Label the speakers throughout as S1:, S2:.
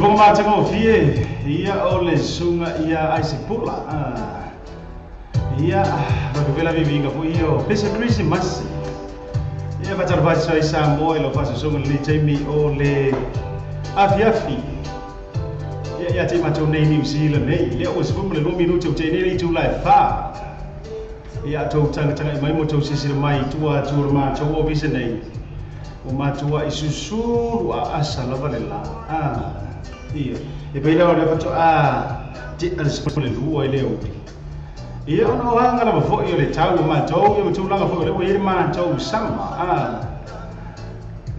S1: Vong matango fie ia ole sunga ia aisipula ia bakavela vivinga fu io pesa Christmas ia batarva sai Samoa lo fasa sunga li Jamie ole afiafi ia te mato nei New Zealand nei ia o sfumle no minuto te nei tu lai fa ia to tanga mai mo to sisi mai tua turma to o visa nei o matua isusu a asala valela ia e pena ora fato ti al lu ile o ia no hanga la fo ia le tau ma tau ia tu langa fo le ma tau sama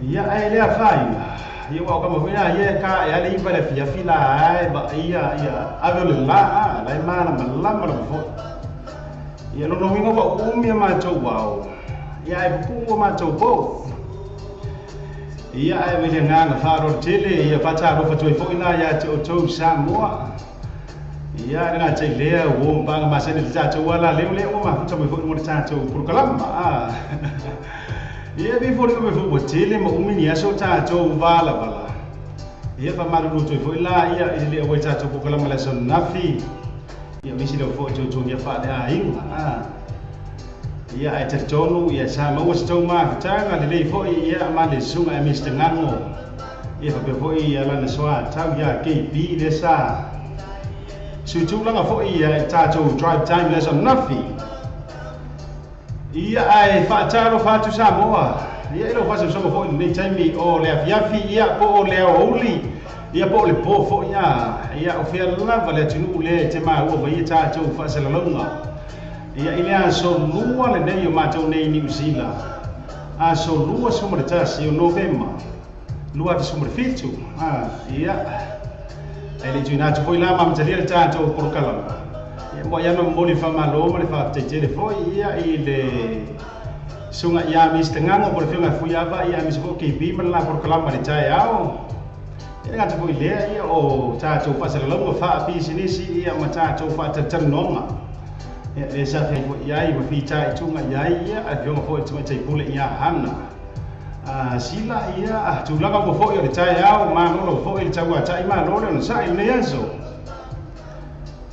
S1: ia ai le fai ia wa kama fina ia ka ia le iba le fia fila ai ba ia ave le la la ma la fo ia no wingo ba umia ma tau wa ia ai pu ma tau bo ia ai me nganga faro tele ia pata ro fato fo ina ia te o Samoa ia nga te lea wo banga masene ta te wala le o ma futa me fo mo ta te por kalama ia bi fo me fo tele mo umini aso ta te vala ia pa maru to fo ila ia ile o ta te por kalama la son nafi ia mi si lo fo to ia fa da inga ia ai te tonu ia sa mau sto ma tanga le fo ia ma le sunga mi stengango ia fa fo ia la na soa tau ia ke bi le sa su tu langa fo ia ta to drive time les on nafi ia ai fa taro fa tu Samoa ia lo fa so fo ni time o le afiafi ia po o le oli ia po le po fo ia o fia lava le tunu le te ma o vai ta to fa se la longa ia ile so lua le nei o matou nei New Zealand a so lua summer tasi o November lua de summer fitu ia ele tuina tu foi lá mam tali le tato por kala ia mo ia no moli fa malo mo le fa te te foi ia ile sunga ia mi stengango por fiona fuia va ia mi so ke bi la por kala ma le tai ao ia ngata foi le ia o tato fa se longo fa pi sinisi ia ma tato fa te tanonga e sa fe ia i fi tai tunga ia a fiona foi tu te pule ia hana sila ia tu langa mo foi le tai ao ma no foi le tau tai ma no le sa i nei aso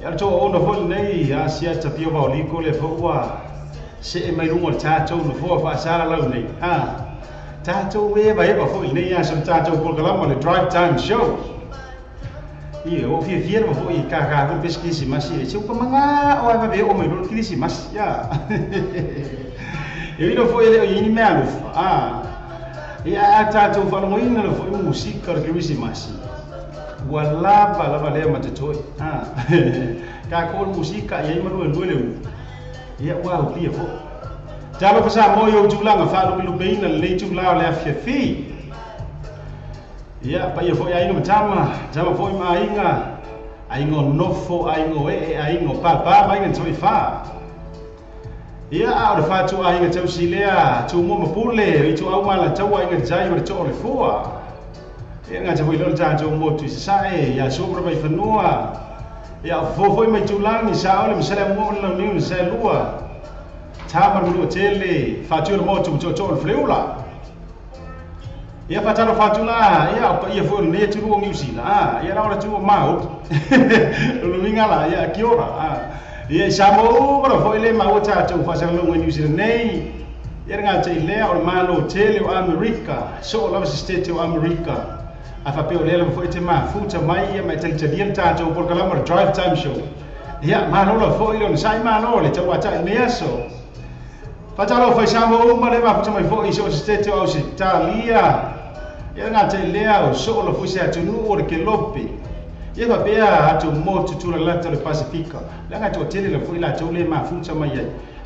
S1: ia to ono foi nei a sia ta pio ba liko le foa se e mai lungo tato no foa fa sala lau nei tato we ba e ba foi nei aso tato por kalama le drive time show ia o fia mo foi ka ko pesquisi mas e se o manga o vai o mai no krisi mas ia e no foi le ini me alu ia tato fa no ina no foi música que krisi mas wala bala le matetoi ka ko música ia ma no le ia wa o pia fo talo fa sa mo yo tulanga fa no lu beina le tulanga le afia fi ia pa ia foi ainga matama foi ma ainga nofo ainga ainga papa mai ngan soi fa ia a o fa tu ainga tau silea tu mo mapule i tu au mala tau ainga jai o to le foa ia nga foi lo ta tu mo tu sai ia sobra mai fanua ia foi mai tu langi sa ole msela mo lo ni sa lua tama lu tele fa tu mo tu to fleula ia patalo fatula ia pa ia foi ne tu ngi usila ia la tu mau lu ngala ia kiora ia samo ora foi le mau ta tu fa sang lu ngi usila nei ia nga te le o malo tele o America so la state o America a fa pe o le foi te ma futa mai ia mai tel tel ta tu por kala mar drive time show ia malo la foi lo sai malo le tu ata ne so patalo foi samo ma le ma futa mai foi so state o Italia ia nga te lea o so lo fuise atu nu o ke lope ia va bea atu mo tu la lata le Pacifica la nga to tele le foi la to le ma futa mai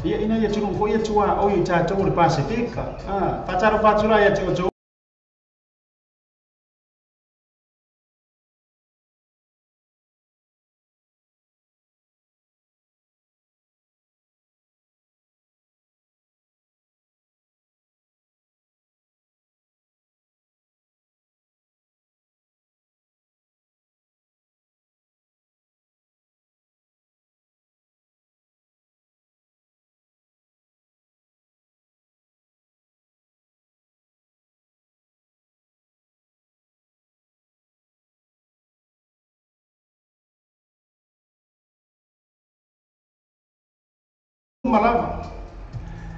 S1: ia ina ia tu foi ia tua o ia ta to le Pacifica fataro fatula ia to malama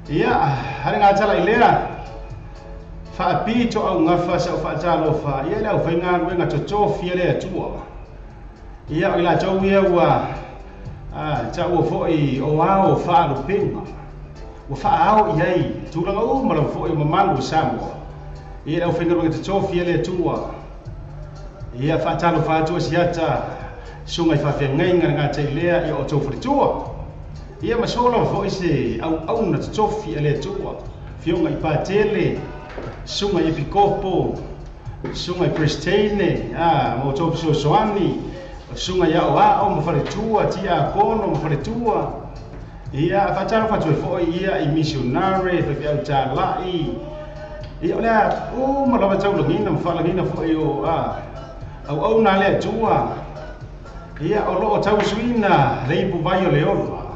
S1: ia hari nga tala ilea fa pito au ngafa sa fa talo fa ia la fa nga nga to fia le tua ia ila to ia wa ta wo fo I o ao fa lo pinga wo fa ao ia tu la o ma lo fo I mamango samo ia la fa nga to fia le tua ia fa talo fa tua siata sunga fa fe nga te ilea I o to fritua ia masola fo ise au na tofi ele tua fionga I patele sunga I pikopo sunga I pristine mo to so soani sunga ya o mo fare tua tia kono mo fare tua ia fatalo fatu fo ia I missionary fe au ta lai ia ola mo la tau ngina mo fala ngina fo io au na le tua ia o lo tau suina leibu vai o leola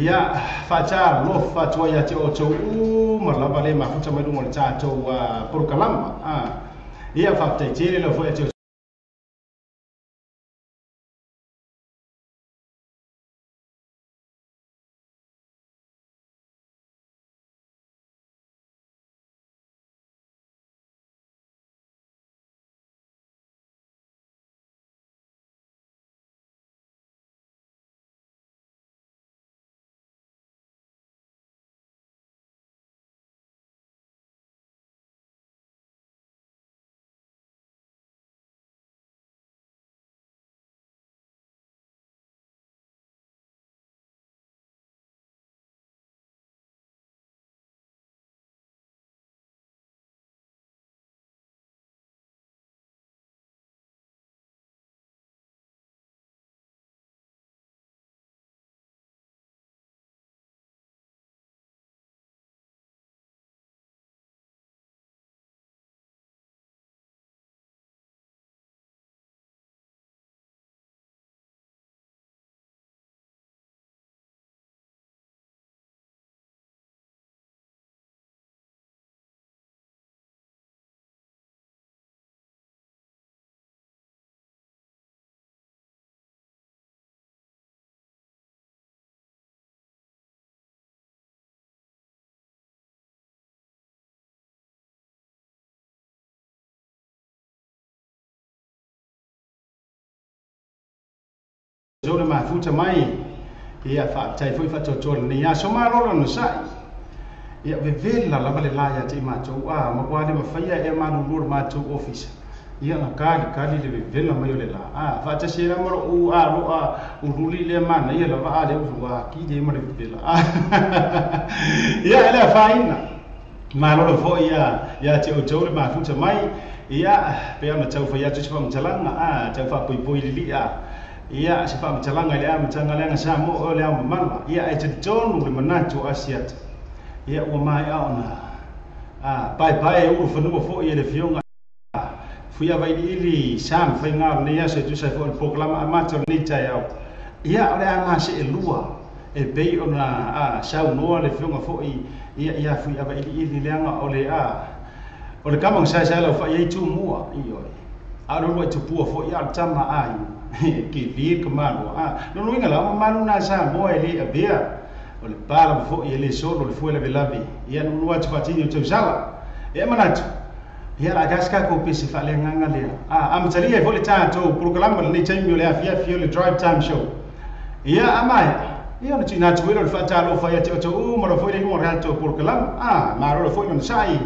S1: ia fatar lo fatwa ya te o to marlava le ma futa mai lungo ta to por kalama ia fatta tele lo foi te Zona ma futa mai ia fa tai foi fa to ni ya so ma lo no sai ia ve vela la vale la ya te ma to ma kwa le ma faia e ma lu ma to office ia na kali le vela mai le la fa ta sera mo u ruli le ma na ia la va le u wa ki de ma le vela ia la faina malolo fo ia te o tau le mafuta mai ia pe ona tau fa ia tu fa mtalanga tau fa poi lili ia se fa mtalanga le mtanga le sa mo o le mama ia e te tonu le manatu asiat ia o mai ona pai o fa no fo ia le fionga fuia vai ili sam fa nga ne ia se tu sa fo proklama amato ni tai au ia ole ama se lua e bei ona sau no le fionga fo ia fuia vai ili leanga ole ole kama sa la fa ia tu mua io alo lo tu pu fo ia tama ai ki li kamano no inga la manu na sa mo ele abia ole pala fo ia le solo le fo le velavi ia no lo tu fatini tu sala e manatu ia la gaska ko pisi fa le nganga le am tali e fo le tato programa ni time le afia le drive time show ia amai ia no tina tu le fa talo fa ia tu mo lo fo le mo rato programa ma lo fo no sai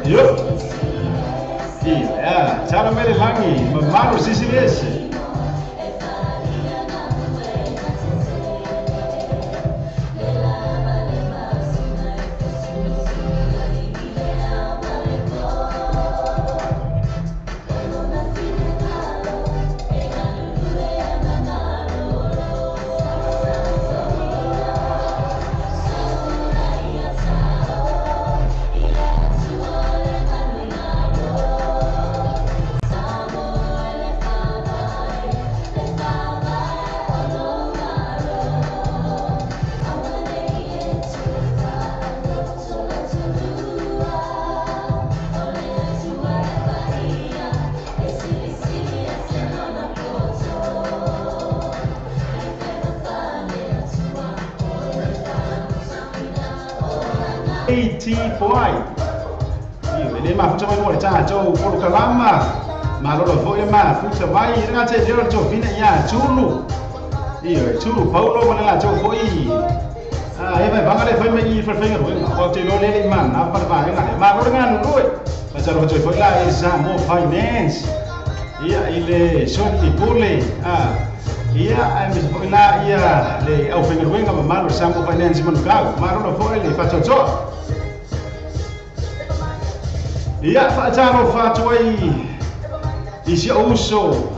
S1: Yo. Iya, cara mele langi, memaru sisi besi. ti poai ele mafuta mai mo cha cho por kalama malolo foi mafuta mai nga che dero cho fina ya chulu chulu paulo mana la cho foi vai bangale foi mai for finger ko te lo le man na par ba nga ma ko nga no lui mas lo cho foi la examo finance ile son di pule mis foi la le au finger wenga ma malo examo finance man ka malo foi le fa cho whaataro whātuai I si auso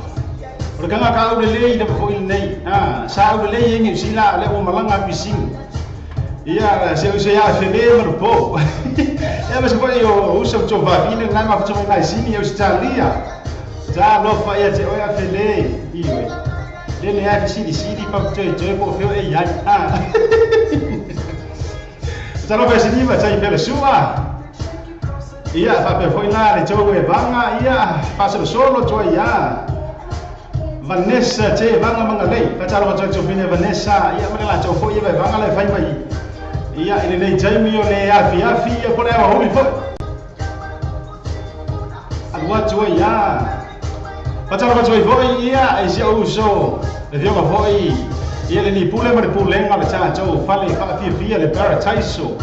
S1: o kanga ka au lelei da po nei sa au lelei ngi sila le o malanga pising se o se ya fele mar po mas po yo uso cho va vine na ma cho mai sini eu stalia ja lo fa ya te o ya fele le ne ya sidi pa cho po feo e ya ja lo fa sini ma tai pele sua fa pe foi lá le cho e banga passa solo cho Vanessa che banga manga lei fa chalo cho fine Vanessa ma la cho foi vai banga le fai mai ile nei Jamie o le afi po le ho mi fo alwa cho fa chalo cho foi e si uso le dio ma foi le ni pule ngala cha cho fa le fa fi le paratiso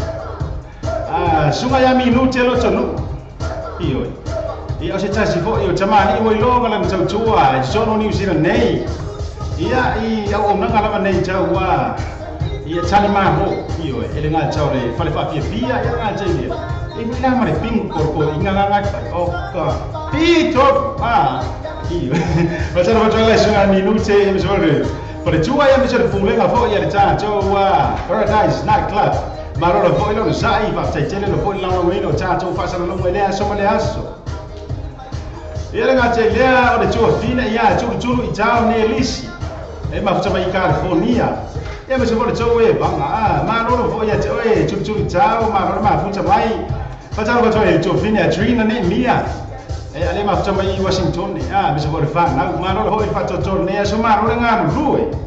S1: sunga ya minute lo tonu se tasi fo tamani o longa la tautua sono New Zealand nei au nanga la nei taua tani ma ho ele nga tau le fale fa fia nga tele mi la mare ping korko inga nga o ka pito ma tara ma la sunga minute mi sore per tua mi sore pulenga fo le taua Paradise Night Club Marolo foi lo sai fa tele lo foi la no cha cho fa sa lo le so le aso ele nga te lea o le cho fina chulu I tau ne lisi ma fa mai California me se vole cho banga Marolo foi chulu tau ma fa mai fa tau fa cho fina Trina ne mia ale ma fa mai Washington me se vole fa na Marolo foi fa cho ne so Marolo nga ruwe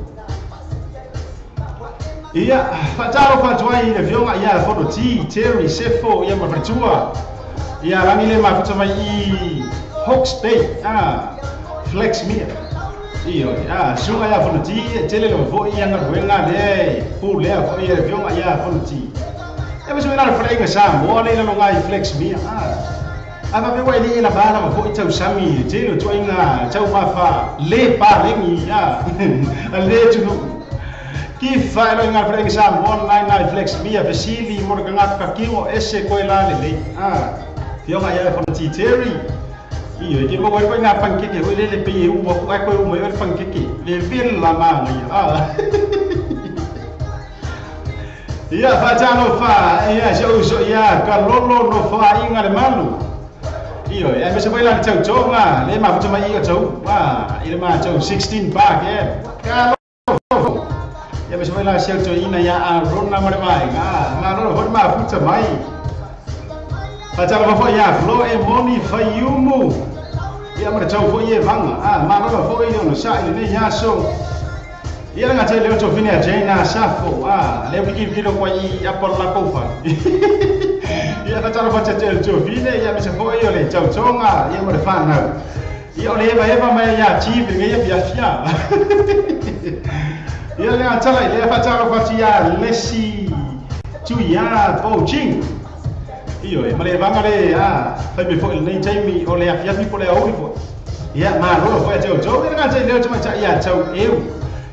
S1: fatalo fatuai le vionga foto Terry Sefo ma fatua rangi le mafuta mai I Hawke's Bay Flex Mia sunga foto tele le vo nga ruenga le pu le fo le vionga foto me so na frega sa mo le no ngai Flex Mia ava be wai ni la bala ma fo tau sami tele to inga tau mafa le pa le ni le tu Ki fai lo ngal freng sam online na Flex Mia Vasili mo nga ka kingo ese ko la le fio nga fono Terry ke mo wai nga pankeke o le pe u mo ko mo pankeke le vil la ma fa tano fa so ka lolo no fa inga le malu me se la chau chonga le ma fa mai chau ile ma chau 16 pa ka me se la sia to ina rona mare mai no ho ma futa mai fa tala fo flo e moni fayumu mare chau fo vanga ma no fo no sa ile ne so nga te le to fine Jena Safo le wiki video kwa apol la kofa fa tala fo te to fine me se fo le chau chonga mare fa na le eva mai chive me fia le atala le fatalo fatia lesi tu po jing ma le vanga le fa mi fo nei Jamie o le afia mi po le o fo ma lo fo te o nga te le tuma cha chau eu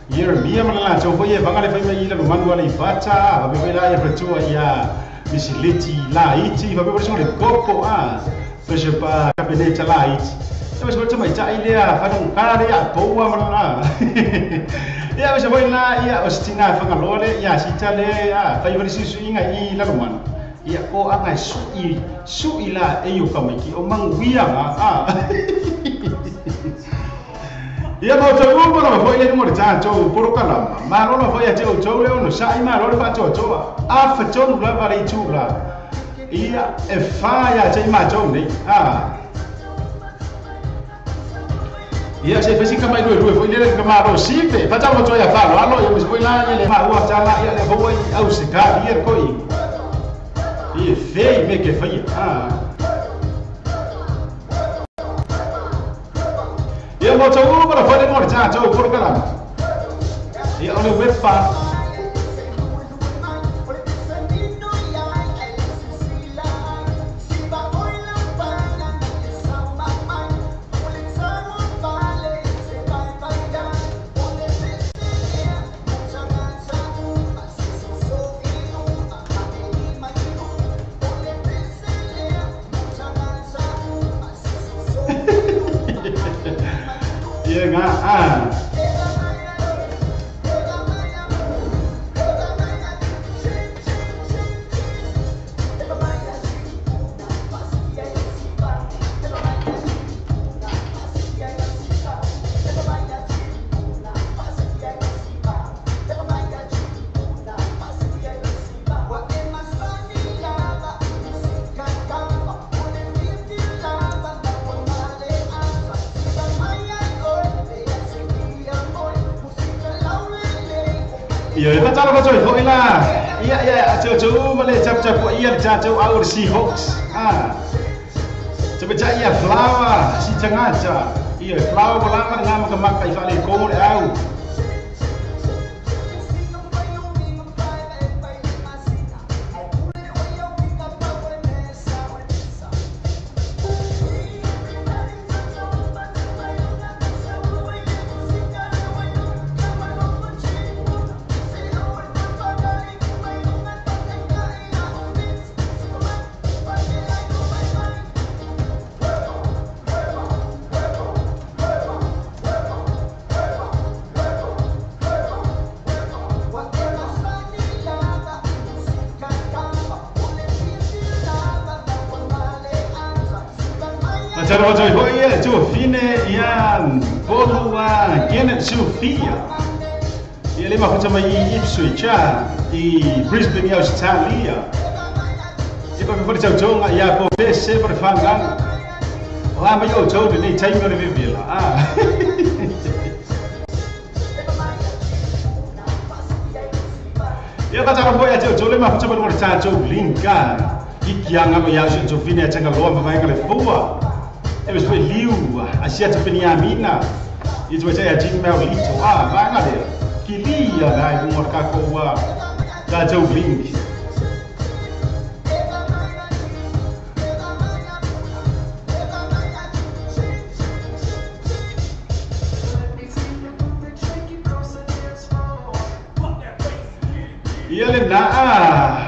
S1: mia ma la chau fo vanga le fa mi le manu le fata va be la pretua misiliti la iti va be so le coco pe pa capeleta la iti mas ko tuma cha ile fa dong kare po ma me se voi la ostina fa ngalole si tale fa i verisi inga I la roman ko anga su ila e yo kamiki o manguia mo to mo no foi le mo ta cho por kala ma no foi a cho le no sai ma lo fa cho fa cho la va ri chula e fa che ma cho nei se pesi kama due foi le kama sipe facciamo to fa lo io mi voi la le ma wa cha la le voi au se ka ko Ia fei me ke fai. Ia mo tau para fai mo cha tau por kalam. Ia ole wepa. Iya nga Iya, baca ho ila. Iya, jauh boleh cap iya jauh aur si hoax. Coba iya flower si cengaja. Iya, flower bolangan ngam kemakai vale komur au. Cara macam itu ya, Jovine yang bolua Kenneth Sophia. Ia lima macam ini Ipswich di Brisbane Australia. Iba beberapa jauh ya profesi berfangan. Lama jauh ni time ni bila. Ya cara boya jauh lima macam bermula jauh lingkar. Ikian apa yang Jovine jangan lupa pemain kalau buat. Eles foi liu, asia tu Benjamina. Itu macam ya Jimel itu. Mana dia? Kilia dah umur kakak dah jauh link. Ia le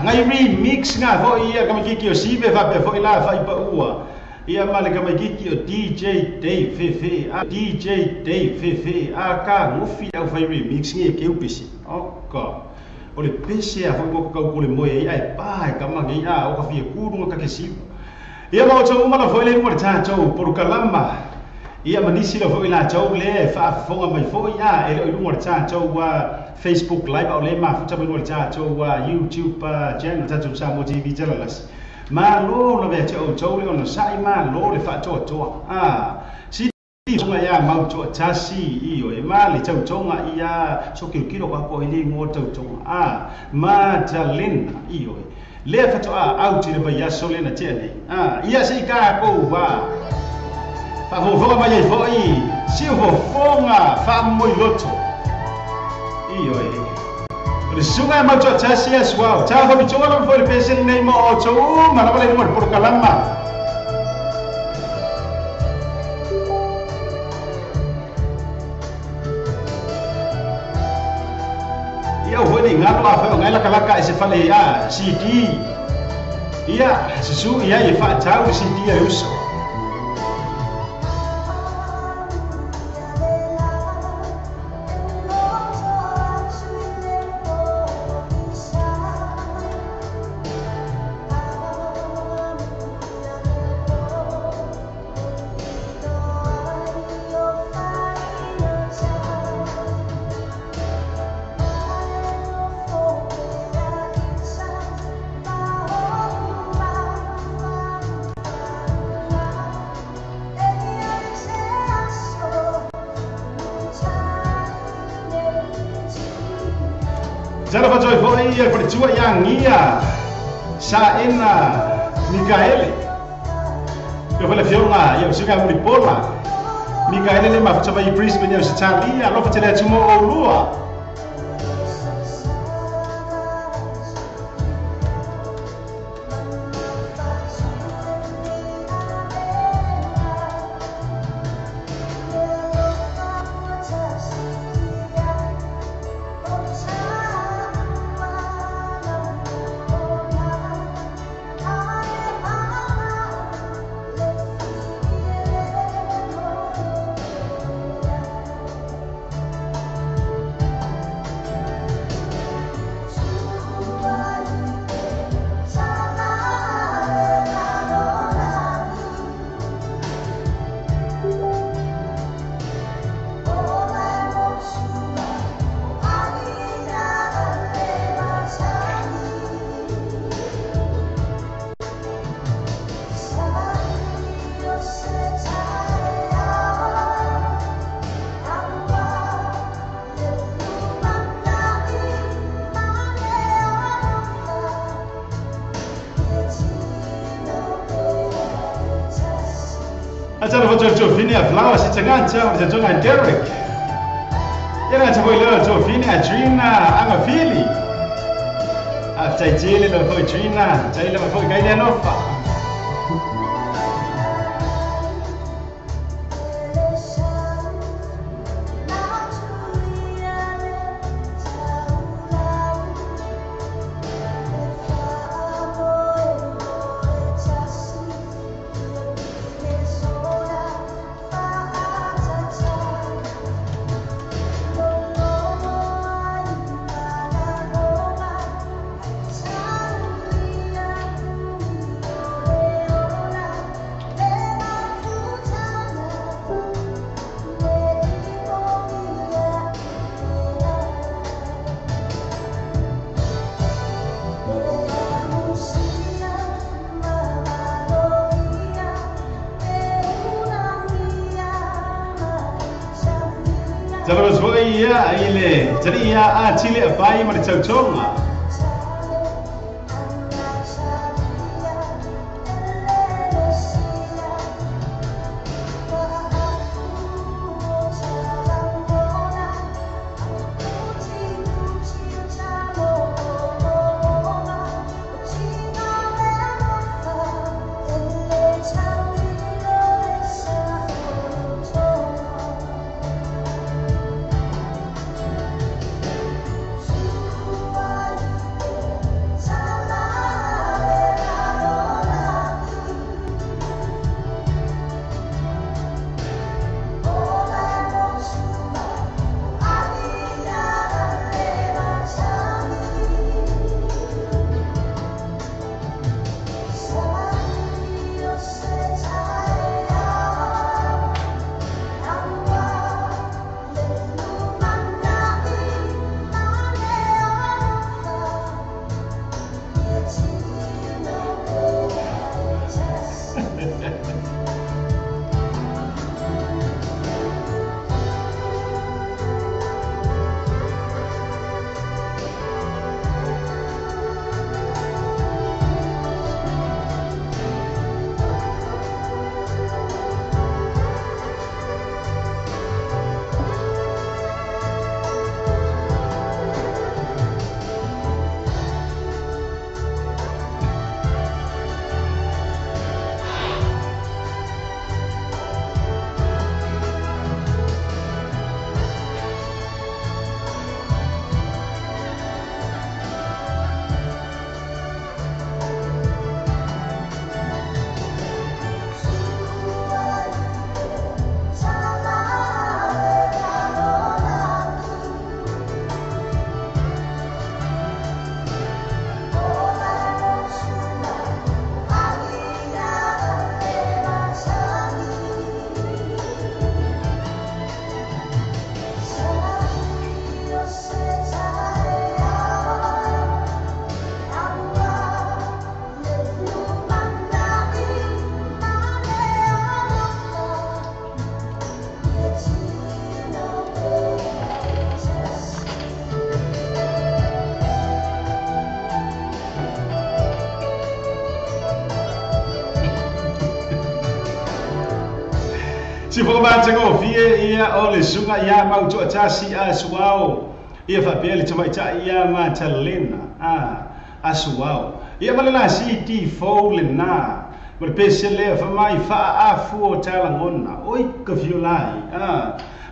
S1: ngai remix nga ho ia kama kiki o sibe va pe foi la fai pa ua. Ia male kama kiki o DJ Dave Fefe, DJ Dave Fefe, ka ngofi au fai remix ngi ke upisi. Oka. Ole pese a foi ko ka ko le moe ai pa kama ngi o ka fi ku no ka ke si. Ia mo tso uma la foi le mo ta tso por kalama. Ia manisi la foi la tso le fa fonga mai foi ele o mo ta tso wa Facebook live au le ma futa mo ta tso wa YouTube channel ta tso sa mo TV chalalas. Ma lo la ve tso le ona sai ma lo le fa to si songa ya mau to tasi io e ma le tso nga ia so kilo kwa po ile mo tso ma talin io le fa to out le ba ya so le na tene ia si ka ko va fa ho ma ye foi si ho fonga fa mo loto io le sunga ma to tasi as well ta ho mi to la foi pesen nei mo to ma la vale mo por kalama. Ia hoi ngalo apa ngai laka ese fale CD. Ia sesu ia e fa tau CD ya uso. Jana fa joy foi ia per tua yang ia Saena Mikaele. Yo pala fionga ya usika Mulipola. Mikaele le mafuta ba Brisbane ya usitalia lofa tele tumo olua. Acara foto Vini Aflawa si tenganta mtatonga Derek. Yana taboilo to Vini Adrina Amafili. Ataitile lo ko Adrina, taile lo ko gaida nofa. Kalau soia ile ceria Chile abai mari chauchonga. Si fo ba tsengo fie ia ole sunga ia mau to tasi asuao. Ia fa pele tama cha ia ma talena. Asuao. Ia malala si ti fo le na. Mal pese le fa mai fa afu o talangona. Oi ka violai.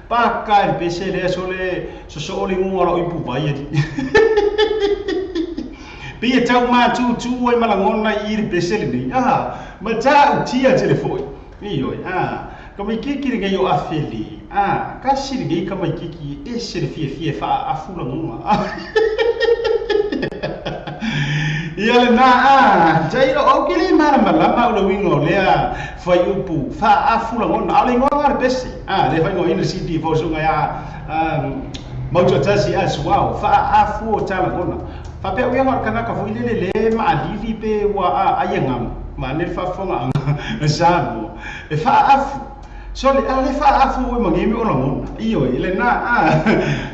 S1: Pa ka pese le sole so ole ngora oi pu vai di. Pia tau ma tu oi malangona i pese le ni. Ma ta utia telefone. Iyo kama kiki ringa yo afeli kasi ringa kama kiki ese fie fa afula ngoma ia na jairo okili mara malama ulo wingo lea fa yupu fa afula ngona ale ngora besi le fa ngo ina city fo sunga ya moto tasi aswao fa afu tala ngona fa pe uya ngor kana ka fo ile le ma adili pe wa ayengam ma ne fa fonga sabu e fa afu so le ale fa afu we mangimi o ngona iyo ile na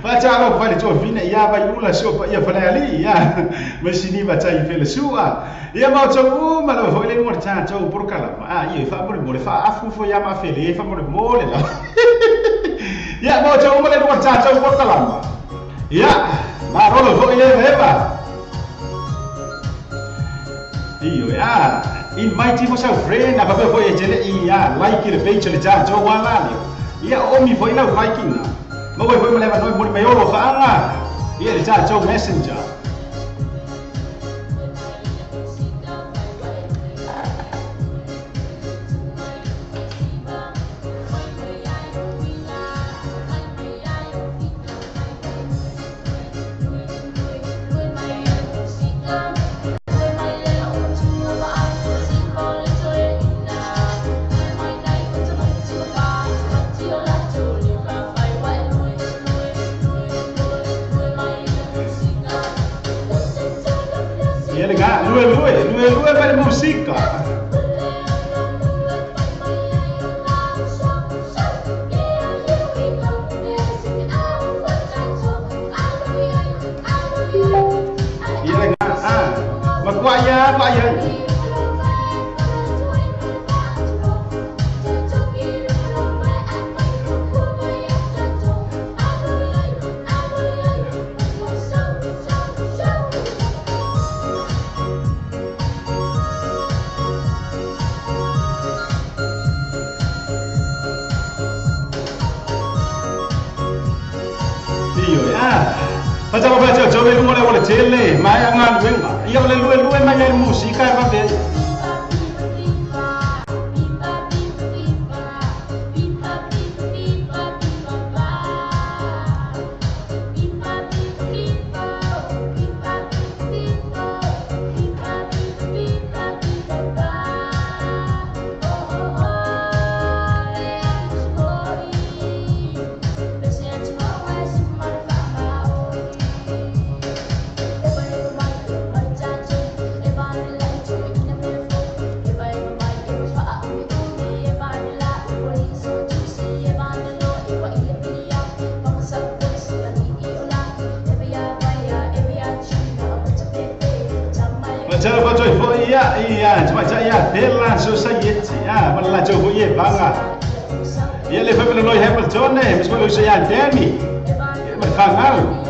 S1: fa cha lo fa le to fina ya ba yula so pa ya fa ali ya masini ba cha ifele sua ya ma to ma lo fo le mo cha to por kala iyo fa mo fa afu fo ya ma fele fa mo le la ya ma to mo le mo cha to por kala ya ma ro lo fo ye heba iyo ya in my team was a friend apa apa foi jele ia like the page le ja jo wala ni ia o mi foi la liking na mo foi me leva no mo me yo fa nga ia le ja jo messenger Lui per musica. Ma qua ya. Facciamo faccio giove lungo le vuole tele, ma è una lunga. Io le lui ma è musica va bene. Cara baca info iya cuma saya Bella Society malah jauh iya bangga iya lepas melalui Hamilton melalui saya Danny berkangal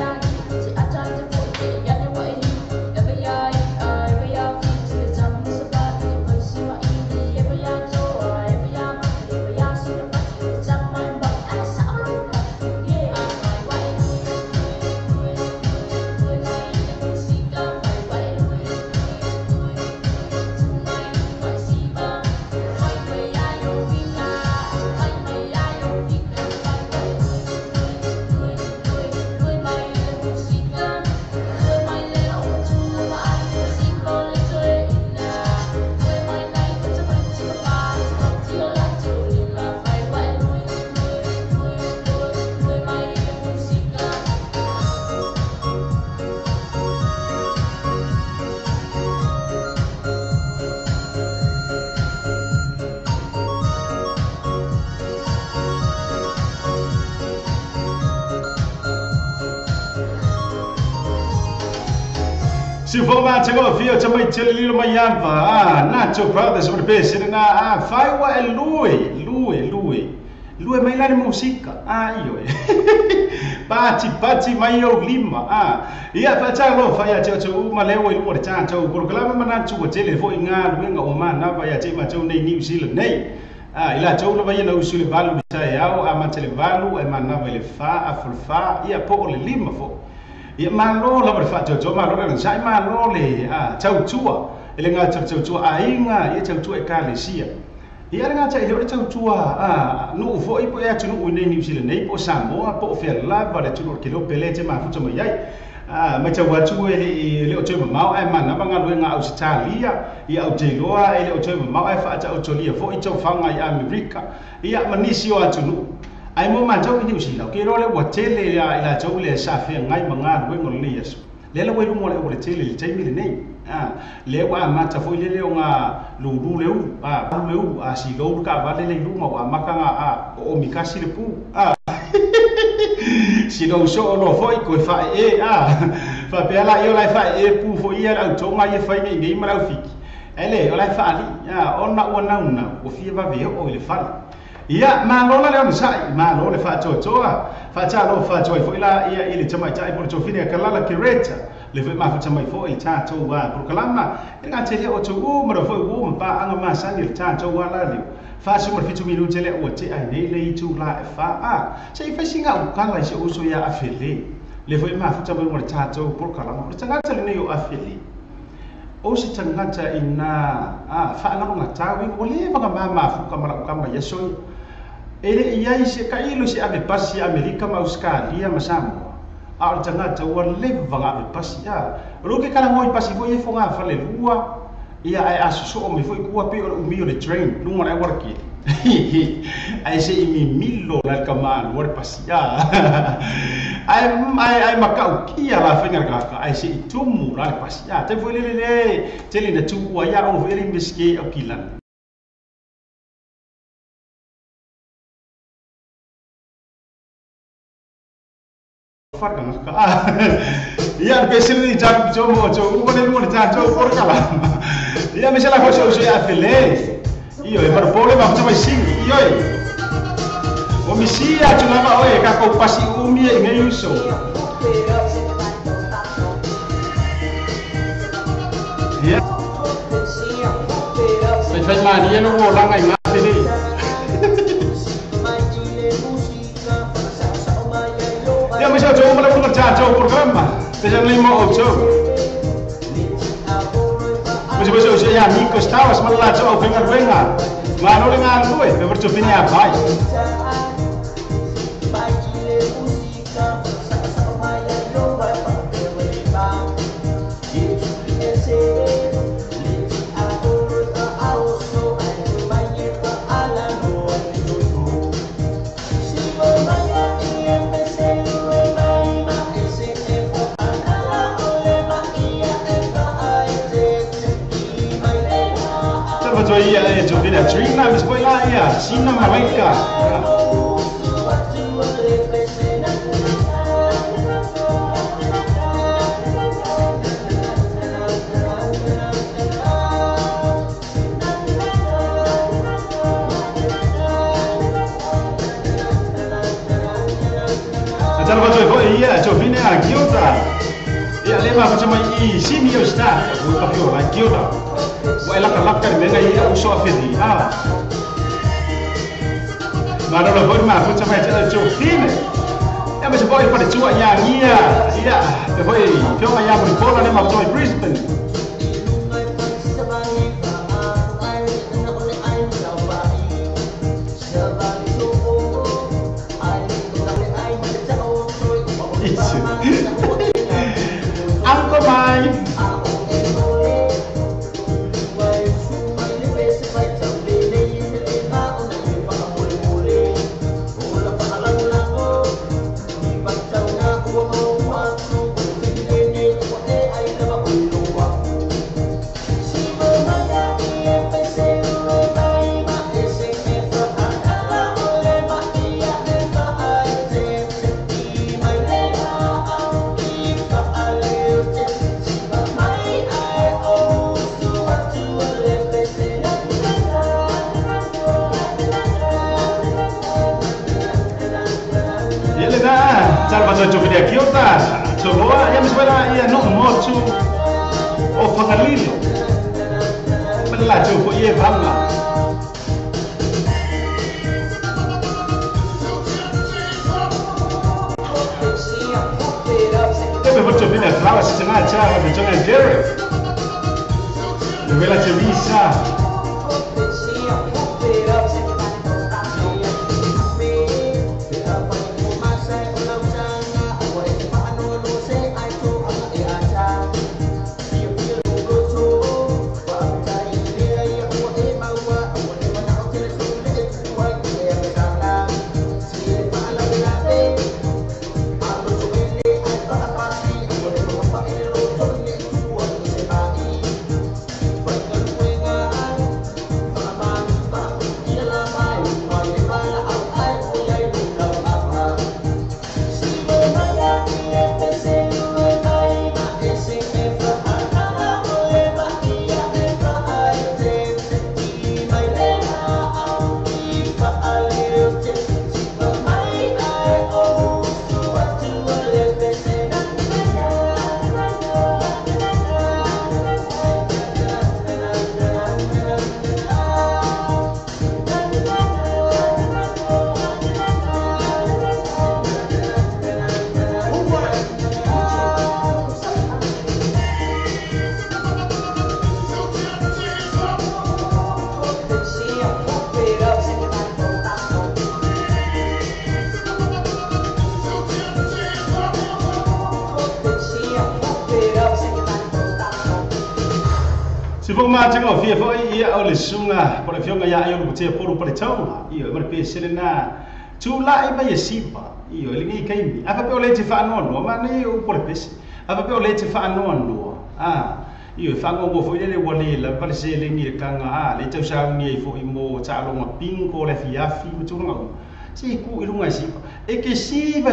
S1: Si forma chegou fio chamai chelilo mayamba Nacho Brothers sobre peixe na fai wa lui Lue mai la musika. Iyo. Pati mai o lima. Ia fa lo fa ya cho ma lewo i mo cha cho ko kala ma na chu tele fo inga luenga o ma na va ya che ma cho nei New Zealand nei. Ila cho lo va ya no sule balu sa ya o ama tele balu e ma na va le fa afulfa ia po le lima fo. Ia ma lo la fa cho ma lo na sai ma lo le chau chua. Ele nga chau chua ainga ia chau chua e ka le sia. Ia nga cha ile chau chua no fo i po ya chu no nei New Zealand nei po Samoa po fe la va le chu kilo pele che ma fu cho ma yai. Ma cha wa chu ele o choi mau ai ma na banga luenga Australia ia o te loa ele o choi mau ai fa cha Australia fo i chau fanga i America ia manisi o atu no ai mo man chau New Zealand ke ro le wa tele ia ila chau le sa fe ngai manga luenga le yesu le le we mo le o le tele le tei mile nei le wa ma cha fo le o nga lu le u si lo ka va le lu ma wa makanga o mikasi le pu si no so no foi ko fa fa pe ala io lai fa pu fo ia au tonga ia fa ngi ma au fiki ele o lai fa ali ona una o fi va ve o le fa ia ma lo la le sai ma lo le fa cho fa cha lo fa cho fo ila ia ile chama cha por cho fine kala la kireta le ve ma fa chama fo il cha cho wa por kalama nga te le o cho ma ro fo ma pa anga ma sa ni cha cho wa la le fa su mo fitu minu tele o te ai nei le tu la fa sei fa singa u kala se uso ya afele le foi ma futa mo cha cho por kala mo tanga tele nei o afele o se tanga ta ina fa na nga ta wi o le va ma fu ka ma yeso ele ia se ka ilo se ave pasi Amerika ma Australia ma Samoa a tanga ta o le va ave pasi ro ke kala mo pasi fo e fo nga fa le lua ia ai aso o me foi kua pe o mio le train lunga ai warki ai se mi milo la kaman war pasia ai makau kia la fenga ka ai se tumu la pasia te foi le tele na tu wa ya o veri miske o kilan farka ka ia pesel ni jam jomo jo mo ta jo por kala ia me se la cosa o ya feliz io e per problema facciamo i singhi io o mi sia tu la ma oe ka ko pasi umi e ngai uso ia se fai mani e non vola ngai ngate ni ia me se jo mo la ko ta jo programma se ja nei mo o jo Mas eu já amigo estava mas lá só venga mas não lenga lue eu vou te fini a vai ia e jo vira trina mas foi lá ia sina malaika Então vai ia jo vina a Kyoto ia leva macam i sini eu está o papel lá Kyoto Wala ka menga ia uso afedi Mara la voi ma futa mai ta jo fine e me se voi para tua ia te voi pio mai abri cola ne ma to Brisbane Uncle Mike Salvador Jovem aqui ou tá? Toloa, ia me esperar, ia no moto ou fangalilo. Mas lá eu vou ir vamos. Eu vou te ouvir na fala, se não achar, eu vou te Derek. Eu vou lá te avisar. Se for mais de uma vez, foi ia ao lisunga, por exemplo, ia eu não tinha por o pretão, ia eu me pensei na tu lá e vai sipa, ia ele nem quem, a papel leite fa não, mas nem o por pensei, a papel leite fa não, ia fa ngo foi ele wale la parece ele ni kanga leite usar ni foi mo chalo uma pingo le fiafi tu não, se ku irunga sipa, e que siva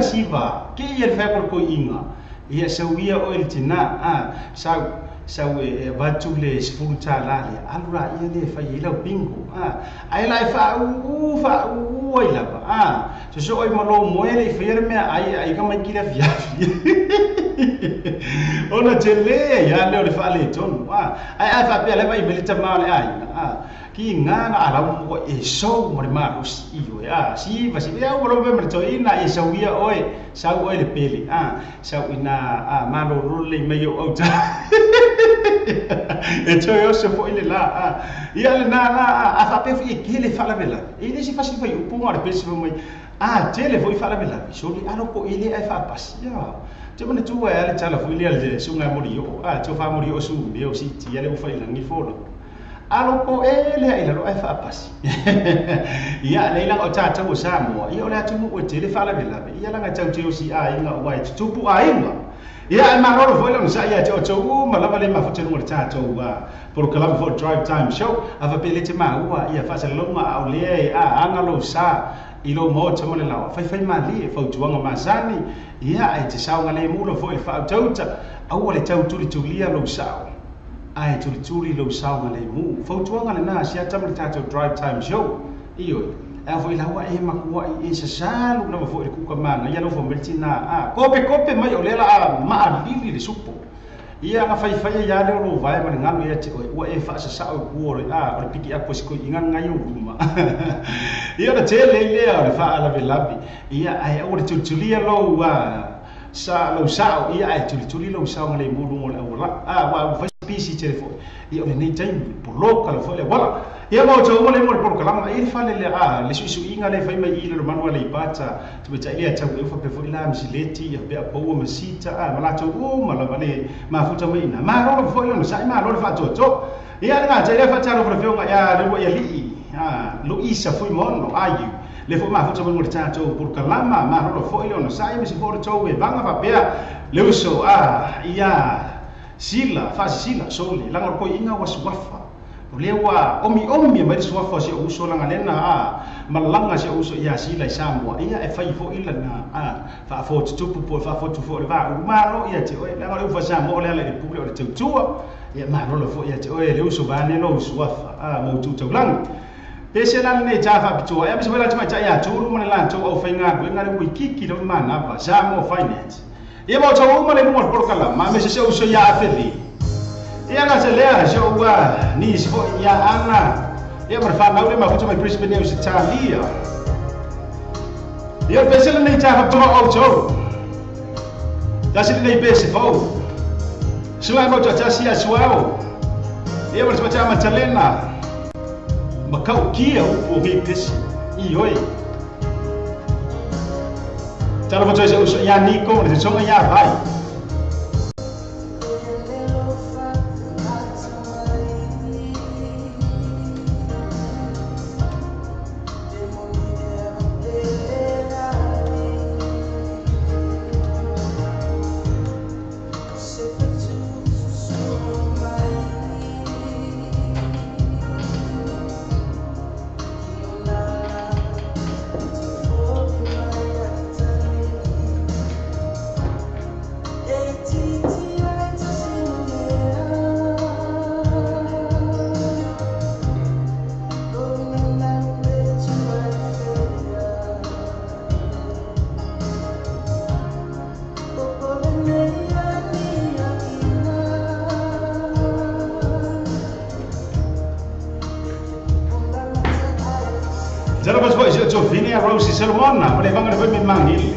S1: que ia fa por coinga, ia sauia o ele tina, sau batu le sepuluh cala le alura ia le fai ila bingo ai lai fa ai la ba so ai malo moele fai me ai ka mai kila via ona tele ya le fa le ton ai fa pe le vai belita ma le ai ki ngana ala mo e so mo ma us io si va si ya mo me to ina e so ia oi sau oi le pele sau ina ma lo rulle me yo outa e to yo se foi lá ia le na a fa pe fi ke le fala bela e si fa si foi o punga le pese mo tele foi fala bela so li alo ko ile ai fa pas ya te mana tu ya le tala foi le sunga mo rio to fa mo rio su me o si ti ya le foi la ni folo alo ko ele ai lo ai fa pas ia le la o tata o sa mo ia la tu mo o tele fala bela ia la nga tau te o si inga wai tu pu inga ia ma lo foi lo sa ia te o ma la vale ma fote no tata o por kalam for drive time show ava pele te ma ia fa sa lo ma o le anga lo sa ilo mo te mo le la fai ma li fa tuanga ma sani ia ai te sa ngale mo lo foi fa tauta au le tau tulia lo sa ai tuli lo sa ngale mo fa tuanga le na sia tam le tata drive time show io a foi la wa e ma kuwa e sa salu na foi ku ka ma ia lo fo meltina kope mai o le la ma lili le supo ia nga fai ia le lo vai ma ngalo ia te o e fa sa o ku o piki a ko siko inga ngai o ruma ia na tele le o fa ala velabi ia ai o le tulia lo sa ia ai tuli lo sa ngale mo mo le wala wa fa pisi telefone ia o nei time por local foi le wala ia mo to mo le mo por kala ia fa le le su inga le fai mai ile manual le pata tu be ia tau e fa pe foi la misileti ia pe po mo sita ma la to ma la vale ma futa mai na ma ro foi lo sai ma ro fa to ia nga te le fa taro pro fionga ia le ia li lo isa foi mono ai le fo ma futa mo le tato por kala ma ro foi lo sai mi si for to e vanga fa pe le uso ia sila sole langa ko inga waswafa lewa omi mai swafa se uso langa lena malanga se uso ia sila samwa ia e fai fo ila na fa fo tupu po fa fo tu fo va umaro ia te oi langa ufa samwa le le publi o tutua ia ma lo fo ia te oi le uso bane lo swafa mo tu to lang Pesenal ne chafa bitua ya bisbela chama cha ya churu mo la cho au fainga do ngare ku kiki do mana ba samo finance ye mo cho mo le mo por kala ma me se uso ya afeli ya nga se lea so wa ni sfo ya ana ye mar fa na ule ma kuto mai principal ne Italia ye pesela ne chafa to au cho dasi ne bese fo suai mo cha sia suao ye mar sa chama chalena Macau kia o hei pesi I oi Tala mato ese uso ya niko Nese songa ya vai Jara pas boy jo vini a Rosie Salmona, maar ik wou met mangi.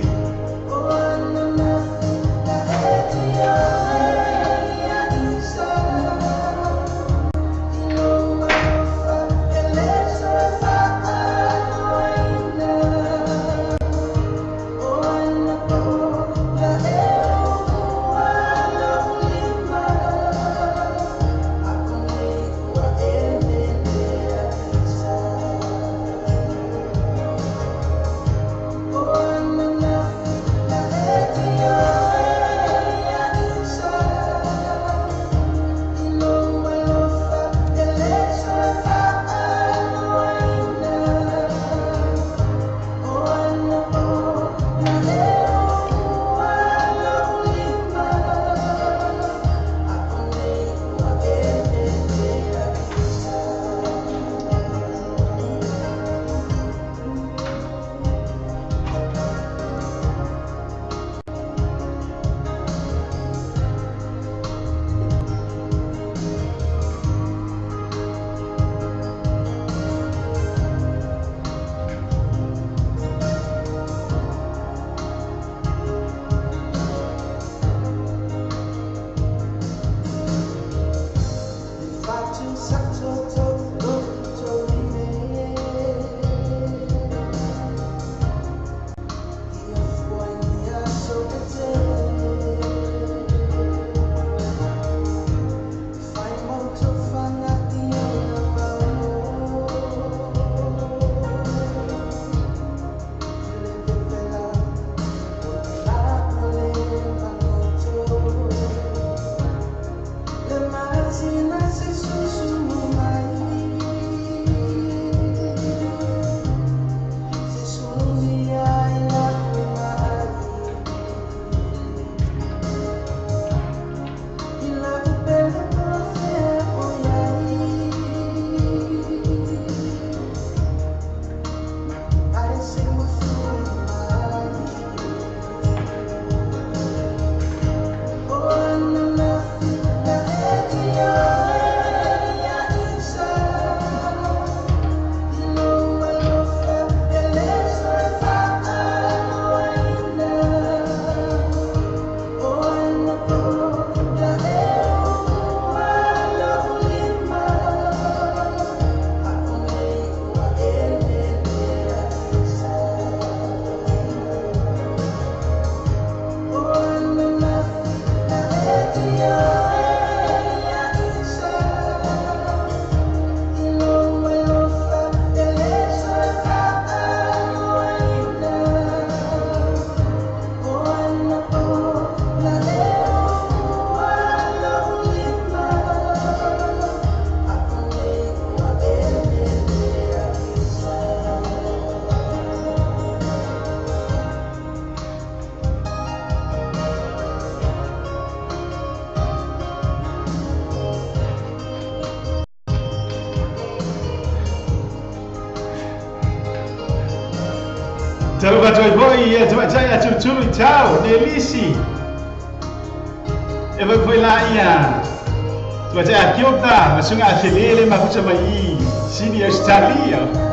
S1: Salvatore voi e Giaia Ciuciulu, ciao, Nelisi. E voi là ia. Giaia Chiota, ma sono a Felele, ma faccia mai sini Australia.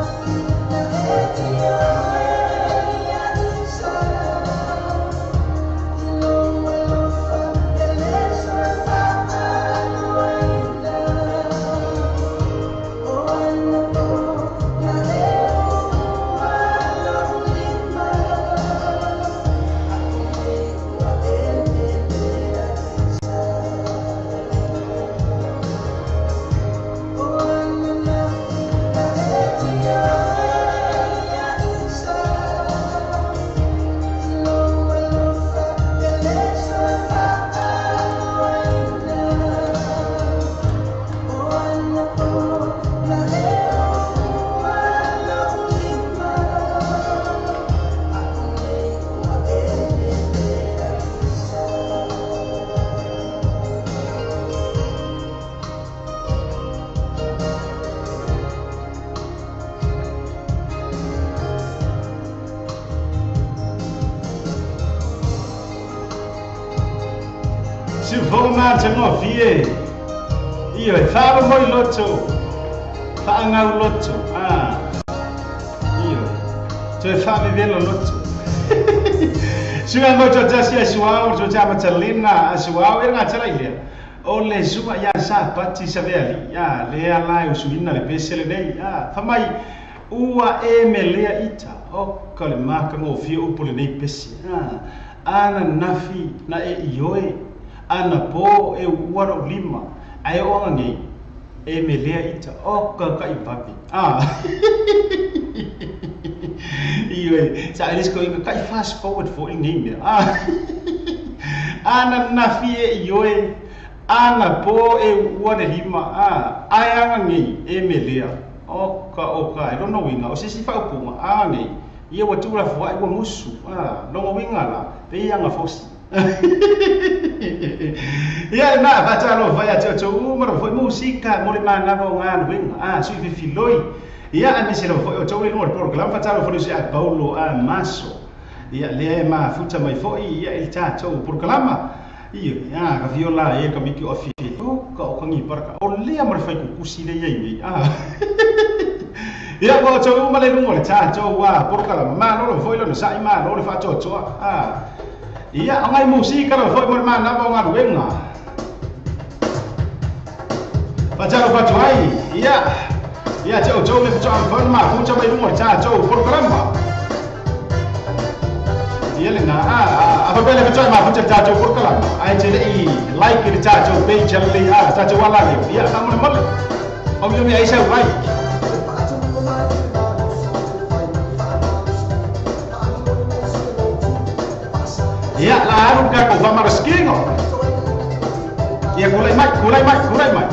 S1: Se vou na jango vie, io e faro moi loto, fa ngau loto, io, tu fa mi velo loto. Sunga mo to tasi asuau, to chama talina asuau e nga tala ile. O le sua ya sa pati sa veli, ya le ala o suina le pesele nei, fa mai ua e me lea ita, o kale maka mo fie upole nei pesi, ana nafi na e ioe. Ana po e waro lima ai o ngai e me lea ita o ka kai papi iwe sa eles ko ka kai fast forward for in name ana nafi e iwe ana po e waro lima ai anga ngai e me lea o ka I don't know winga o sisi fa puma ngai ia watu la fo ai wa musu no winga la pe anga fosi ia na fatalo vai a tio uma foi música mole manga vo ngan wing sui vi filoi ia a mese lo foi o tio no programa fatalo foi se a Paulo a Maso ia le ma futa mai foi ia il tato programa ia ka viola e ka miki ofi ka ngi parka o le amor foi ku kusile ia ia ko tio uma le ngol tato wa programa ma no foi lo sai ma lo fa tio iya angai musika lo foi mana na bo ngar wenga pacharo pachai iya jo le pacham fon ma fu chamai mo cha jo programa iya le na apa bele pachai ma fu cha jo programa ai che i like ni cha jo page le cha jo wala le iya kamu mo om yo mi ai sa like iya lalu ka ko famar skingo iya kulai mai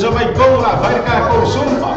S1: so vai gol lá, vai cá com zumba.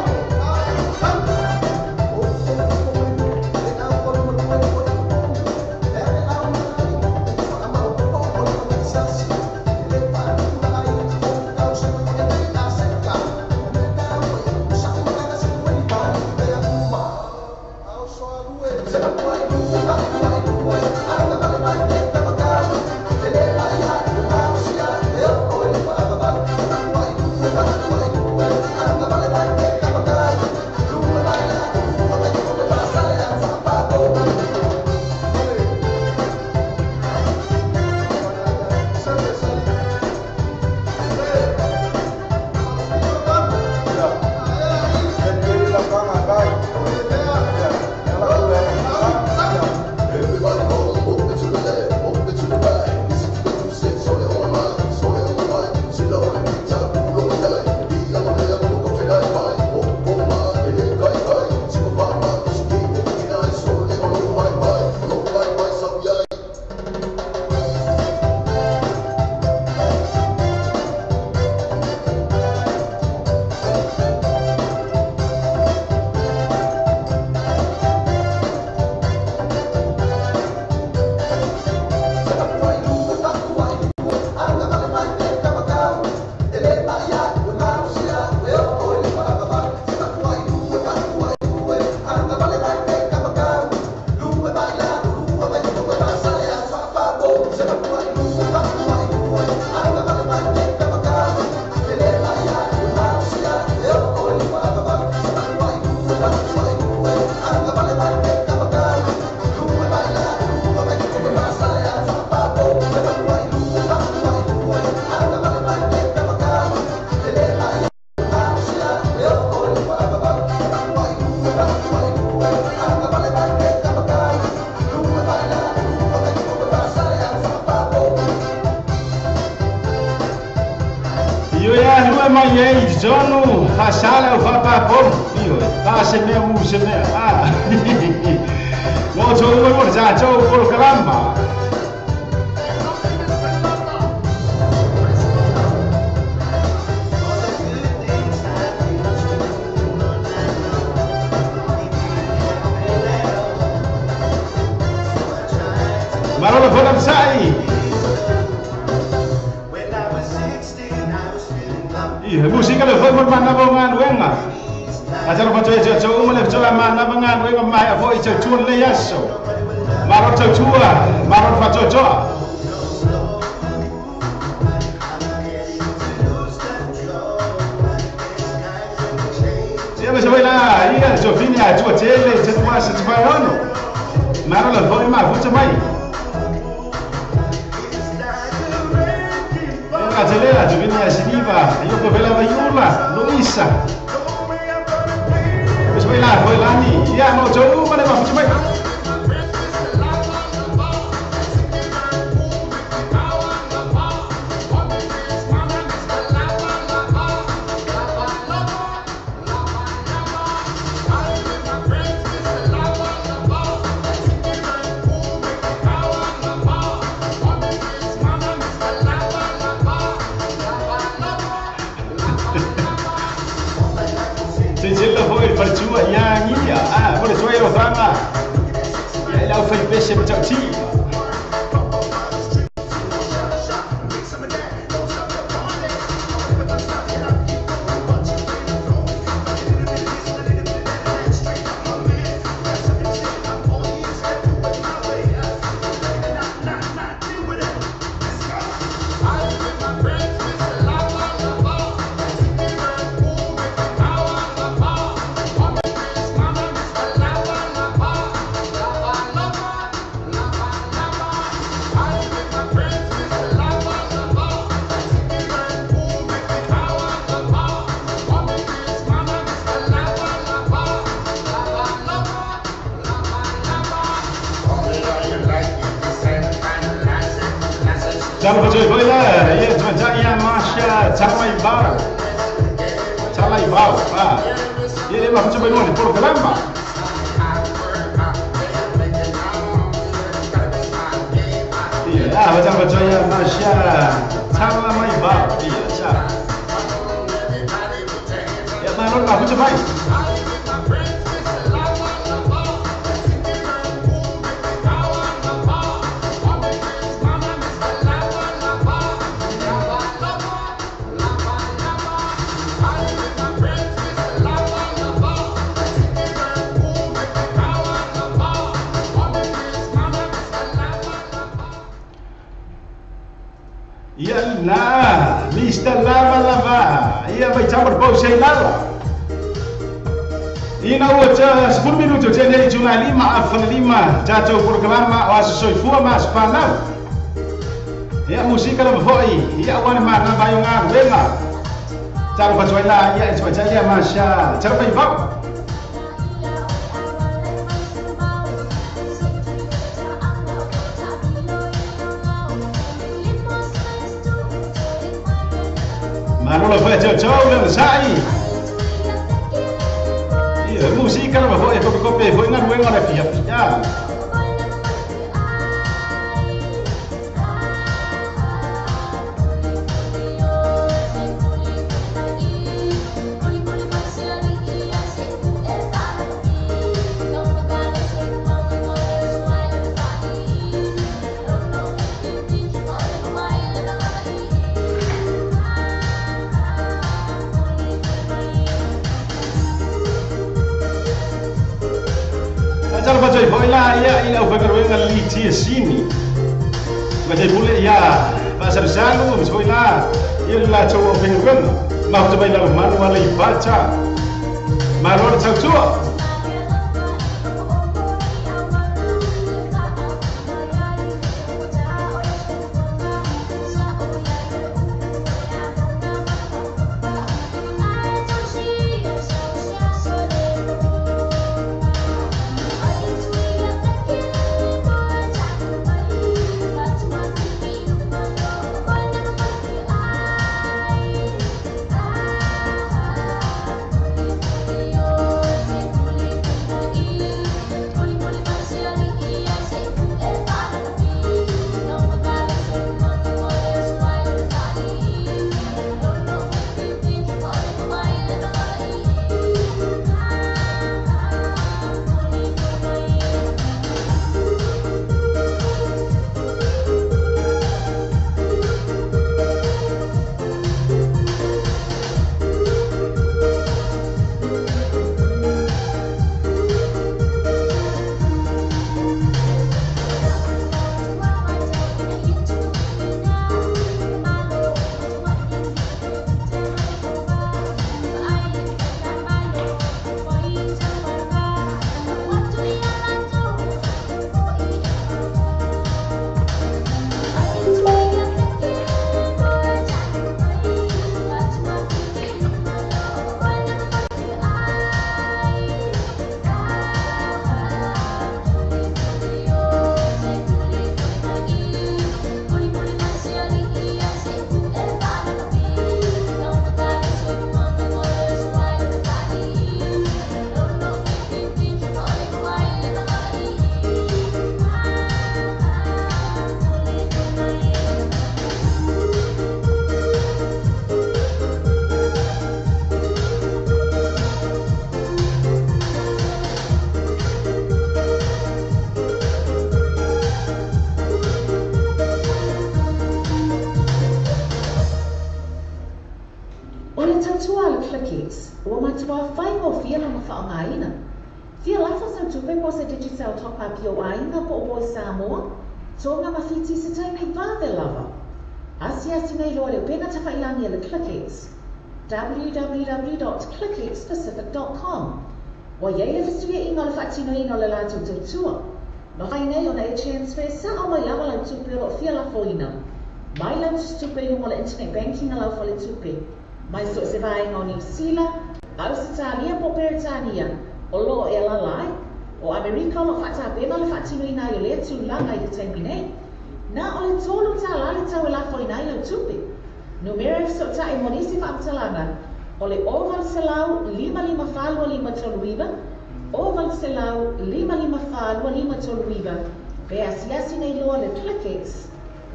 S1: Sala mai ei Jonu, fa sala o fa pa pom, io, fa se me mu se me. Ah. Mo cho mo za cho por kalamba. Marola Bonam Sai. Iya, musik kalau foi por mana bongan wenga. Ajar pa choy choy umale choy mana bongan wenga mai foi choy chun le yaso. Marot choy chua, marot pa choy choy. Siapa siapa lah, iya Jovini a chua chele, chua sa chua rono. Marola foi ma fucha mai. Acelera, Jovini a Siniva, io che bella Vaiula, Luisa. Poi vai là, poi Lani, ya mau jauh mana mau coba. Sila foi percua yang ia, boleh cuai orang lah. Ya, lau foi peixe macam ci. Jangan percaya boleh, ya macam yang masya calai bau, Ini macam coba ni program apa? Iya, macam percaya masya calai bau, iya, sah. Ya mana aku coba? Iya lah, Mr. Lava. Iya macam berbau saya lava. Ina wacha 10 minutos jadi juna 5 jatuh programa was soifua mas panau. Ya musik kalau foi, ya wan mana bayungan wenga. Cara baca ya baca ya masya, cara baik. Marola foi jauh dan sai. Iya, musik kalau foi kopi foi ngan wenga ada pihak. Cara baca boleh lah, ya ilau berkerja dengan liti sini. Baca boleh ya, bahasa Salo, boleh lah. Ia lah coba berkerja. Mau coba ilau mana wala baca. Maror cakap.
S2: Clickix, o matua whai o fia lama whaongaina. Fia lafa sa tupe po sa digital top-up o ainga po o Samoa, tonga mawhiti sa tainei vāve lava. Asia sinei loa leo pena ta whailangi le Clickix. www.clickixpacific.com. O iei le festuia inga le whaatino ino le lātou tautua. No hai nei o na e transfer sa o mai lava lau tupe o fia lafo ina. Mai lau tupe lungo le internet banking a lau fale tupe. Mai so se vai o New Zealand, Australia po Peritania, o lo e la lai, o Amerika lo whata bema le whaatino ina i le tu langa i te taimi nei. Na o le tolu ta la le tau e lafo ina i lau tupe. Numero so ta e monisi whaatalanga, o le oval selau 55 toluiva, oval selau 55 toluiva, pe asiasi nei loa le Clickix,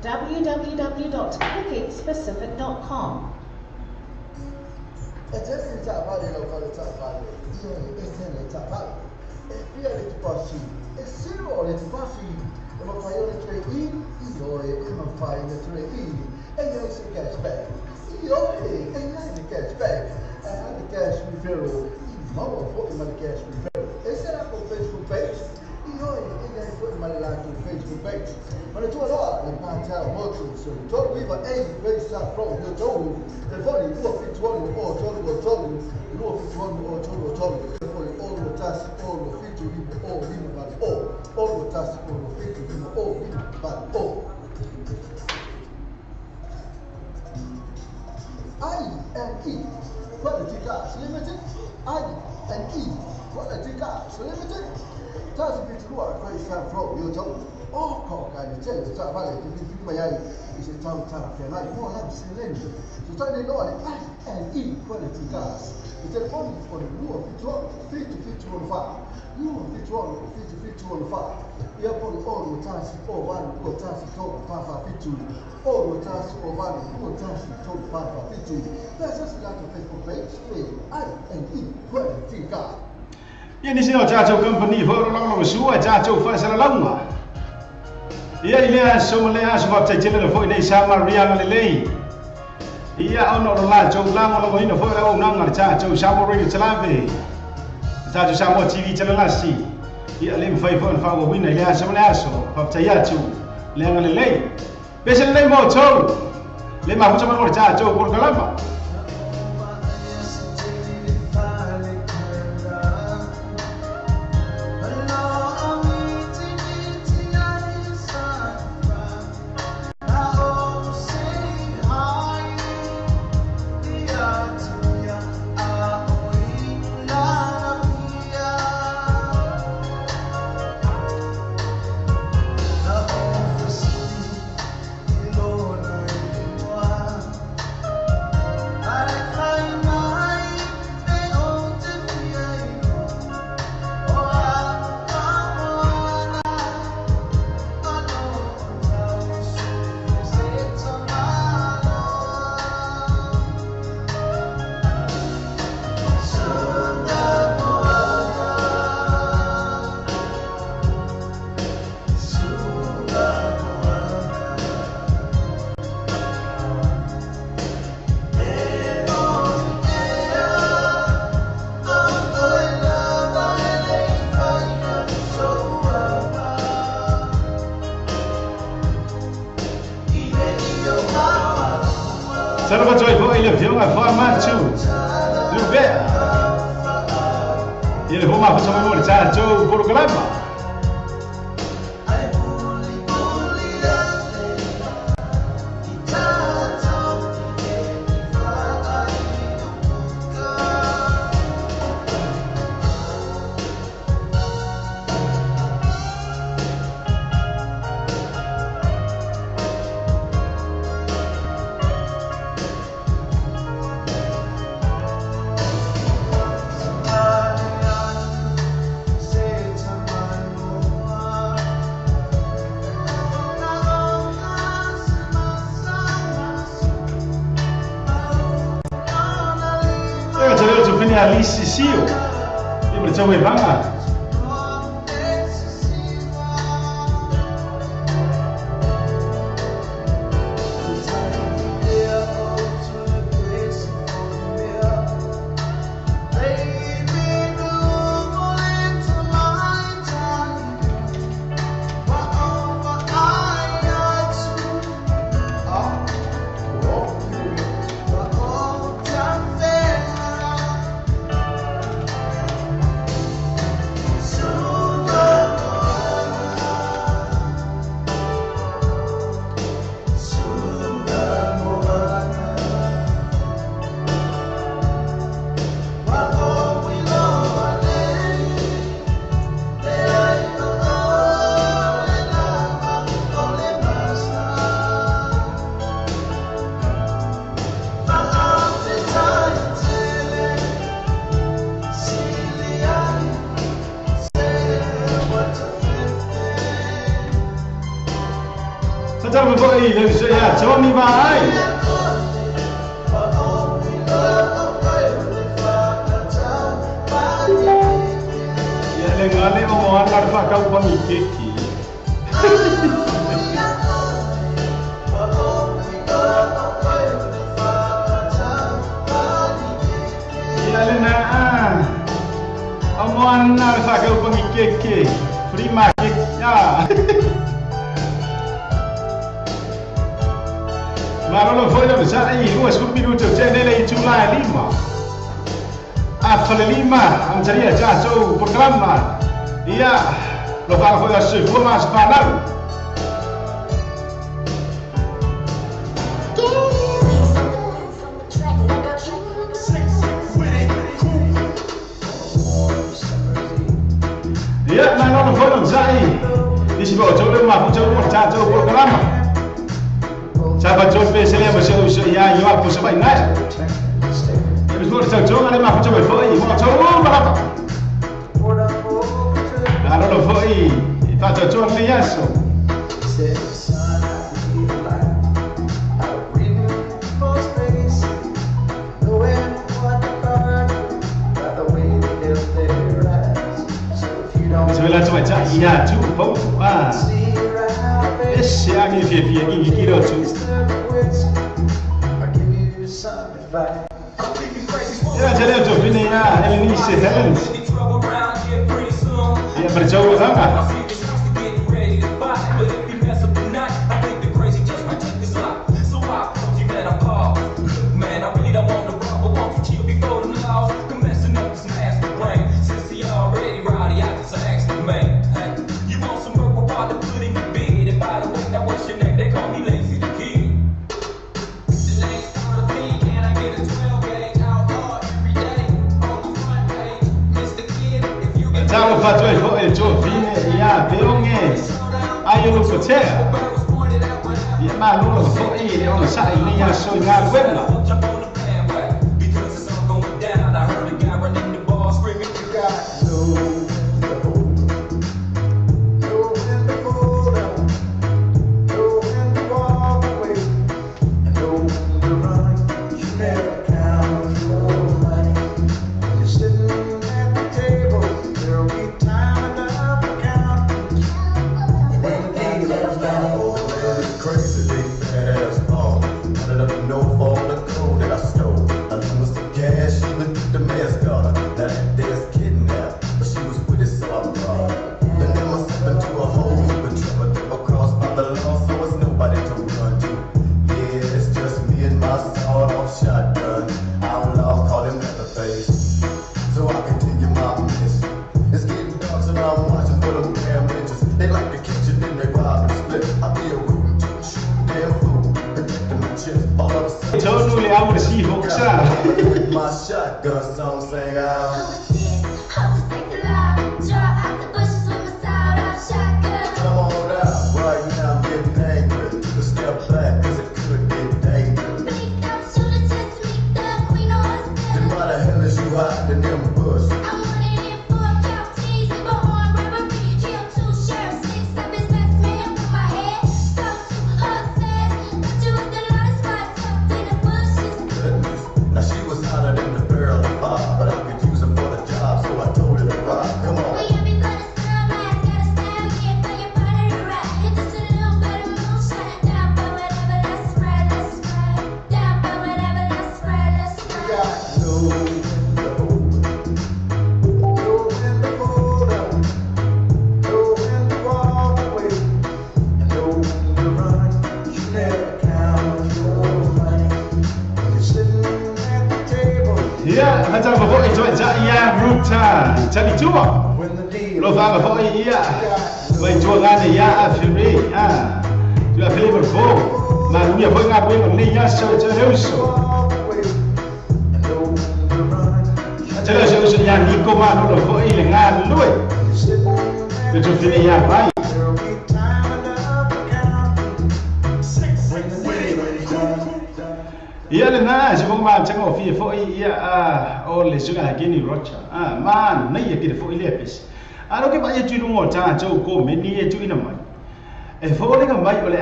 S2: www.clickixpacific.com.
S3: E se si vale lo fare vale, io e se ne vale. E via le passi, e se no le passi, ma fai le 3 io e non fai le 3 e io si cashback. Io e non cashback. E anche cash referral, ma non fuori ma cash referral. E se la con Facebook page, io e non fuori ma la con Facebook page. Ma le tue allora, le pantal molto, so tu viva e questa pro, io tu, le fuori tu fit one o tu, no fit one o tu, fuori all the task, all the fit to live, all live but all the task, all the fit to live, all live but all. I&E Quality Gas Limited, I&E Quality Gas Limited. Tazi piturua kwa isa from yo jo. Oh ko ka ni tele ta vale ki mayai ise tam ta fenai mo ya sileni. So ta ni no I&E Quality Gas. It's only for the new fit to fit on fire. New fit to fit on fire. Ya po all the task all one go task to papa fit to all the task all one go task to papa fit to. That's just like a Facebook page. I&E Quality Gas.
S1: Ini sino chacho company for long suwa chacho fa sala longa. Ia ile so male aso fa tele fo nei sama ria le lei. Ia ono la cho la mo lo ino fo la ona ngar chacho samo radio chalave. Chacho samo TV chalala si. Ia le fa fa wo wina ile aso male aso fa chacho le ngar le lei. Pese le mo cho. Le ma fucha mo chacho por kalama. Serva joy boy ele viu uma forma de ver. Ele vou mais fazer uma morte jo programa. Alice Sio, lembra de Evanga? Saja mo ko le so ya Johnny Vai. Ya le ngale mo wan fa ka pa mi keki. Ya le na Amoan na fa ka pa mi keki. Prima keki ya. Marolo foi da sai 2 minutos nelle July 5. After 5 am ceria ja so programa. Ia lo fa foi da se foi mais banal. Ia marolo foi da sai. Disi bo jo le ma jo mo ja so programa. Sahabat John Pesele masih ya yo aku sampai naik. Habis mau jauh ada mah coba foi, mau jauh berapa? Kalau lo foi, tak jauh liaso. Sebelah coba cak, iya cukup ah. Siang ini gigi kilo tu. Ya jadi tu ini ya Elise Helen. Ya berjauh lama. Ciao fatto il giovine ya beonge ayo lo poter ya ma lo foi non sai ni ya so na quella
S4: My shotgun song sang out. Come on out, right now I'm getting angry. Step back, cause it could get dangerous. Then why the hell is you hiding in them bushes?
S1: Ya, macam apa itu ya ruta. Jadi cuma. Lo faham apa iya? Baik jualan ya Afri. Ah, tu Afri berfo. Malunya boleh ngapain ni ya so terus. Terus terus yang ni kau malu lo kau ini ngan lu. Itu sini ya baik. Iya lena, sebab macam cakap fi foi iya oleh sudah gini rocha. Man, naik kita foi lepis. Alo ke banyak cuci rumah cah jauh ko meni cuci nama. Folinga mai ole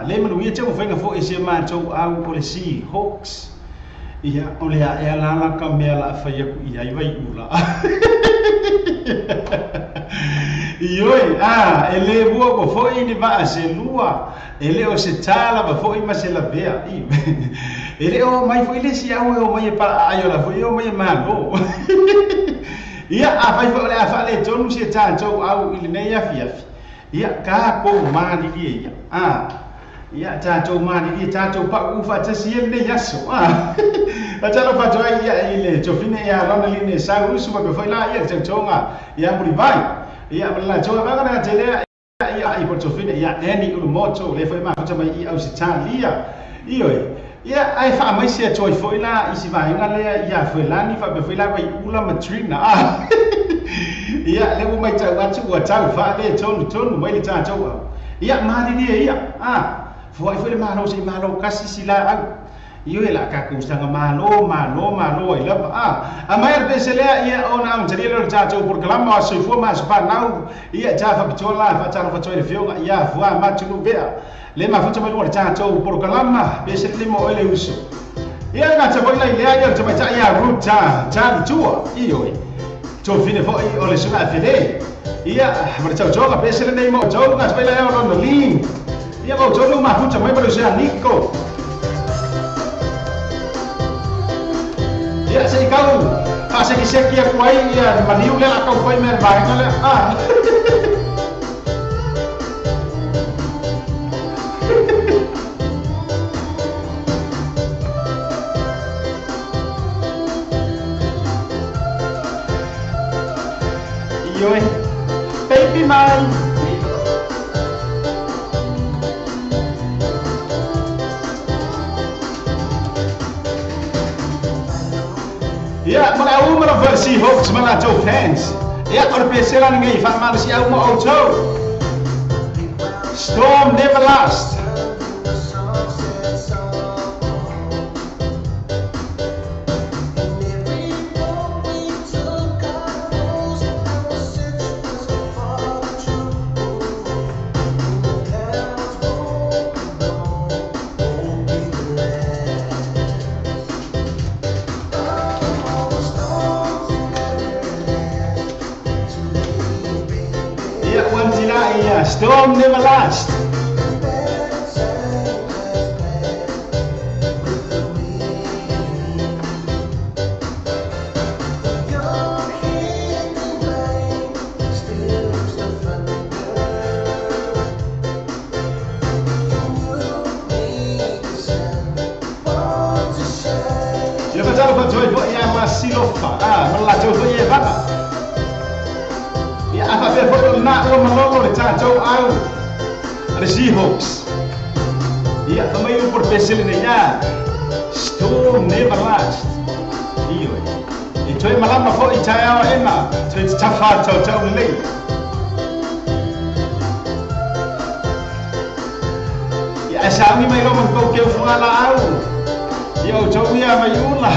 S1: le manu ia tau whainga fo ese mātou au ole Seahawks. Ia ole a lala ka mea la whai aku ia i wai ula. Ioi, ele bua ko fo i ni va se lua. Ele o se tala va fo i ma se la bea. Ele o mai fo ile si au o mai pa ayo la fo i o mai malo. Ia a fai fo ole a fa le tonu se tātou au ili nei afi. Ia ka ko mani dia ia tātou mani dia tātou pa ufa tasi ele yaso atalo pa toi ia ile tofine ia lona line sa usu ma foi la ia tonga ia muri vai ia la toa va na tele ia i tofine ia eni u moto le foi ma fa mai ia au sitalia ioi ia ai fa mai se toi foi la isi vai ngale ia foi la ni fa be foi la vai ula matrina ia le mo mai tau atu wa tau fa le tonu mai le tātou ia mari dia ia foi le malo se malo kasi sila au io la ka kustanga malo ai lava a mai be se le ia ona am tari le tātou por kalama so fo ma spa nau ia ta fa pitola fa tano fa toi le fionga ia fua ma tunu bea le ma fa mai le tātou por kalama be se le mo ele uso ia nga ta voi le ia ta mai ta ia ruta ta tua io Tofine fo i ole sunga fele. Ia, ma tau joga pesele nei mo joga spela e ono lin. Ia mo joga ma futa mai pelo sia Nico. Ia se kau, ase ki se ki aku ai ia maniu le la kau pai mer vai ngale. Yoi, baby mine. Ya, mana au mana versi Seahawks mana Joe fans. Ya, or pesela ninguém fa mana si au mo auto. Storm never last. Storm never last. Ya betul betul buat yang masih lupa. Melaju buat yang apa? Ya apa betul nak melolo le tātou au le Seahawks. Ya kami por pesel ni ya. Storm never last. Iyo. Itu malam apa itaya ema. Itu tafa tātou le. Ya asami mai romang kau kau fungala au. Ya ucau ya mai ula.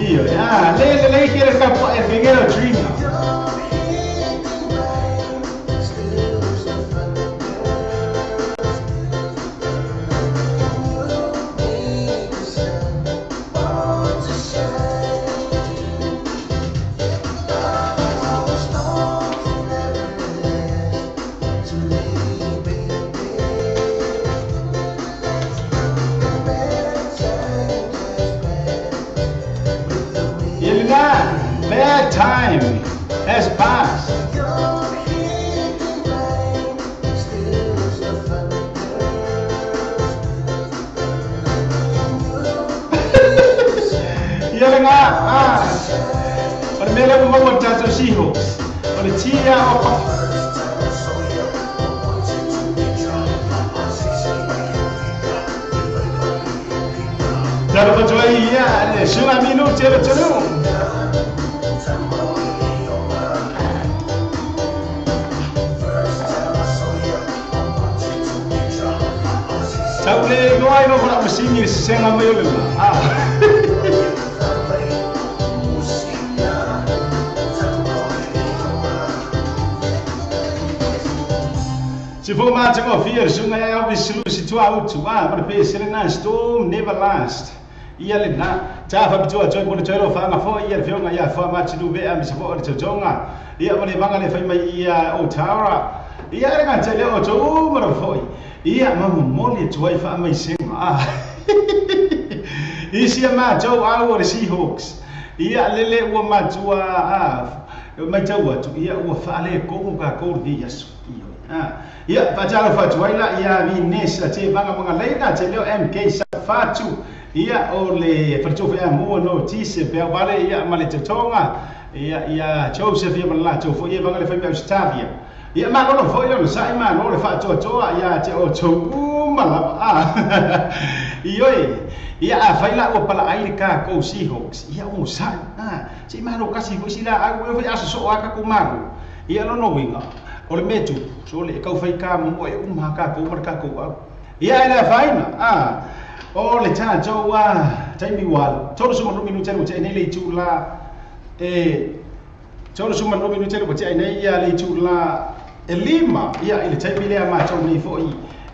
S1: Iyo, ya, le quiere escapar, el que quiere dream. Bad time has passed. nga o le mele mo mo tato siho o le tia o Dalo bajoi ya le shunga minu tele tenu Taule noai no para mesingi senga mayole Se for maar te confia, sunga ya obviously situa utu para pe serena storm never last. Ia le na ta fa bitua joy mo joy fa nga fo ia fionga ia fa ma tu be am se fo te jonga ia mo le manga le fa mai ia o tara ia re kan tele o to mo fo ia ma mo le joy fa mai senga isia ma jo au le Seahawks ia lele o ma tua mai tau tu ia o fa le ko ka ko di yasu ia fa jalo fa tuaila ia vi nesa te vanga manga leina te leo MK sa fatu ia o le fartofa ia mo no tise pe vale ia male te tonga ia Joseph ia mala to fo ia vanga le fa Australia ia ma no fo ia no sai ma no le fa to ia te o to mala ia a faila o pala ai ka ko Seahawks ia o sai si ma no kasi fo sila a fa aso so aka ko maru ia no winga o le metu so le kau fai ka mo e ka ko marka ko ia ela faina o le tana joa taimi wal tolo suma no minuto mo te nei tu la tolo suma no minuto mo te nei ia le tu la elima ia ile taimi le ma to nei fo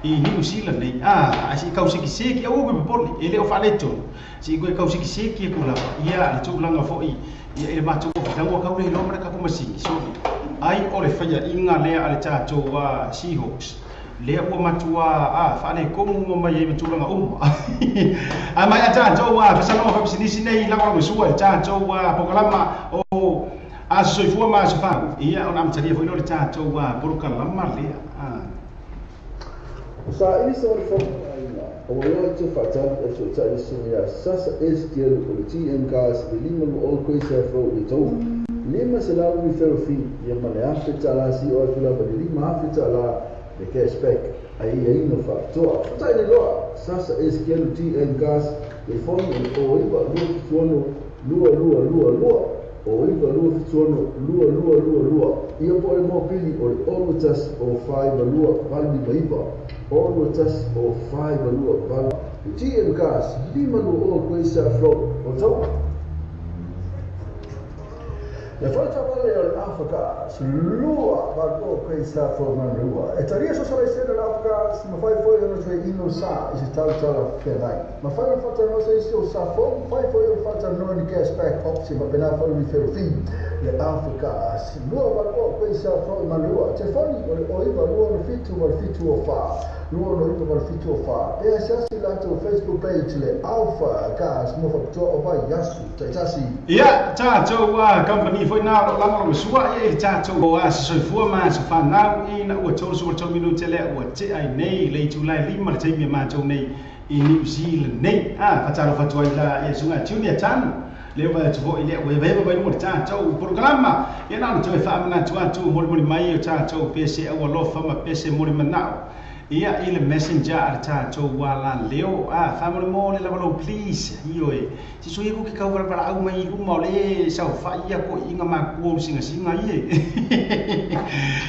S1: i New Zealand nei asi kau siki o be poli ele o fa le to si ko kau siki ko la ia le tu la nga fo ia ile ma to ko tango kau le lo marka ko masi so ai o le faya inga le ale tato wa Seahawks le o matua fa le ko mo mai e tulanga a mai ata to wa fa sano fa sinisi nei la ko suwa tato wa pokalama o a so fu ma so fa ia ona mtali fo le tato wa pokalama le
S3: sa ini so fo o yo te fata e so ta isia sasa eskel o TM gas de lima o ko se fo de to lima se la mi ferfi ia male afeta la si o fila ba lima afeta la de cashback ai no fa to ta ile lo sasa eskel TM gas de fo o iba lu sono lua o iba lu sono lua ia po mo pili o tas o 5 lua valdi baiba o tas o 5 lua val TM gas lima o ko se flo o to Le falta vale l'Africa, lua va go questa forma lua. E taria so sala essere l'Africa, ma fai fuori una cioè in sa, si sta la fenai. Ma fai il fatto non sei sto sa fai fuori il fatto non di cashback option, ma per fare il ferro l'Africa, lua va go questa forma lua. Te fai o iva lua no fitu o fa. Lua no iva no fitu o fa. E se si lato Facebook page le Alpha gas mo fa to o vai yasu. Tasi.
S1: Ia, tato wa company foi na lama o sua e tato o so fu ma so fa na ina o to so to minuto le o te ai nei le tu lai lima te mi ma to nei in New Zealand nei fa talo fa to ila e sunga tunia tan le va to ile o ve va mo tato programa e na to fa na tu mo mai o tato pese o lo fa ma pese mo na ia ile messenger arta to wala leo fa mo le la please io ti so iko ki ka para au mai uma le sa fa ia ko inga ma ko singa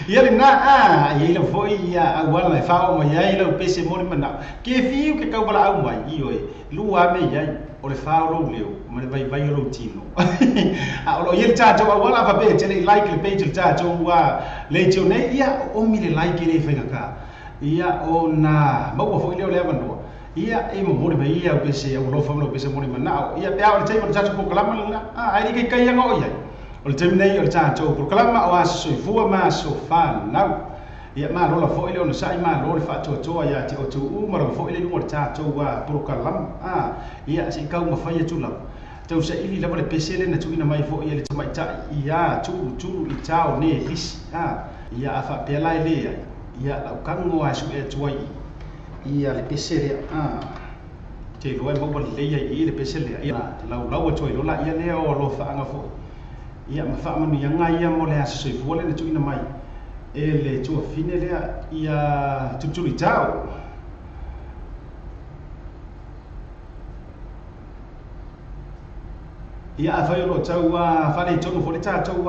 S1: ia le na ia le foi ia wala fa o mai ia le pese mo mana ke fiu ke ka para au mai io lua me ia o le fa o leo ma vai lo tino o lo ia ta to wala fa be tele like le page ta to wa le to ne ia o mi le like le fa ka ia ona mau fo ile le vanua ia e mo mori mai ia pe se o lo fa mo pe se mori mana ia pe au te mo tatu ko kalama ai ke kai ngo ia o le temi nei o le tatu ko kalama o aso fu ma so fa na ia ma rola fo ile ona sai ma rola fa to ia ti o tu ma ro fo ile mo tatu wa pro kalama ia se ka mo fa ia tu la tau se ili la le pe se le na tu ina mai fo ia le tamai ta ia tu i tau ne lis ia afa pe lai le ia la kango asu e tuai ia le pesere te loe mo wale leia I le pese lea ia lau a toi lola ia lea o lo whaanga fo ia ma wha manu ia ngai ia mo lea soifua le na tuina mai e le tua fine lea ia tuturi tau ia a whai o lo tau whale tonu fo le tātou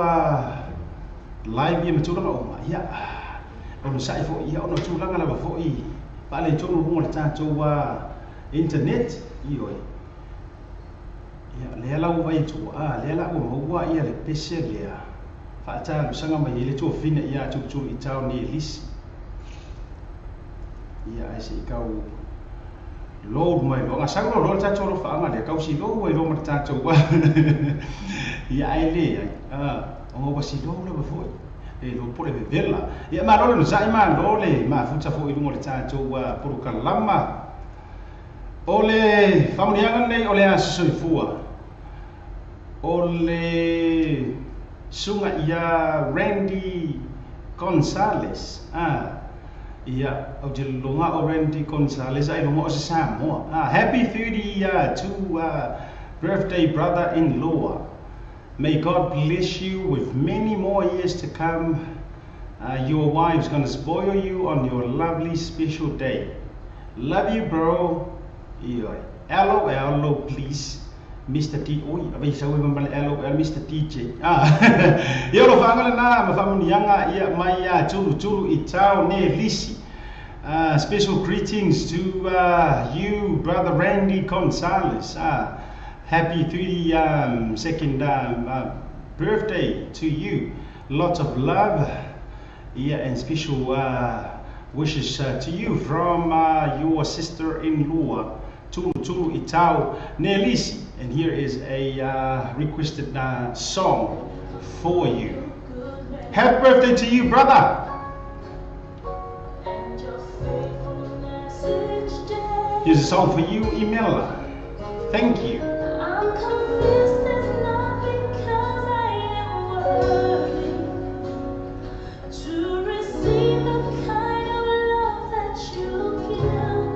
S1: live ia matulanga o ma ia ono sai fo ia ono tulanga lava fo I whale tonu runga le tātou internet ioi ia lea lau vai tu lea lau maua ia le pese lea whaata lusanga mai le tua fine ia tuturu I tau ni lisi ia ai se I kau load mai lo ngasang lo tātou lo whaanga lea kau si lo ai lo ma tātou ia ai le o wasi lo le wafoi e lo pole vela ia ma lo le sai ma lo le ma futa fo I lungo le tātou puru kalama ole familianga nei ole asoifua ole sunga ia Randy Gonzalez ia o te longa o Randy Gonzalez ai longa o se Samoa happy 32 birthday brother-in-law. May God bless you with many more years to come. Your wife's gonna spoil you on your lovely special day. Love you, bro. LOL, please, Mr. T. Oi, abay sa uwi mambal LOL, Mr. TJ. Yo lo fangala na mafamun yanga ia maya churu I tau ne lisi. Special greetings to you, brother Randy Gonzalez. Happy 32nd birthday to you. Lots of love, and special wishes to you from your sister-in-law, Tulu Itau Nelisi. And here is a requested song for you. Happy birthday to you, brother. Here's a song for you, Imela. Thank you.
S5: I'm convinced it's not because I am worthy to receive the kind of love that you give,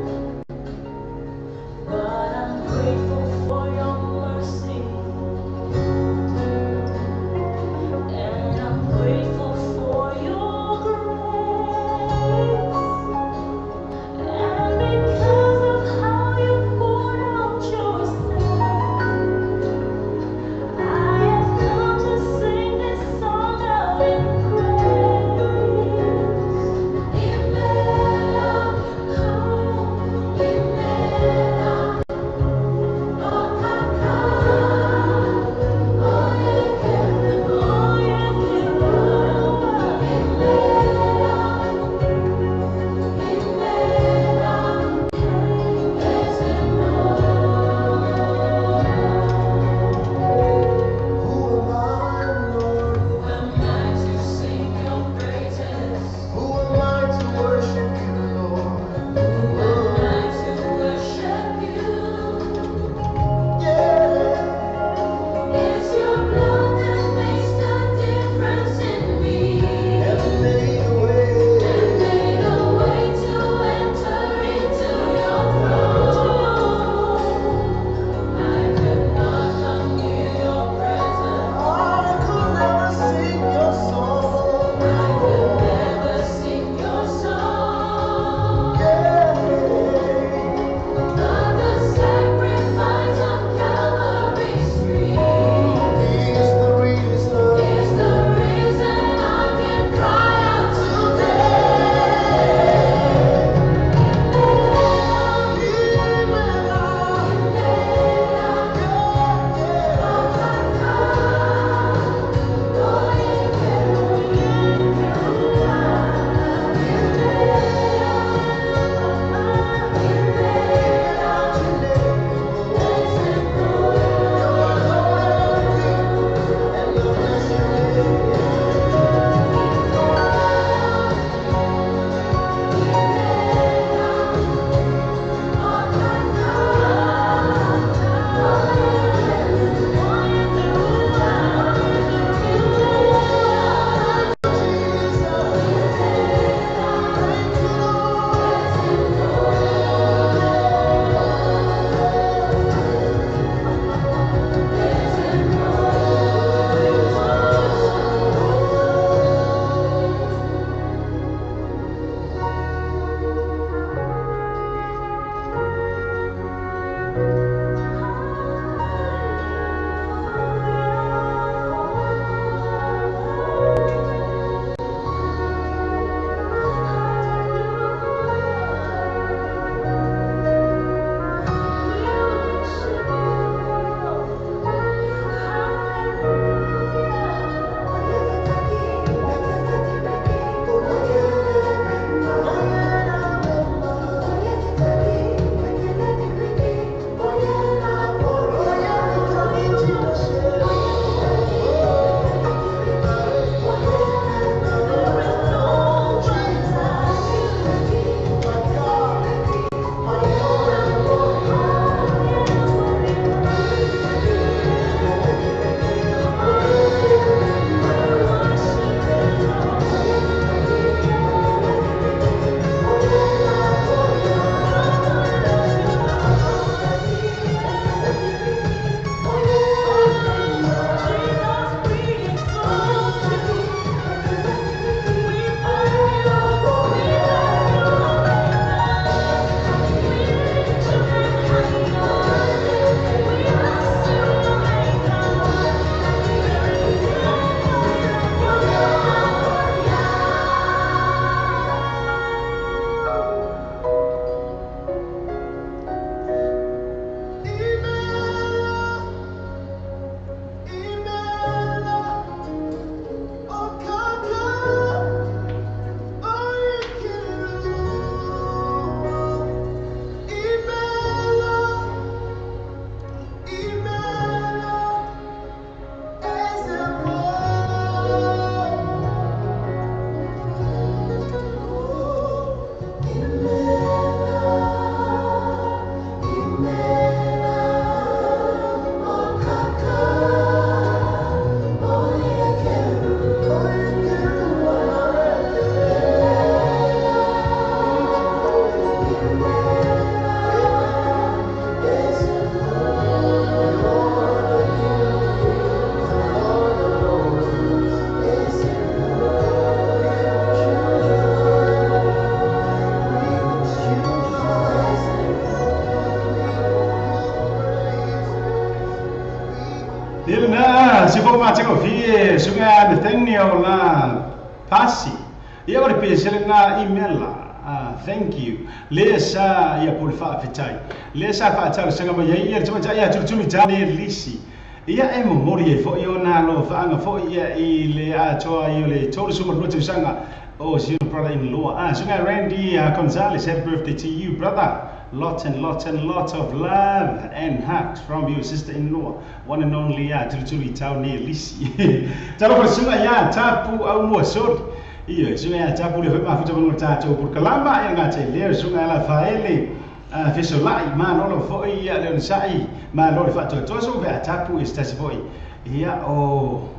S5: but I'm grateful for your mercy, and I'm grateful for your grace, and because of how you poured out yourself.
S1: ye sunga Nathaniel na pasi. Ia ora pe selena email la. Thank you. Lesa ia por fa fitai. Lesa fa tala sanga ba ia tuma ia tulu tani lisi. Ia e memori e fo io na lo fa anga fo ia I le a toa io le tolu suma rotu sanga. Oh, your brother-in-law. Sunga Randy Gonzalez, happy birthday to you, brother. Lots and lots and lots of love and hugs from your sister-in-law, one and only Tuli Tau near Lisi. Talo for sunga ya tapu au mo sori. Iyo sunga ya tapu le fema futa mo tato por kalamba ya ngate le sunga la faele fesolai ma no lo foi ya le sai ma lo fa to so ve tapu estasi foi. Ia o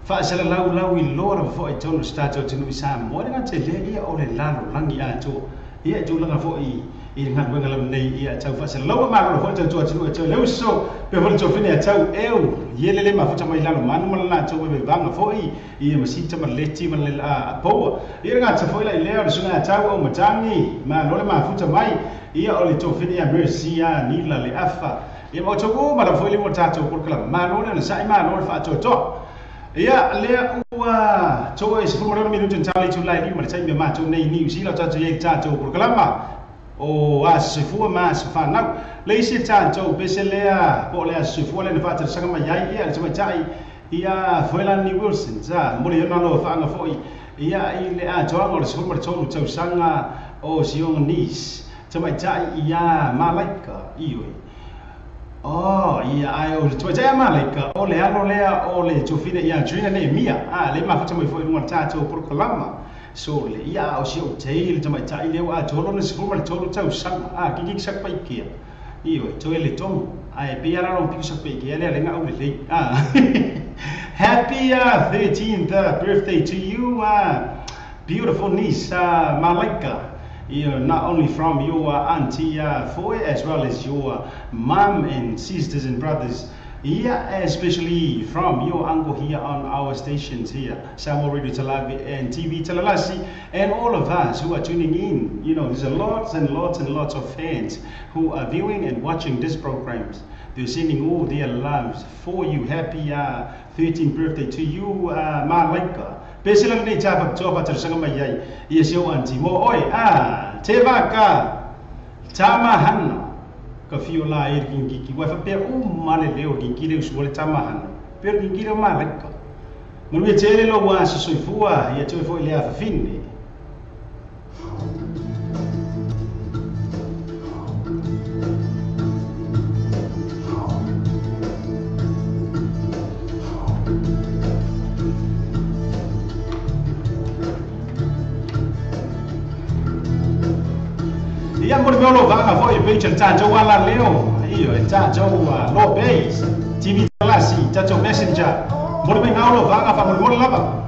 S1: fa sala lau I lora fo I tonu stato tenu sa mo nga te le ia o le lalo langi a to ia tu langa fo I ngat wenga lam nei ia tau fa sala lau ma lo fo tenu tenu te le so pe fo to fini tau eu ye le ma fo mai lalo manu ma la to be vanga fo I ia ma sita ma leti ma le a po ia nga te fo I le o sunga tau o matangi ma lo le ma fo mai ia o le to fini a mercy a ni la le afa ia mo to ko ma la fo le mo tato por kala ma lo le sai ma lo fa to Ia lea ua toa e sefulu marana minuto ntali tu lai lima tai me matou nei ni usila tatu ye tatou programa o a sefua ma sefanau le isi tatou pese lea po lea sefua le nafata sanga mai ai ia le tai ia Foilani Wilson za mole yona lo fanga foi ia I le a toa o sefulu marana tau sanga o Sion Nis tai ia Malaika ioi Oh, ia ai o le tuatea malaika o le alo lea o le tofina ia Adriana Nehemia le mafuta mai foi ngona tatou por kalama so le ia o sio tei le tamai tai le wa tolo na sifuma le tolo tau sanga kiki sakpa ikia io to le tomu ai pe ara ron piki sakpa ikia le nga o le Happy 13th birthday to you beautiful niece Malaika. Not only from your auntie Foy as well as your mom and sisters and brothers, especially from your uncle here on our stations here, Samoa Radio Talavi and TV Talalasi, and all of us who are tuning in. There's lots and lots and lots of fans who are viewing and watching these programs. They're sending all their loves for you. Happy 13th birthday to you, Malaika. Pesela ni tapa topa tersanga mayai ia sio anti mo oi te vaka tama hana ka fiola ir kinki wa fa pe male leo kinki le suole tama hana per kinki le malaka mo me tele lo wa so soifua ia te foi le a finne Ia mo me lo vanga foi pe tatou ala leo io tatou lo base TV Talasi tatou messenger mo me ngalo vanga fa mo lava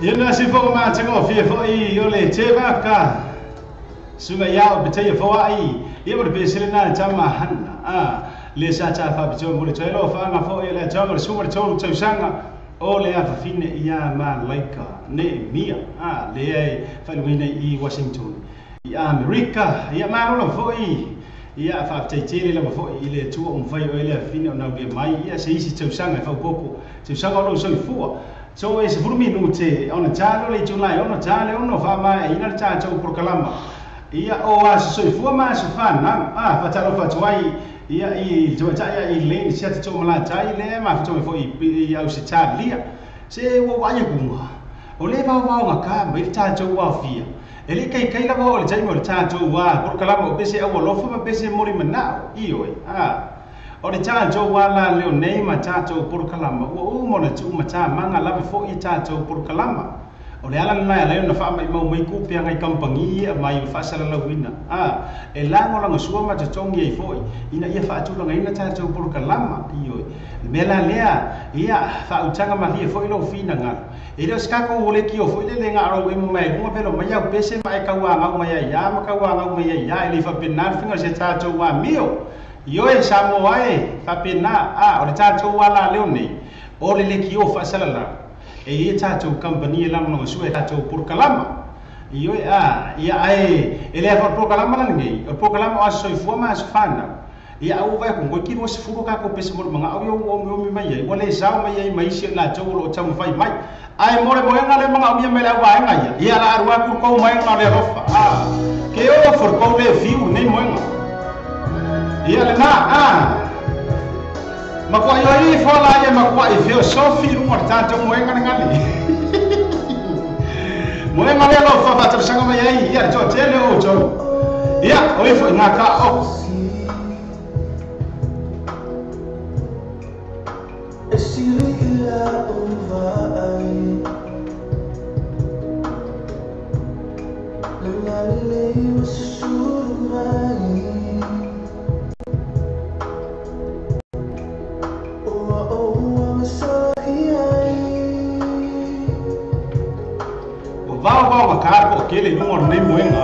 S1: Yena si fo ma tsengo fie fo I ole te baka. Sunga ya o bete fo ai. Ia mo be sele na tama hana. Le sa ta fa bito mo le telo fa nga fo ile tama le sunga tolu tau sanga. O le a fine ia ma laika ne mia. Le ai fa luina I Washington. I America ia ma no fo I. Ia fa tele le fo ile tu o fai o ile fine na be mai ia se isi tau sanga fa popo. Tau sanga lo so fu. So e se furu minute ona talo le July ona tale ona fa mai ina tata o proclama ia o a so fu ma so fa na fa talo fa tuai ia I jo ta ia I le se ta to mala tai le ma fa to fo I au se talia se wo wa ia kunga o le ba wa ka mai tata wa fia ele kai la ba o le tai mo tata wa proclama o pese au lo fa pese mori mana io o le tātou wala leo nei ma tātou porokalama ua umona tu mata manga lave fo I tātou porokalama o le ala nai leo na wha mai mau mai kupea ngai kampangi mai whasala lauina e lango langa sua ma tatongi ai foi ina ia whaatulanga ina tātou porokalama ioi me la lea ia whautanga mahia foi lo fina ngalo e reo skako o le ki o foi le lenga aro e mai kuma pelo mai au pese mai kaua ngau mai ia ma kaua ngau mai ia e le whapenar finga se tātou wa mio Ioe Samoae tapena o le tātou wala leo nei o le leki o whasalala e tātou company e lango su e tātou purkalama ioe ia ai e lea wha purkalama langi o purkalama o aso I fua ma aso whana ia au vai kong koe kiro se furo kako pese mo mga au yo o mai ai o le sao mai ai mai si na tau o tamu whai mai ai more moenga le mga au mai la waenga ia la arua kurkou mai ngā le rofa ke o forkou le fiu nei moenga ia le na ma kwa yo I fo la ia ma kwa I fio so firu mo tanto moenga ngali moenga le lo fa fa sanga mai ai ia to tele o to ia o I fo na ka o Vau macaco aquele não nem moenga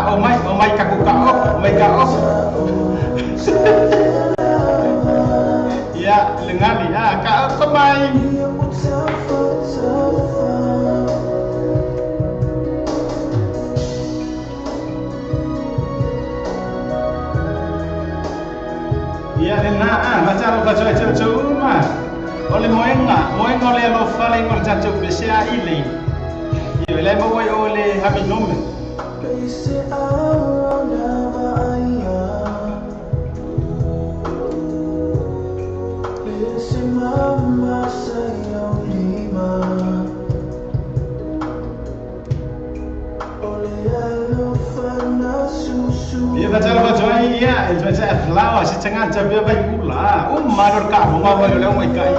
S1: o mai ka o ia lengali ka o mai ia na macam apa cuaca ma oleh moenga le lo fale ngol jatuh besia ile ia le mo oleh habi nomen Ia baca ia, baca flower si tengah cabai baik pula. Manor kamu mau le mai kai.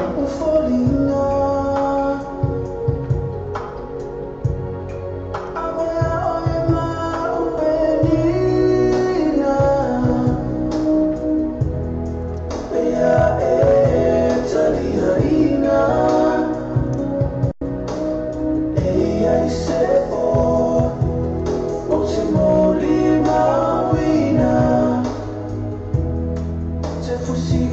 S4: Fusi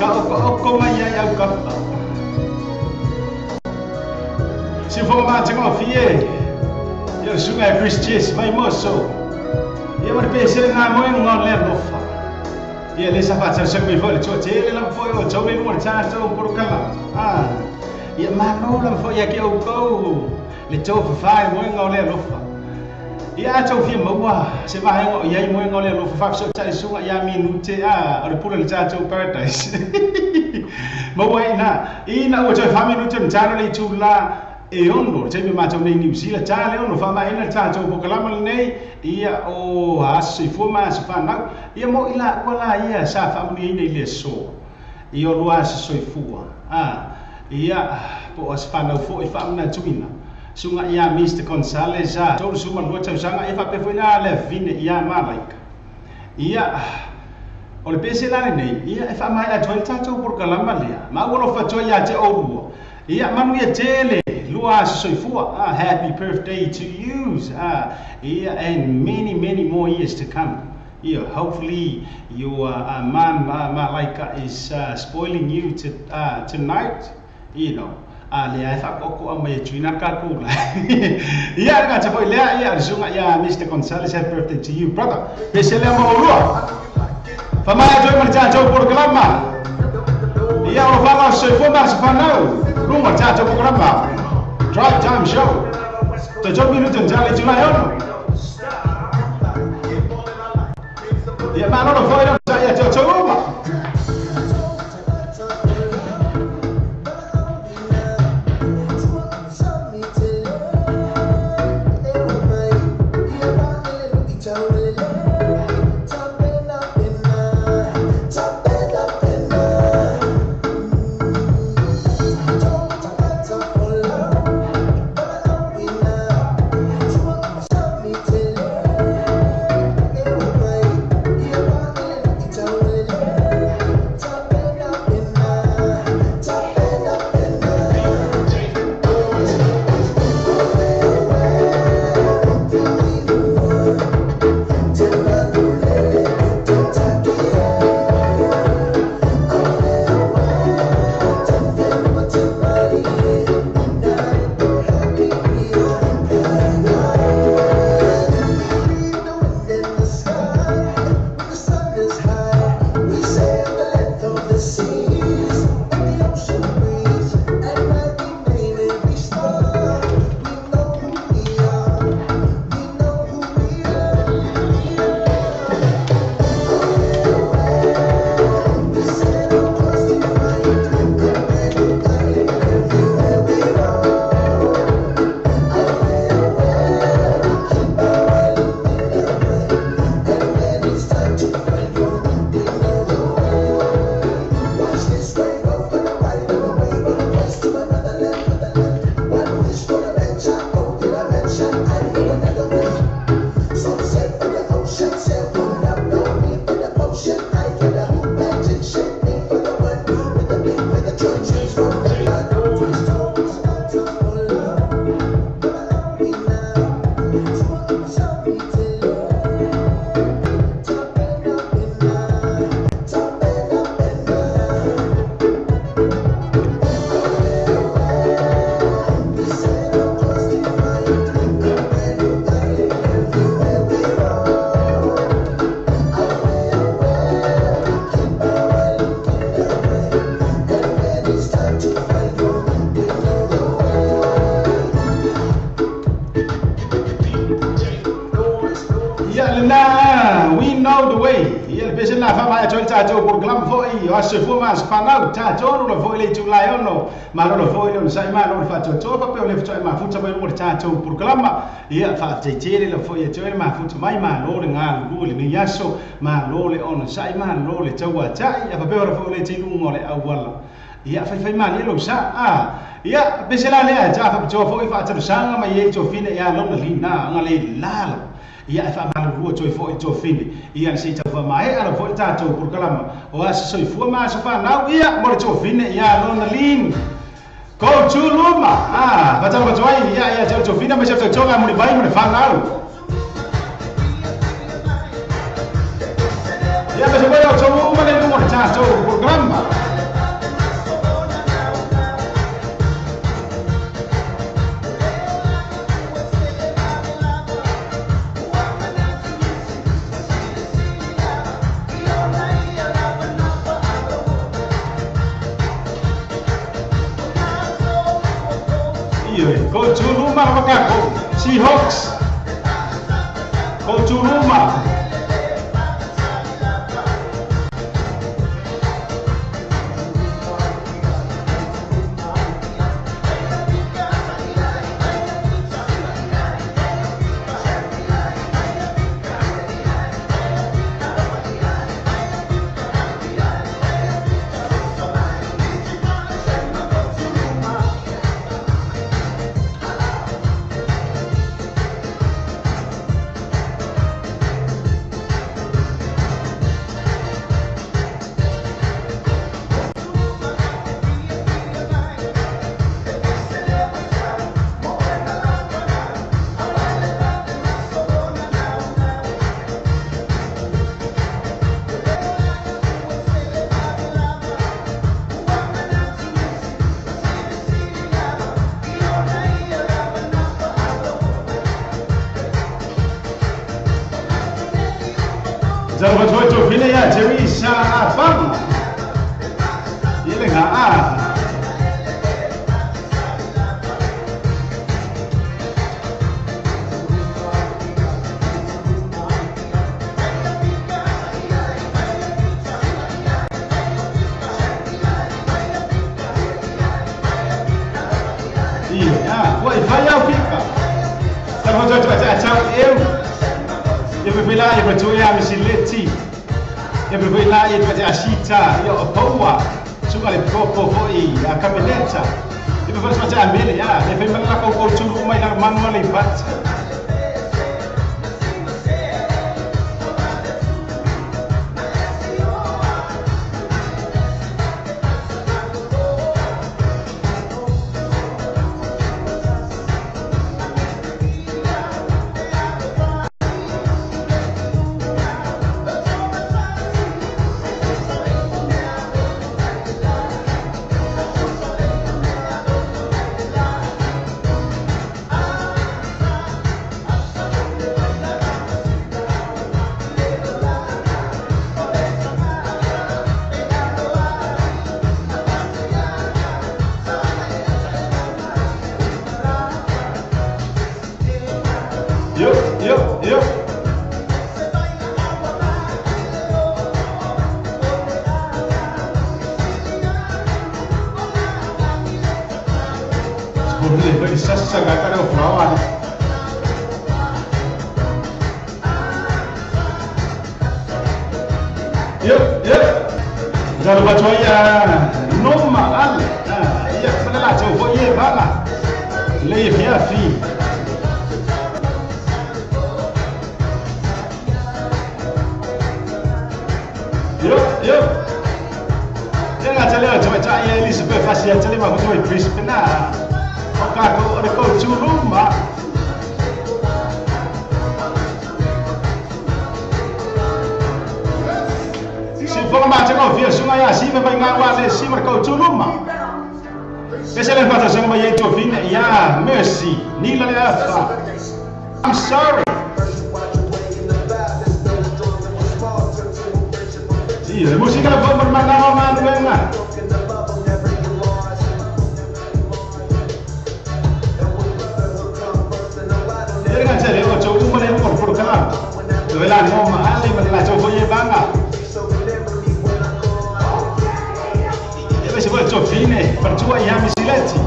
S1: Ka mai ya ka. Si for ma tanga fie. Yo sunga Christians mai moso. Yo mar pe ser na mo ngon le lofa. Ia le sa facer se mi foi cho te le la foi o cho me mo cha cho por kala. Ia ma no la foi ya ke o ko. Le cho fa mo ngol le lofa. Ia cho fi mo wa se va ha ia mo ngol le lofa so cha su ya minute o pula le cha cho paradise. Mo wa ina o cho fa minute cha le chu la e ono te me mato nei New Zealand cha le ono fa mai na cha cho po kala mal nei ia o asi fu ma se fa na ia mo ila wala ia sa fa mo nei le so ia lo asi so fu ia po as fa na fo e fa na tuina sunga ia Mr Gonzalez to suma lo cha sanga e fa pe foi na le vine ia malaika ia o le pese la nei ia e fa mai a to cha cho por kala mal ia ma wo lo fa cho ia te o ia manu ia tele Lua soifua, happy birthday to you, and many more years to come. Hopefully your mom Malaika is spoiling you tonight. You know, le fa koko a mai tuina ka kula. Ia ka tafoi le ia sunga ia Mr Gonzalez, happy birthday to you, brother. Pesele mo lua. Fa mai joy mo cha jo por klama. Ia o fala soifua ma se fanau. Luma cha jo por klama. Drive time show. The job minute and Charlie July on. Yeah, man, on the phone, I'm to Roma. We know the way. Ia pese na fa mai atoi tatou program foi o se fu mas fanau tatou no foi le July ono ma no foi no sai ma no fa tatou fa pe o le foi ma futa mai no tatou program ia fa teitere le foi atoi ma futa mai ma lo le nga lu le ni yaso ma lo le ono sai ma lo le tau atai ia fa pe o foi le tinu ngo le awala ia fa ma ni lo sa ia pese la le ja fa jo foi fa tau sanga mai e jo fine ia lo na lina nga le lala ia fa ma lu to foi to fine ia se ta fa mai ala foi tatou por kalama o as so fu ma so fa na ia mo to fine ia lo na lin ko tu luma ba ta ba toi ia to fine ma se to tonga mo vai mo fa na ia ba se vai to mo le mo tatou por kalama Go to Luma Makako, Seahawks. Go to Luma. Zalva Jojo Vile ya Teresa Abang. Ile nga Wai faya fika. Zalva Jojo acha eu. Bila ia bertuya misileti, ia berbila ia baca asita, ia apawa, suka le popo foi a kabineta, ia berbaca baca ambil ya, ia pergi melakau kau curu mai nak manual lipat. Yuk. Boleh beri sasa gak ada perawan. Yuk. Jangan lupa cuy ya. Noma al. Ya, benar coba ye bala. Leif ya fi. Yuk. Jangan cakap coba cakap Elizabeth Fasya cakap aku coba Chris benar. Aku ada kau rumah. Si bom macam kau via sungai si memang ngawal si mereka rumah. Biasanya kata sama yang itu fin ya mercy nila le apa. I'm sorry. Iya, musik ada bermakna mana? Dengan cara itu coba umur yang berprogram. Tuelan mau mahal, mana coba ye bangga. Jadi sebab coba ini percuma yang misilati.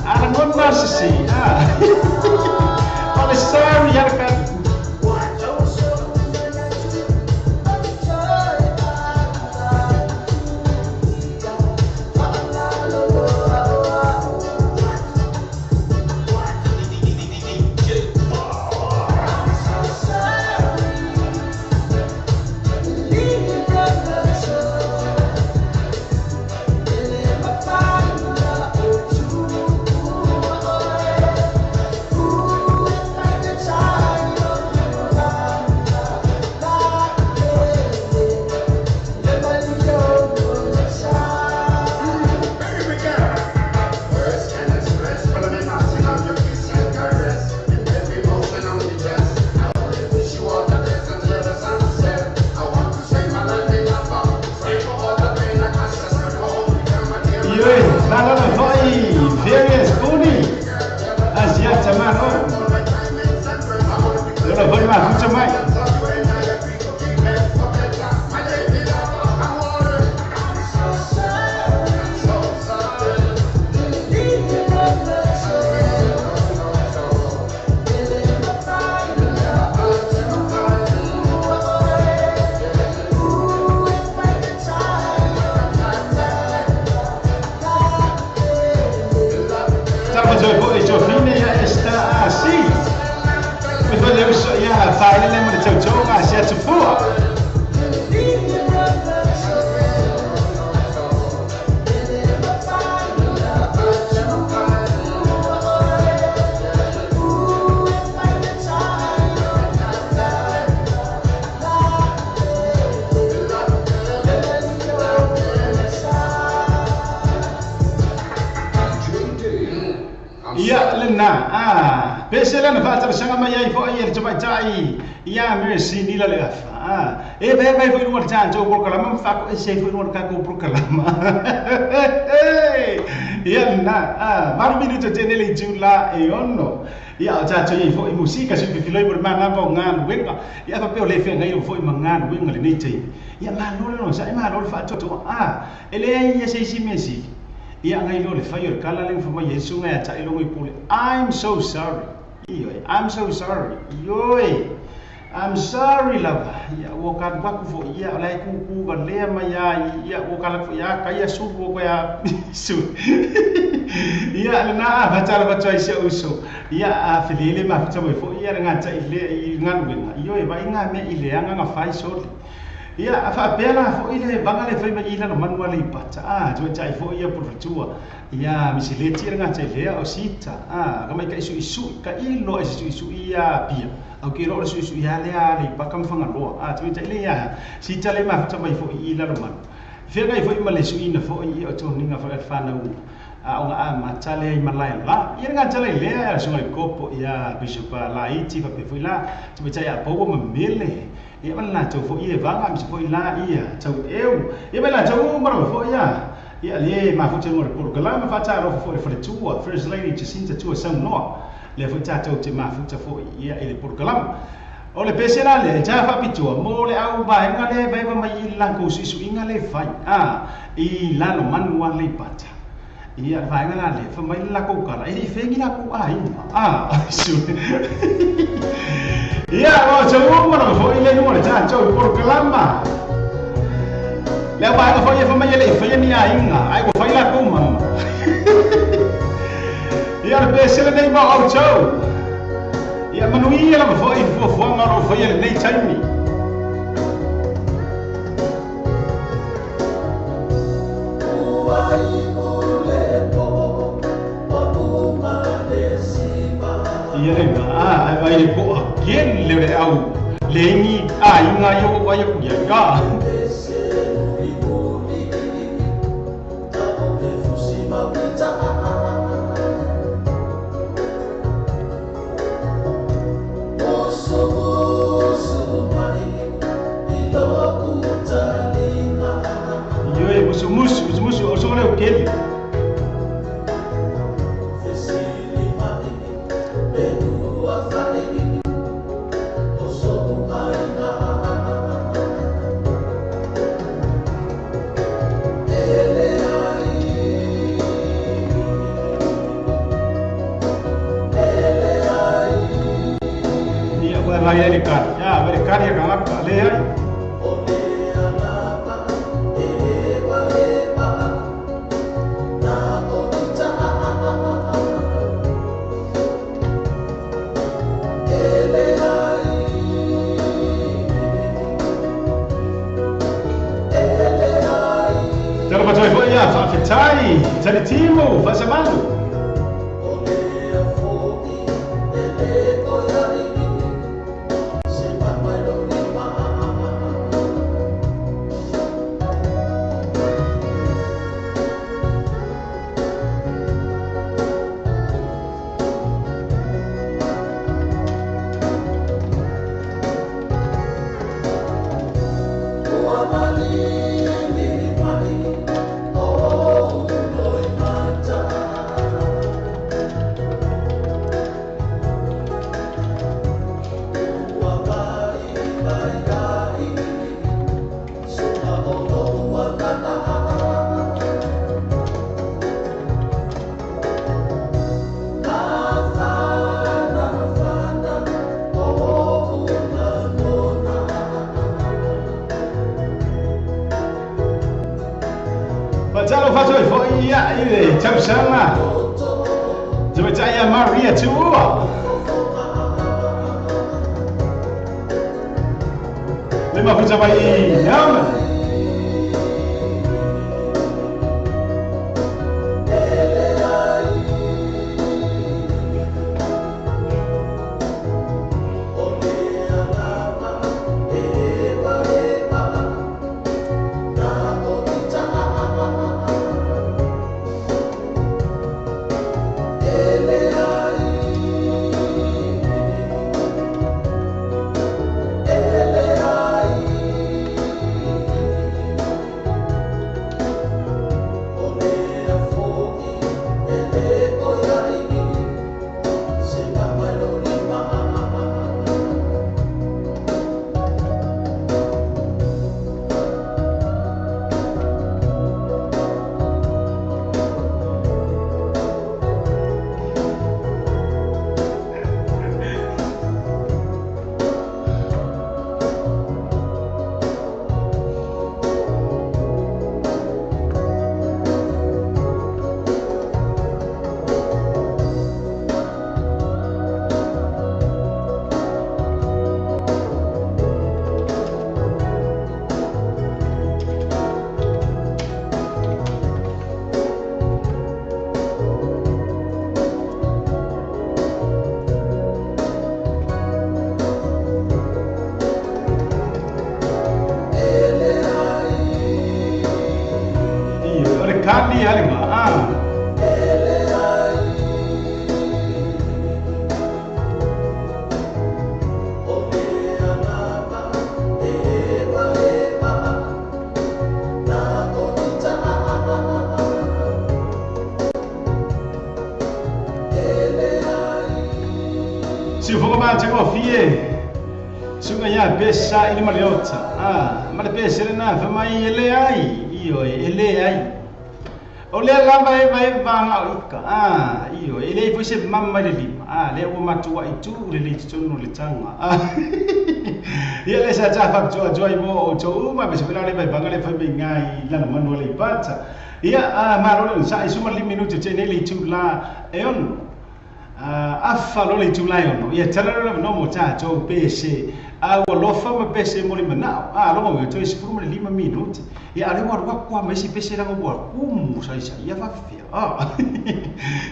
S1: Alangon Narcissi. Sorry, Yarkan. Pesela na fatar sanga mayai fo ayer coba cai ya mercy ni la lefa e be fo no tan jo por kala mam fa ko se fo no ka ko por kala ya na mar minuto tenele jula e onno ya cha cho fo musika su filoi por mana ko ngan wenga ya fa pe le fe ngai fo mangan wenga le nei chei ya ma no sa ma no fa to ele ya se si mesi ya ngai lo le fa yo kala le fo ma yesu ngai cha ilo ngai pole I'm so sorry. I'm so sorry. Yoi. I'm sorry lava. Ya wokan baku fo ya lai ku ba le ma ya wokan fo ya kaya su ko ya su. Ya na ba cha ba choi se uso. Ya afilele ma fa fo ya nga cha ile ngan wena. Yoi ba inga me ile nga fai so. Ya fa pela fo ile bangale fa ma ile no manual ipata. Jo cha fo ya por tua. Ya misileti nga cha ile o sita. Kama ka isu ka ilo isu ia pia. Au ki ro isu ia le pakam fanga lo. Tu cha ile ya sita le ma fa fo ile no man. Fe ga fo ma le su ina fo i o to ninga fa na u. Au nga ma cha le ma la. Ia nga cha le le so ngai kopo ya bishop la iti fa pe fo la. Tu cha ya po ma mele. Ia mana tau fo ia vanga mi fo la ia tau eu ia mana tau mara fo ia ia le ma fo tau por kala ma fa ta ro fo tua first lady Jacinta tua sang no le fo ta tau te ma fo ta fo ia ile por kala o le pesela le ja fa pitua mo le au ba nga le ba ma i la ko su inga le fai i la no manua le pata ia fa nga le fa mai la ko kala i fe ngi la ko su ya lo chawu mana fo ile no le cha chau por kalama le ba ko fo ye fo ma ye le fo ye ni ainga ai ko fa la ko mama ya le pesela nei ma au chau ya manu ia la fo i fo ma ro fo ye nei chaimi ia ai ko again le au lengi inga yo ko ya ku ya ka yo musu so le ukeli ngai ele kari. Ya, mere kari ka ngaka le ai. Telo patoi foi ya, fa fetai, tele timo, fa samalu. Jalo fatoi foi ia ile tausanga. Joe Jaya Maria tua. Lima puja bai nama. Kali halinga si fogo ma tengo fie sunga ya besa ini maliota ma le besa na fa mai ele ai io ele ai ole lamba vai vanga ika io ele foi se mamma le lima le o matua i tu le tonu le tanga ele sa ja fa jo mo o ma be se le vai vanga le fa ngai la manu le pata ia ma ro sa i suma 5 minuti te le tu la e on affa lo le tu la ono ia tala no mo ta jo pese lo fa ma pese mo le mana lo mo to se fu mo le 5 minuti ia ale wa kwa ma si pese la mo ku sa ia fa fia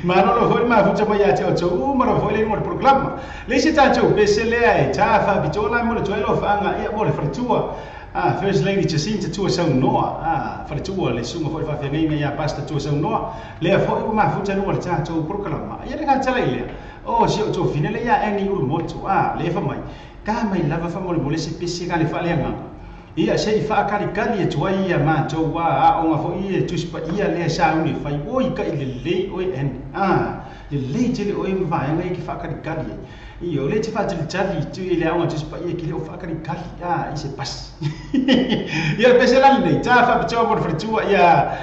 S1: ma no lo foi ma fu cha ya cha jo ma lo foi le mo programa le se ta jo pese le ai ta fa bitola mo le jo lo fa nga ia mo le fritua First Lady Jacinta tua sau noa fritua le sunga foi fa fenga ia pasta tua sau noa le foi ma fu cha no le cha jo programa ia le ka cha le si o jo fine le ia eni ul moto le fa mai ka mai lava fa mo le se pese ka le fa le nga ia se fa kari kali e tua ia ma jo wa o nga fo ia tu spa ia le sa uni fa oi ka ile le oi en le tele oi va nga ki fa kari kali io le ti fa tele tali tu ile o nga tu spa ia ki le fa kari kali i se pas ia pese la le ta fa pito mo fritua ia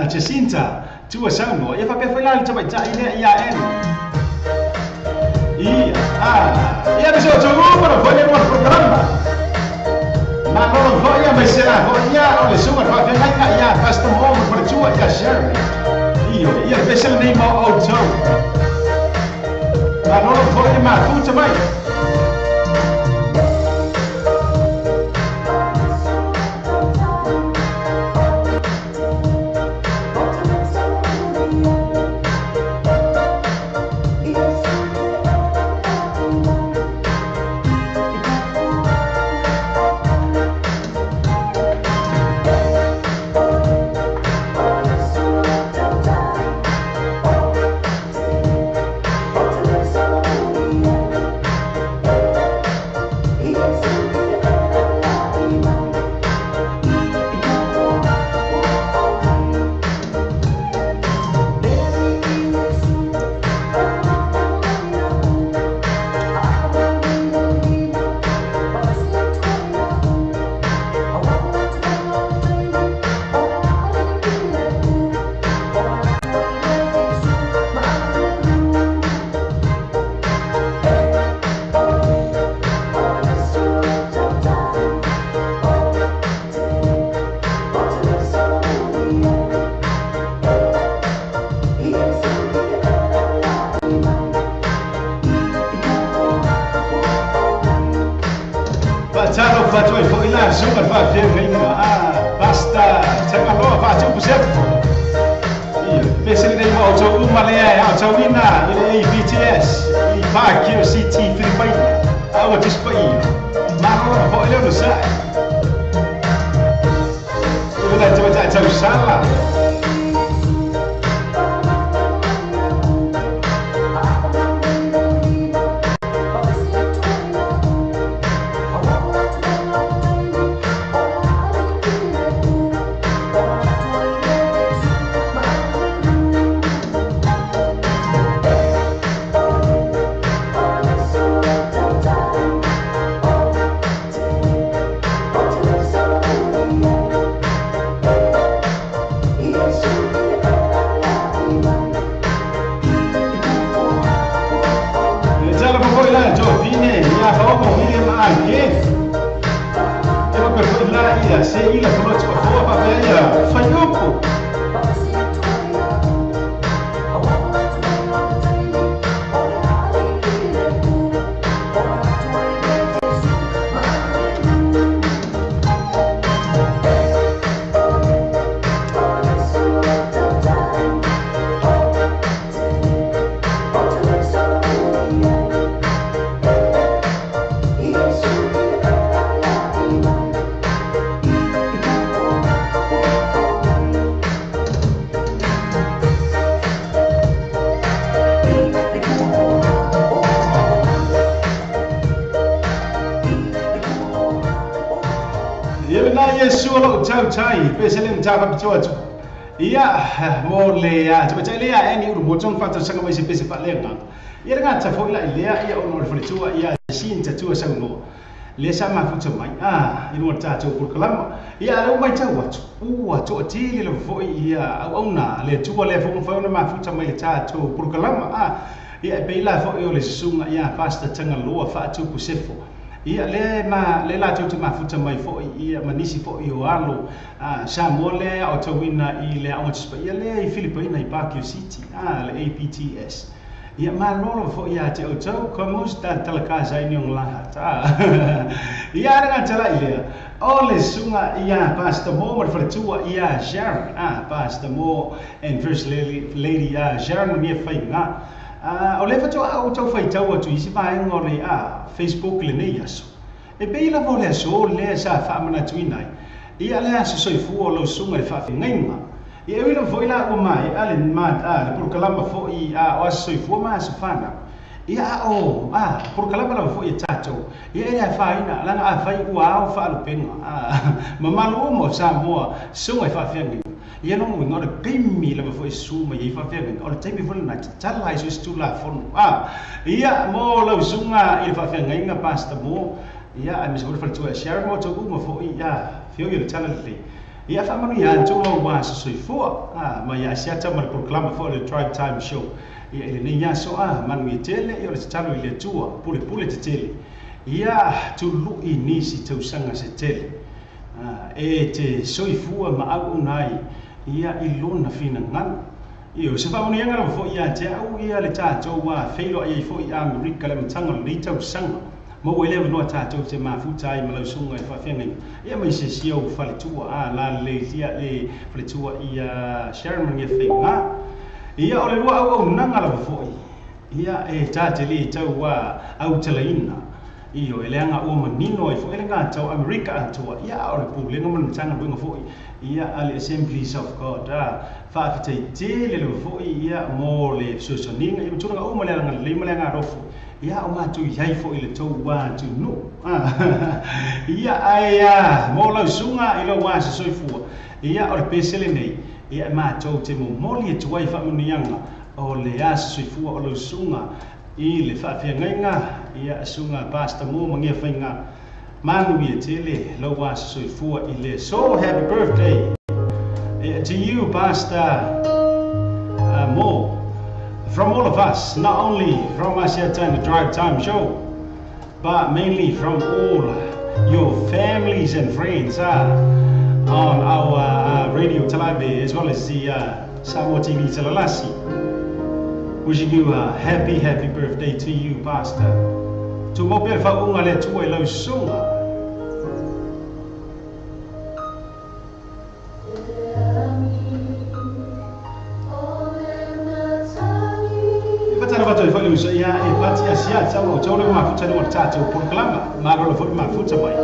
S1: Jacinta tua sau no ia fa pe fa la ta ile ia en Iya, ia bisa coba boleh buat program. Mana kau ia mesela, kau ia oleh semua kau kena ia pas temu berjuang ia share. Iya, ia besar ni mau auto. Mana kau ia mahu coba. Cara fatua foi lá, super fazer basta, jangan lupa baca pusat. Iya, biasanya dari mau jauh Malaya, jauh Ina, ini BTS, ini Baguio City Filipina, awak cispa ini, mana boleh lusa. Itu dah coba jauh salah. Sei lá por outro for para ver foi louco. Solo jauh cai, peseling cakap cuaca. Iya, boleh ya. Coba cai lihat ini udah bocor faktor sangat masih pesi pak lengang. Ia dengan cakap lihat ia orang boleh cuaca ia sin cuaca sangat no. Lihat sama faktor mai. Ini orang cakap cuaca kelam. Ia ada mai cuaca. Cuaca cili le foi ia. Ona lihat cuaca lihat faktor nama faktor mai cakap cuaca kelam. Ia bila foi oleh sungai ia pasta jangan luar faktor pusefo. Ia le la tu ma futa mai fo ia manisi fo io alo sa mole o tawina I le o tspa ia le Filipina I Baguio City le APTS ia ma lolo fo ia te o tau como sta tala casa ini on la ta ia dengan tala ia ole sunga ia pasta mo mar tua ia Sharon pasta mo and first lady Sharon mi fai nga o le fato au tau fai tau atu isi vai ngore Facebook le nei aso e pe ila vole aso le sa fa mana tuinai ia le aso soi fu o lo sunga e fa fingainga ia ila foi la o mai ale mat le por kalamba fo I o aso soi fu ma so fana ia por kalamba la fo I tato ia ia fa ina la fa I wa fa lo penga mamalu mo sa mo sunga e fa fingainga ia no mo ngora kimi la foi suma ia fa fingainga o le taimi fo na tala I so stula fon ia mo lo sunga I fa fingainga pasta mo ia a mis for to share mo to mo fo ia fio ia tala le ia fa manu ia to wa so soi fo ma ia sia ta mar proclama fo le drive time show ia ile nei ia so a manu i tele ia le talo i le tua pule te tele ia tulu i nisi tausanga se tele e te soifua ma au unai ia i lona fina ngana ia se fa unia ngara fo ia te au ia le tatou wa feilo ia fo ia Amerika le mtanga le tausanga mo wele no tatou te mafuta ai malau sunga e fa fenga ia mai se sio fale tua la le ia le fale tua ia Sherman ia fenga ia ole lua au nanga la fo ia e tateli tau wa au telaina io eleanga o manino e fo elenga tau Amerika atua ia ole pulenga man tanga bunga fo ia ale Assemblies of God fa fitei tele le fo ia mo le sosoninga ia tuna o malanga le malanga rofo ia o matu iai fo ile tau wa tu no ia aia mo la sunga ilo wa se soifua ia ole pesele nei ia matou te mo moli tu wai fa munianga o le as soifua o lo sunga i le whawhiangainga ia sunga pasta mo mangia whainga manu i tele lo wa soifua i le so happy birthday to you Pastor Mo from all of us, not only from us here at the Drive Time Show but mainly from all your families and friends on our radio Talabe as well as the Samoa TV Talalasi. Wishing you a happy birthday to you, Pastor. To mo pe fa unga le tuai lau sunga. Fatara vato fa lu ia e pati asia tau tau le ma futa no tatu proclama ma lo fo ma futa mai.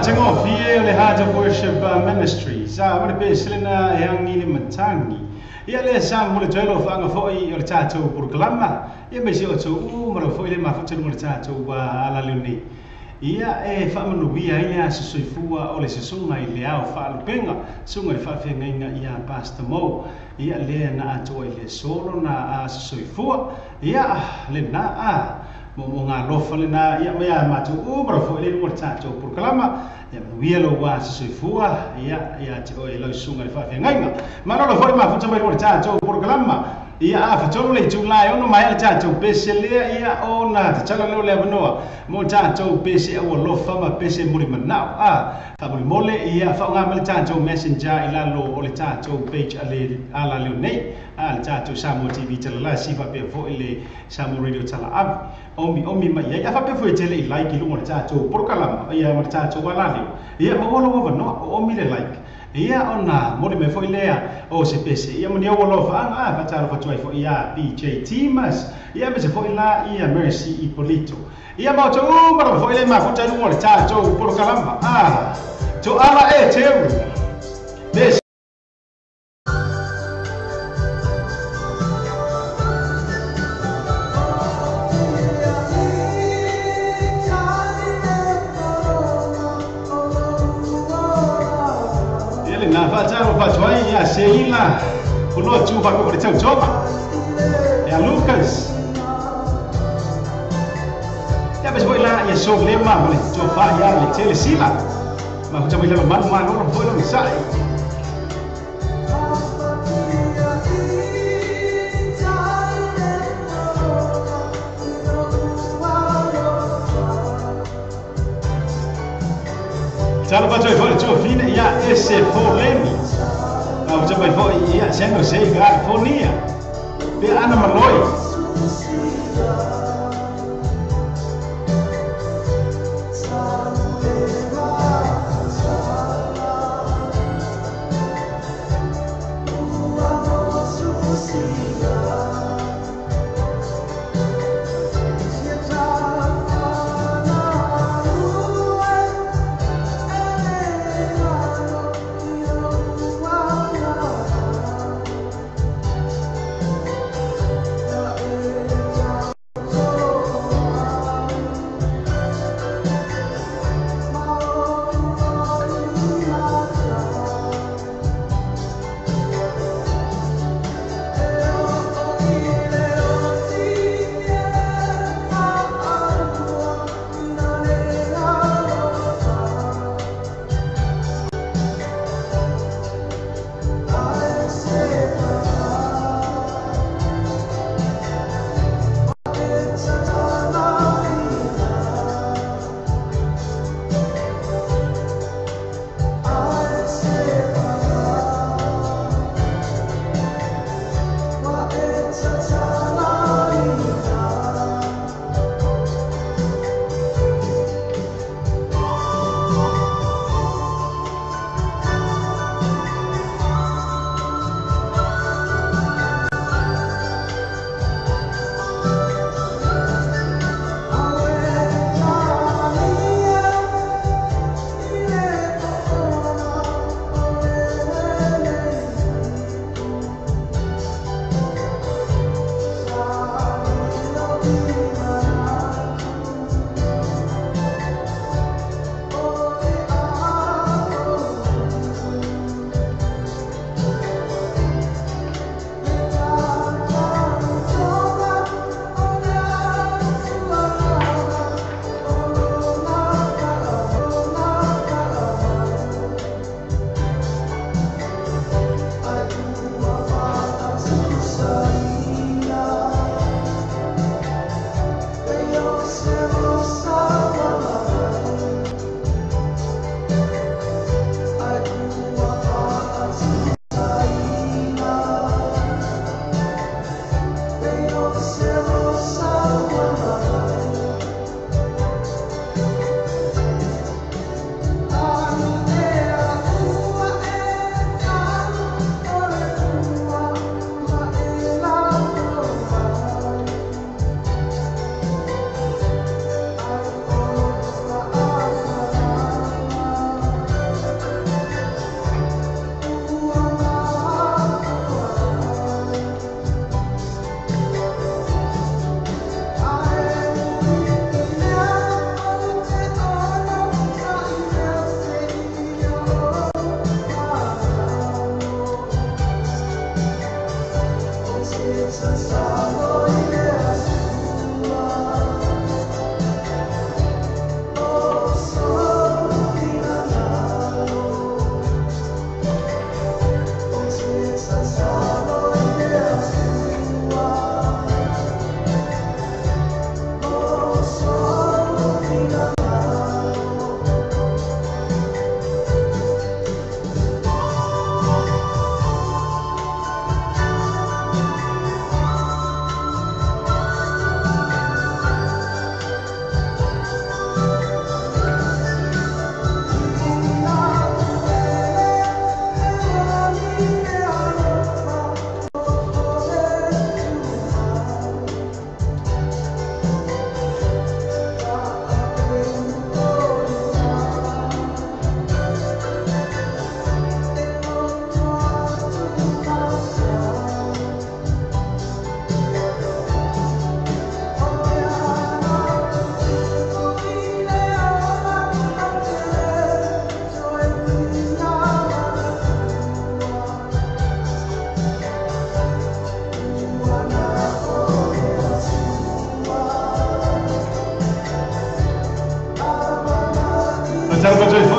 S1: Tango Fie le Heart of Worship Ministry. Sa mana pe selena yang ini mentangi. Ia le sa mule telo fanga foi o le tato proklama. Ia me se o tu mara foi le mafuta mule tato wa ala luni. Ia e fa manuia ia se soifua o le sesunga i le au fa lupenga. Sunga le fa fenga ia Pastor Mo. Ia le na ato i le solo na se soifua. Ia le na a mo ngā lofa le na ia mea matu mara foi le mule tato proklama. Ya wielo wa soifua ia te o elo sunga le fa fenga. Manolo foi mafuta mule tato proklama. Ia a fatolo le July ono mai le tato pese le ia ona te tala le le noa mo tato pese o lofa ma pese muri manao fa muri mole ia fa nga le tato messenger ila lo o le tato page ale ala le nei le tato Samoa TV tala la sifa pe fo ile Samoa Radio tala ab omi mai ia fa pe fo tele like lo le tato porkalama ia mo tato wala le ia mo lo no omi le like ia ona mori me foi lea o se pese ia mo nia wolo fa fatalo fa tuai fo ia PJ Timas ia me se foi la ia Mercy Ipolito ia mo to mara foi le ma futa no le tato por kalamba to ala e teru des na fatalo patuai ya Sheila kuno chupa ko le tau choma ya Lucas ya bes boila ya so lema le chofa ya le tele sila ma ko chama le man no foi lo sai Talo patuai foi chofina ya ese polemi au chama foi ya sendo sei California pe ana maloi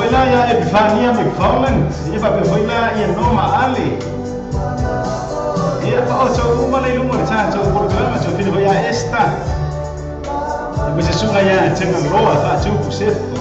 S1: foi lá ia Epifania McFarland, ia para foi lá ia Noma Ali. Ia para o uma lei lumar santo o programa o filho ia esta. Mas isso não ia ter uma loa tá tipo certo.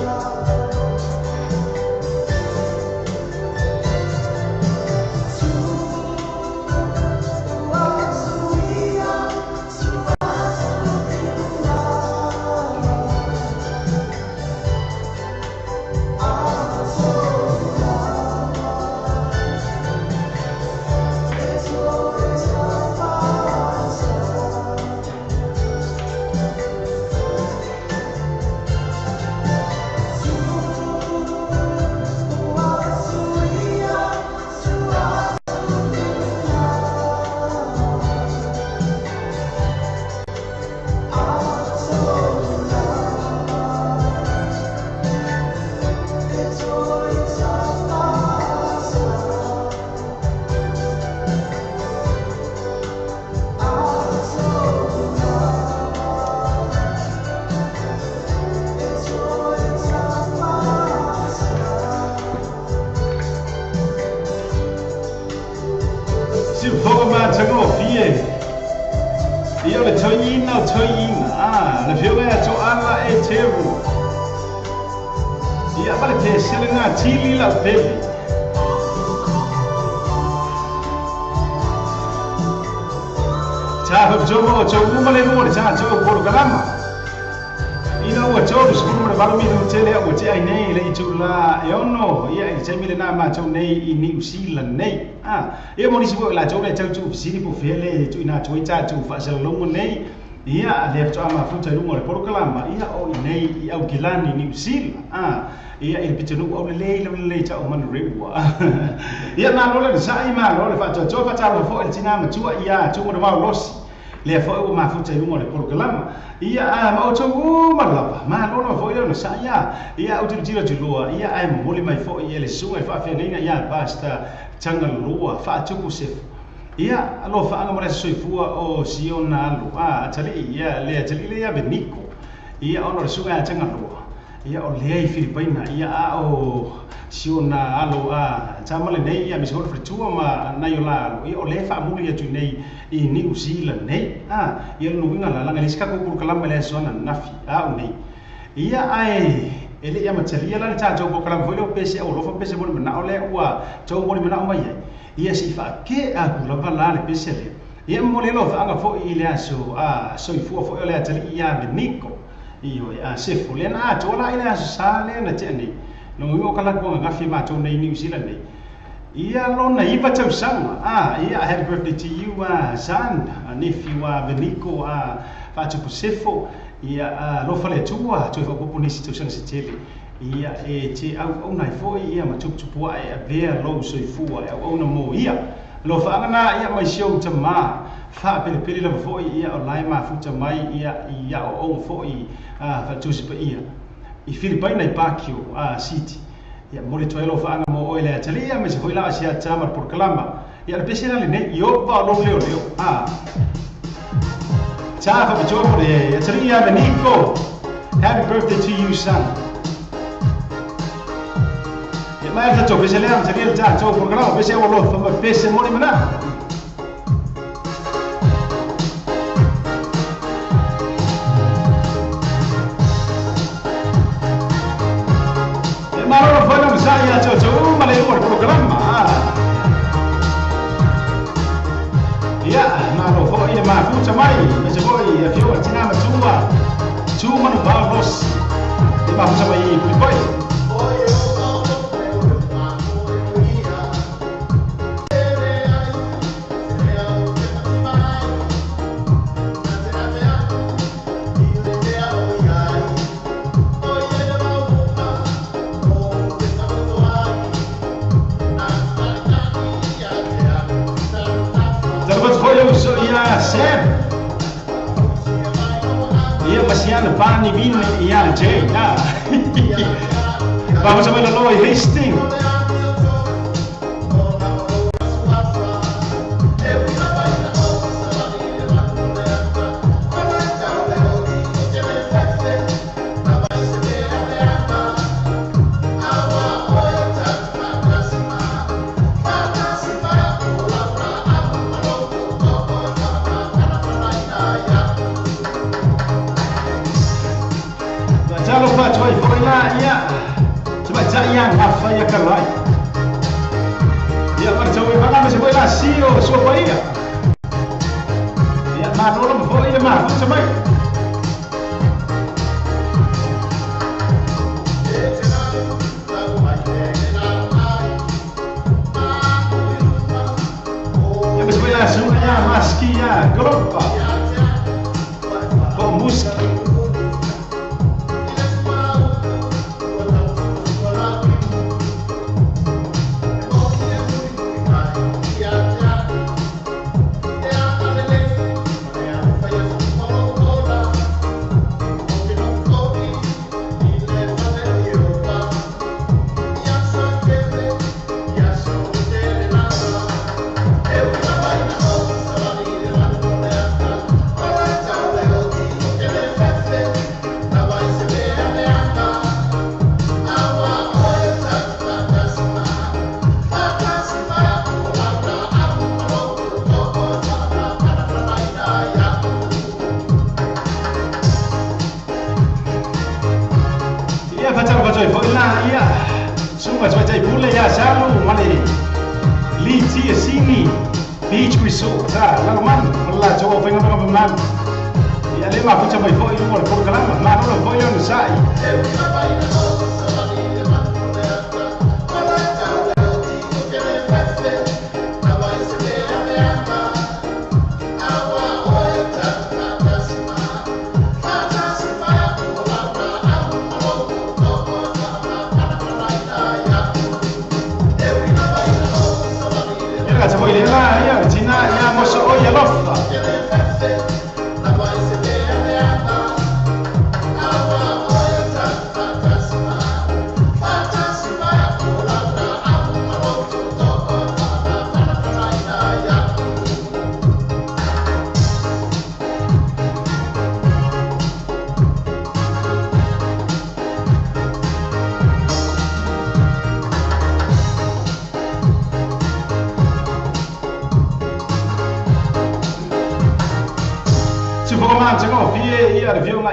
S1: New Zealand nei e mo ni sibo la jo le tau tu sini po fele tu ina tu ita tu fa sel longo nei ia le to ama futa lungo le porkalama ia o nei i au kilani New Zealand ia il pitenu o le ta o man rewa ia na lo le sai ma lo le fa to fa ta lo fo el tina ma tu ia tu mo ma losi le fo o ma futa lungo le porkalama ia ma o to ma lava ma lo fo ile no sai ia o tu tira tu loa ia ai mo le mai fo ia le sunga fa fe nei ia basta tanga loa fa tuku se ia alo fa anga mara soifua o siona alu tali ia le tali le ia beniko ia ono le sunga tanga loa ia o le ai Filipaina ia o siona alu tamale nei ia misol fritua ma naiola ia o le fa muli atu nei i New Zealand nei ia no winga la langa liska ko kurkalama le sona nafi o nei ia ai ele ia matalia la ta jo bokala foi lo pese o lo fa pese mo na ole ua jo mo na o mai ia si fa ke a ku la vala le pese le ia mo le lo fa anga fo i le aso so i fo le atali ia beniko io se fo le na to la ile aso sa le na teni no mo kala ko nga fi ma to nei New Zealand nei ia lo na ipa tau sama ia happy birthday to you san nephew beniko fa tu sefo ia lo fale tua tu fa popo nisi tu sang se tele ia te au nai foi ia ma tup tupua e vea lo so i fua au na mo ia lo fa ngana ia mai show te ma fa pele la foi ia o lai ma futa mai ia o foi fa tu se ia i Filipaina i Pakio city ia mo le toelo fa nga mo oile atalia me se foi la asia tamar por kalama ia le pese le ne yo va lo leo Ciao, Papa Giorgio, Atalia Beniko. Happy birthday to you, son. Ma è stato pese le Atalia già, ciao programma, pese o lo fa pese mo ni mana. Ma lo fa non sai ciao, ma le ore programma. Ia, ma lo fa ia ma futa mai, ma se voi fio tina ma tu ma no balos. E ma futa mai poi. Pani vin ia Jay vamos a ver lo de Hastings vaya kalai. Ia marchawi banga mesi boy la sio so baia. Ia ma no mo foi ma pucha mai. Ia mesi boy la suna ya maskia gropa. Com música. Beach Resort, Lalaman, wala coba pengen pengen ya lima aku coba info itu mau berkelama, mana orang info yang saya.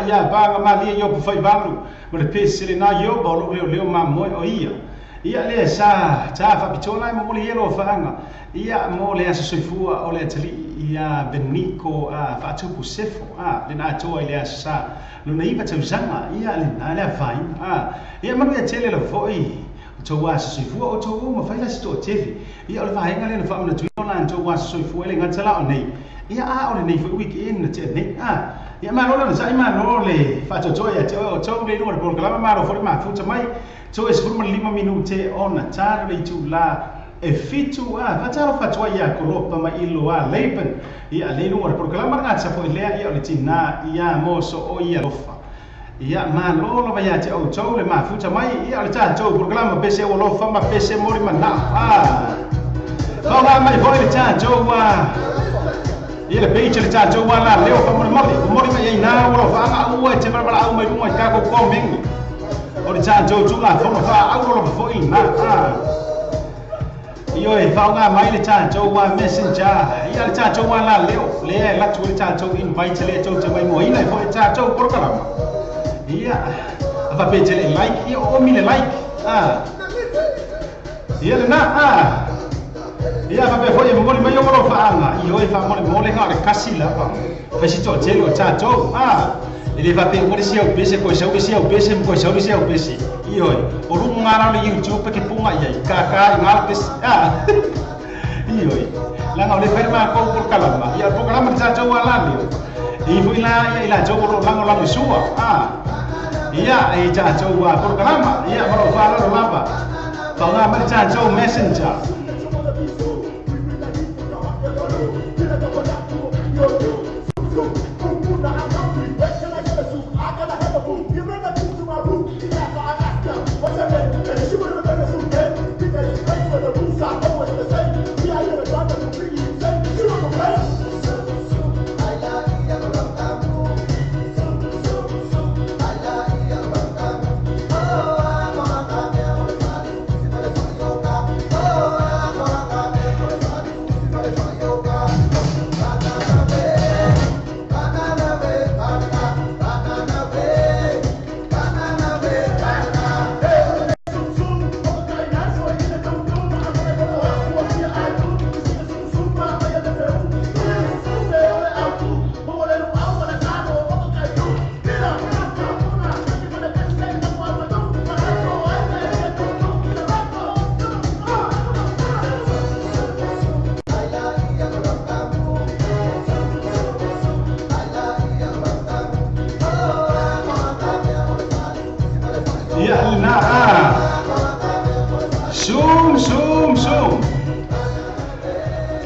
S1: Ia banga mali yo pu fai balu mo le pesile na yo ba lo leo ma mo o ia le sa fa pichola mo le yelo fanga ia mo le aso soifua o le tali ia Benico fa tu pu sefo le na to le sa lo nei pa tsanga ia le na le fai ia mo le tele le foi to wa soifua o to mo fai la sto tele ia le vai ngale le fa mo tu la to wa soifua le ngatala o nei ia o le nei foi weekend te nei ia ma lo sai ma lo le faccio gioia to le no por clama ma lo fuori ma futa mai to es forma 5 minuti on tarde tu la e fitu faccia lo faccio ia colopa ma illo leipen ia le no por clama ragazza poi le ia le tina ia moso o ia lofa ia ma lo vai a to le ma futa mai ia le to por clama pese o lofa ma pese mori ma na mai voi le to ia le peixe le tātou wala leo fa mori mai na ora fa nga ua te mara au mai runga ka ko komeng o le tātou tu la fa fa au ro fo ina io e fa nga mai le tātou wa messenger ia le tātou wala leo le la tu le tātou invite le to te mai mo ina fo le tātou programa ia fa peixe le like ia o mi le like ia le na ia fa pe foi mo mai yo mo fa anga io e fa mo le ngare kasi la pa fa si to tele o tato ele va pe mo si o pese ko sa o pese io o ru ngara le YouTube ke punga ia ka ngal pes io la ngale ferma ko por kalama ia programa tato wala ni i foi la ia jo ro la sua ia e tato wa programa ia mo fa la mapa pa nga ma tato messenger
S3: Oh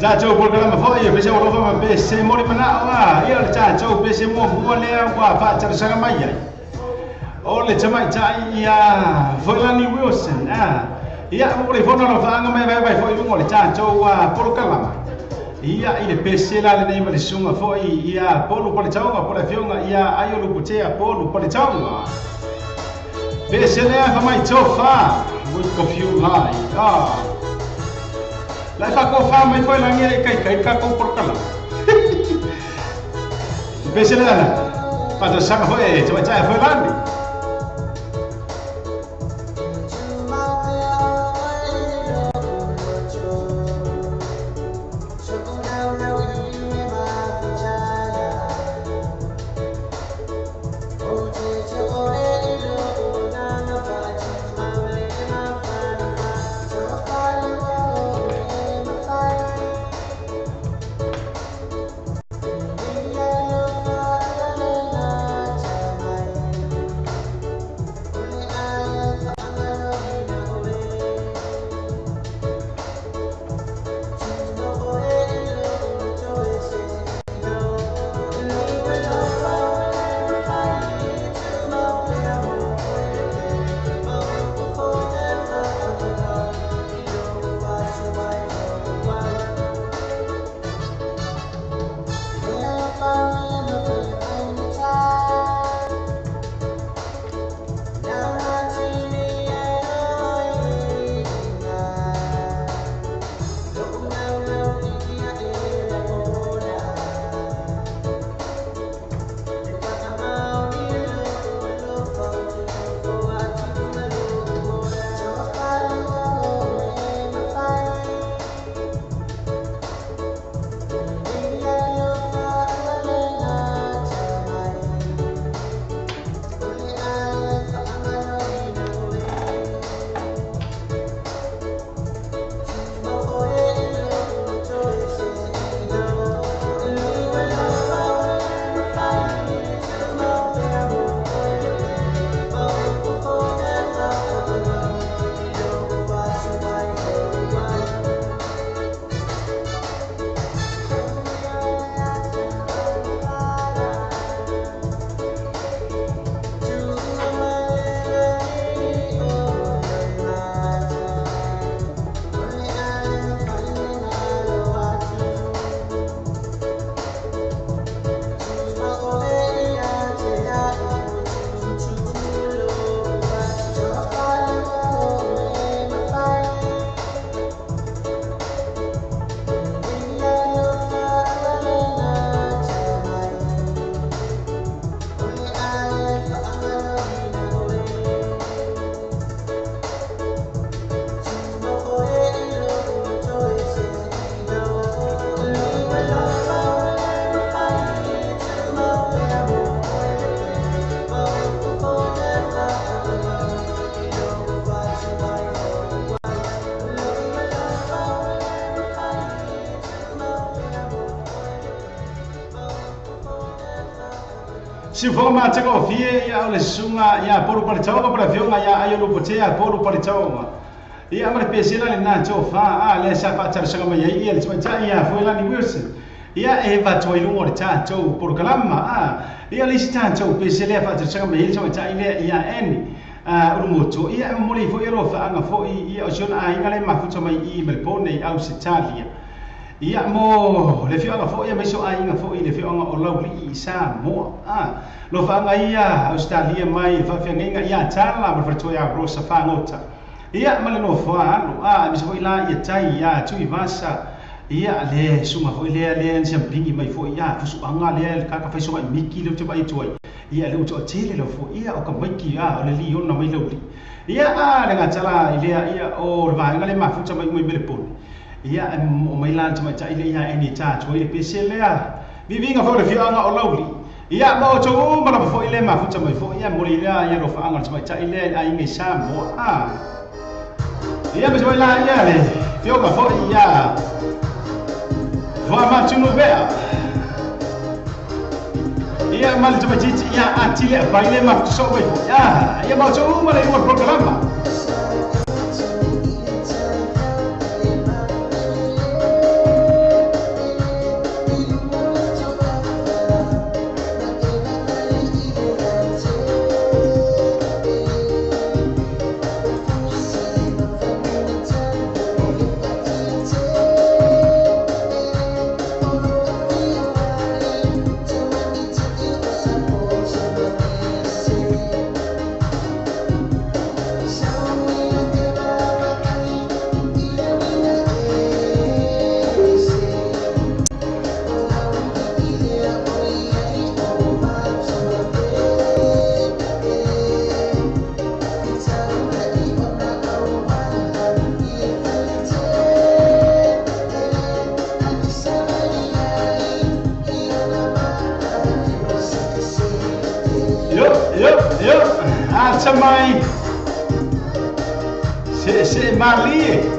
S1: Chacho programa foi pese o lova pese mori mana wa ia chacho pese mo buale wa fa char sanga mai ole chama ia foi Lani Wilson ia mo le fono no fa mai vai foi lungo le chacho wa programa ia ile pese la le nei sunga foi ia polu pole chaunga pole fionga ia ayo lu putea polu pole chaunga pese le fa mai chofa with confuse lai Lai fa ko fa mai foi langi kai ka ko por kala. Pese la. Pada sanga foi, cuma cai foi landi. Si forma teko fie ia ole sunga ia poru pale chao para fionga ia ayo lo potea poru pale chao ia amare pesela le na chofa le sa fa char sanga mai ia le chama ia foi Lani Wilson ia e va toi lungo le cha chou por kalama ia le sta chou pesela fa char sanga mai chama ile ia eni urumoto ia moli foi ro fa anga foi ia osiona inga le mafuta mai I Melbourne au Italia ia mo le fionga foi ia mai so ainga foi le fionga o lauli sa mo lo fa nga ia Australia mai fa fionga ia tala ma fa ia rosa fa ngota ia male no fa mi so ila ia tai ia tui vasa ia le suma foi le champingi mai foi ia fu anga le ka fa so mai miki le tu bai tuai ia le uto tele lo foi ia o ka mai ki o le li ona mai lo ia le nga tala ia o va nga le mafuta mai Melbourne ia o mai lan tama tai le ia eni ta tuai le pesele vivinga fo le fianga o lauli ia mo to mana fo ile mafuta mai fo ia mo le ia ro fa anga tama tai le ai nge sa mo ia me so la ia le fioga fo ia va tu no vea ia mal tama titi ia atile baile mafuta so mai ia mo to mana i mo programa mai se mali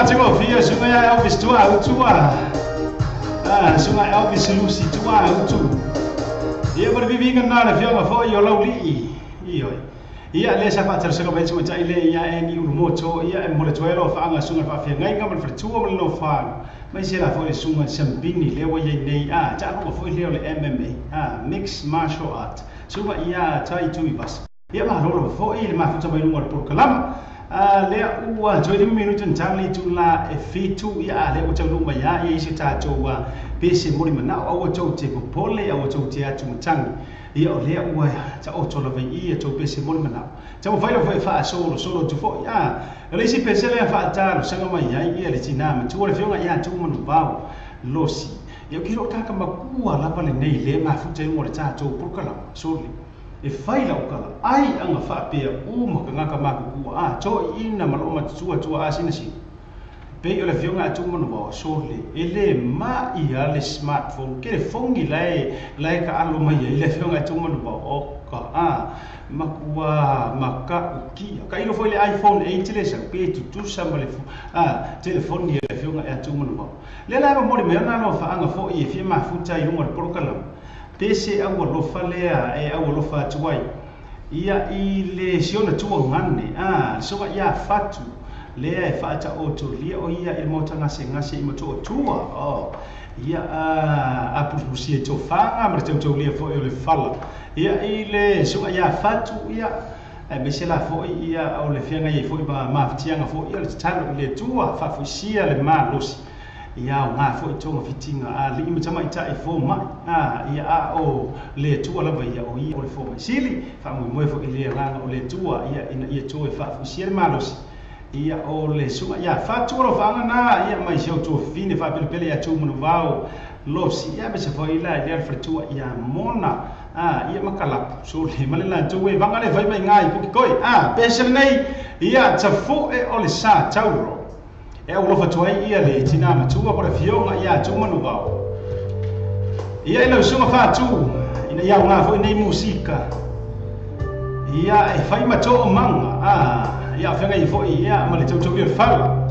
S1: Tengok via sungai Elvis tua utua. Sungai Elvis Lucy tua utu. Ia berbibingan na fianga fo yo lauli. Iyo. Ia le sa patar sa kabel semua cai le ia eni urumoto ia mole tuelo fa anga sungai fa fianga ngai ngamal fretua mole no fa. Mai sela fo le sungai sambini le wa ye nei ta no fo le MMA. Mixed martial art. Sungai ia tai tu bas. Ia ma lo fo ile ma futa mai no por kalam. Lea ua joe 5 minuto ntali tu la e fitu ia le o tau lumba ia ia isi tātou pese mori manao au tau te popole au tau te atu matangi ia o lea ua ta o tola vei ia tau pese mori manao tau whaila whai wha solo tu fo ia le isi pese lea wha ataro sanga mai ia le tina matua le whionga ia tu manu vau losi ia o kiro taka makua lapa le nei le mafuta ingo le tātou purkalama soli e faila o kala ai anga whaapea maka ngaka maku kua to ina maloma tua asina si pe o le fionga atu manu wa sole ele ma ia le smartphone ke le fongi lai ka alo mai le fionga atu manu wa o ka makua maka ukia ka ilo foi le iPhone 8 le sa pe tu samba le telefoni le fionga atu manu wa le la mo me na no fa anga fo i fi ma futa i lunga porokala pese au lofa lea au lofa tuai ia i le siona tua ngane soga ia fatu lea e fata o to lia o ia il mota ngase i moto tua ia a pusia to fanga ma to lia fo le fala ia i le soga ia fatu ia e mesela fo ia au le fianga ia fo ba maftianga fo ia le talo le tua fa fusia le malos ia o ngā fo i tonga fitinga li ima tama i tae fo mai ia o le tua lava ia o ia o le fo mai sili fa moe fo i le ranga o le tua ia ina ia tua i fa fusia le malosi ia o le sunga ia fa tua lo fa na ia mai sio tua fine fa pele ia tua manu vau losi ia bese fo i la ia le tua ia mona ia makala so le male la tua vanga le vai mai ngai puki koi pese nei ia tafu e o le sa tauro e o lofa tuai ia le tina matua por fionga ia tu manu vau ia ina sunga fatu ina ia nga fo nei musika ia e fai mato manga ia fenga i fo ia ma le tau le fala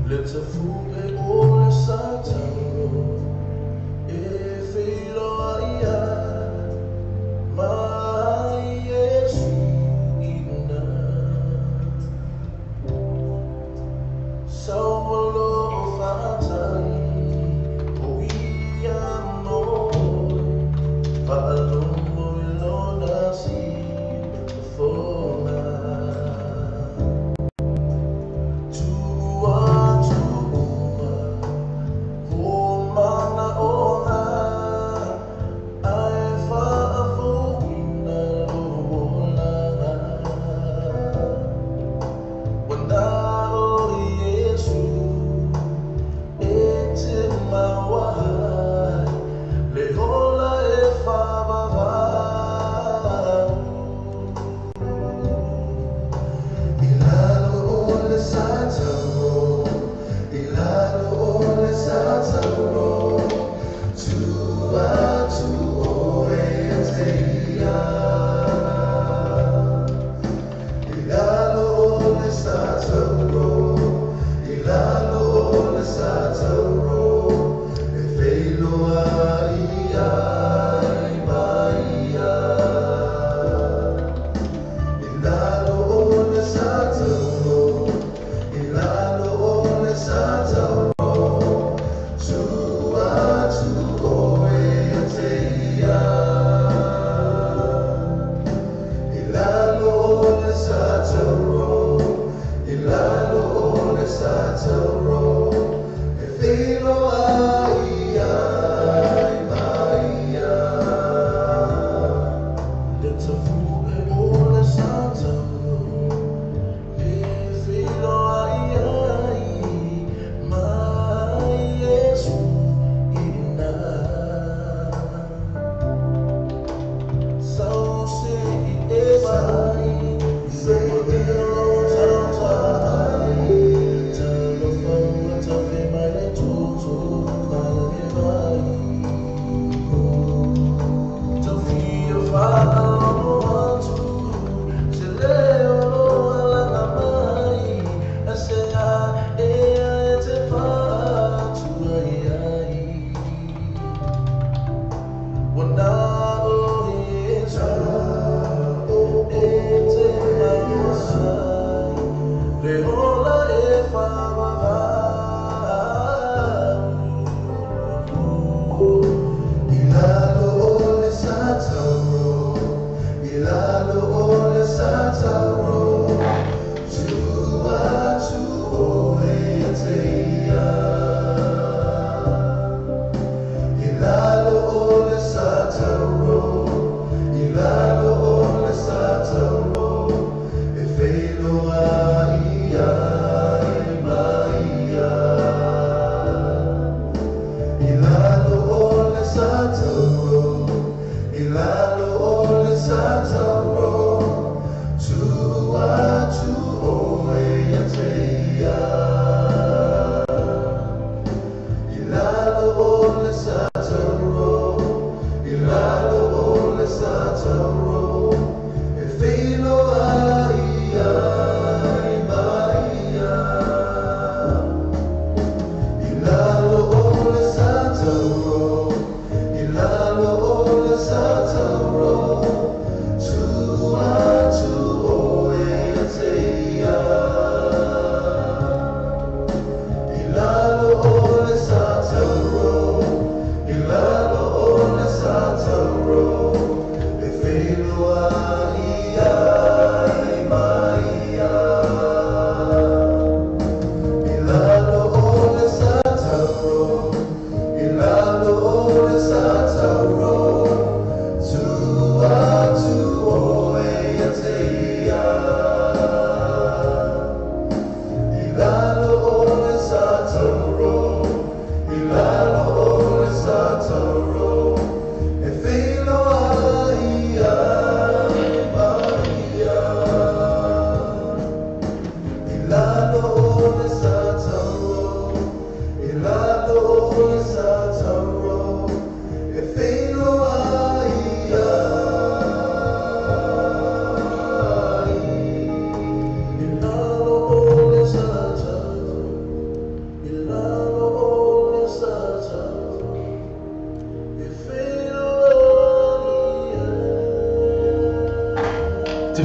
S4: Let's a fool be all Satan. If it my yes, so low Satan. Oh, we are no. Palombo ilona si before.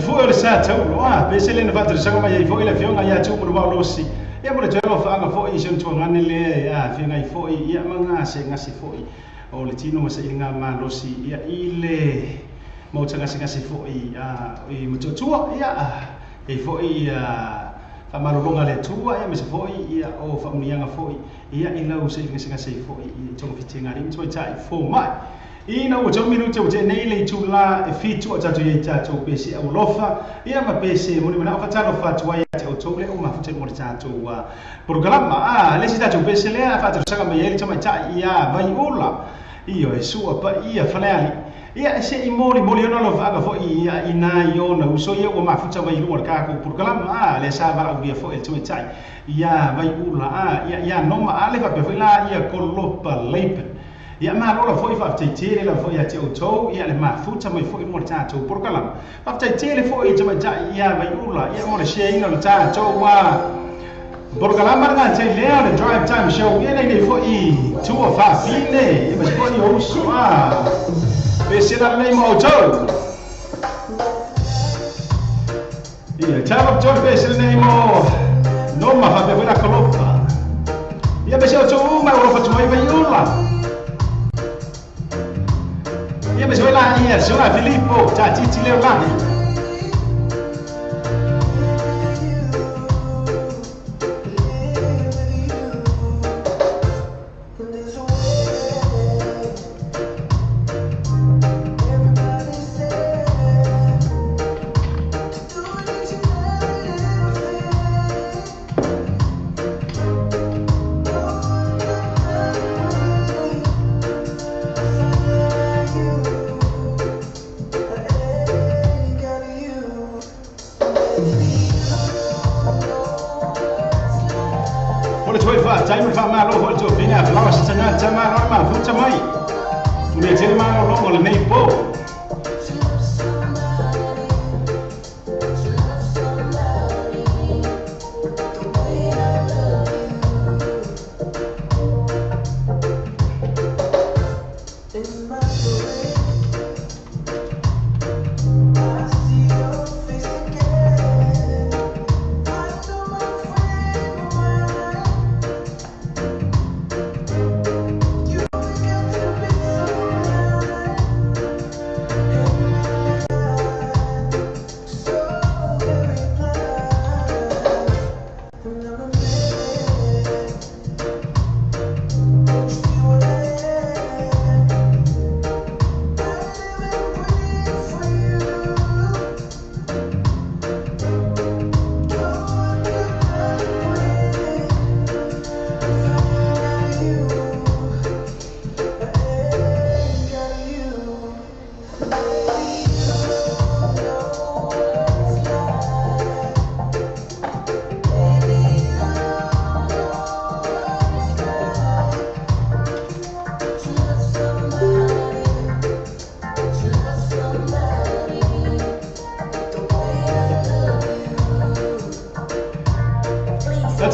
S1: fu le sa tau loa pe se le na va tra sanga mai fo ile fionga ia tu mo losi ia mo le telo fa anga fo i sen tu ngane le a finga i fo ia manga se ngasi fo i o le tino ma se inga ma losi ia ile mo tanga se ngasi fo i mo tua ia e fo i fa malolonga le tua ia me se fo i ia o fa unianga fo i ia ila u se ngasi fo i tonga fitinga ri mo tai fo mai ina o 2 minuto o te nei le tula e fitu o tatu ye tatu pese o lofa ia ma pese mo ni mana fa talo fa tua ia te o tole o ma fute mo tatu wa programa le si tatu pese le fa tatu sanga mai ele tama ta ia vai ola io e sua pa ia faleali ia se i moli ona lo fa fo ia ina io na uso ia o ma fute vai lu ka ko programa le sa va o dia fo el tuma tai ia vai ola ia no ma ale fa pe la ia kolopa leipen ia ma lola foi fa tele la foi ate auto ia le ma futa mai foi mo tato por kala fa tele foi tama ia vai ula ia mo she ina le tato wa por kala marga te le drive time show ia nei foi 2 or 5 fine ia mas foi o sua pese na nei mo auto ia tava auto pese nei mo no ma fa pe la colopa ia pese auto ma ora fa mai vai ula ia me sono là ia sono Filippo ciao Cici Leolani Time fa malo ho to vinga flawa sa tanga tama normal futa mai me tele malo longo le nei po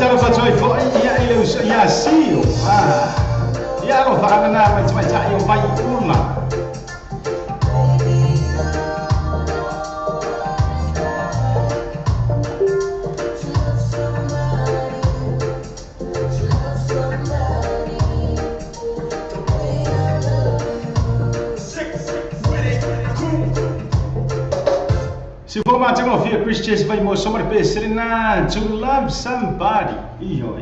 S1: Tara fa toi fo ia ile ia sio ia lo fa na mai tai o vai una se for mais uma filha Christian vai mostrar uma pessoa na to love somebody io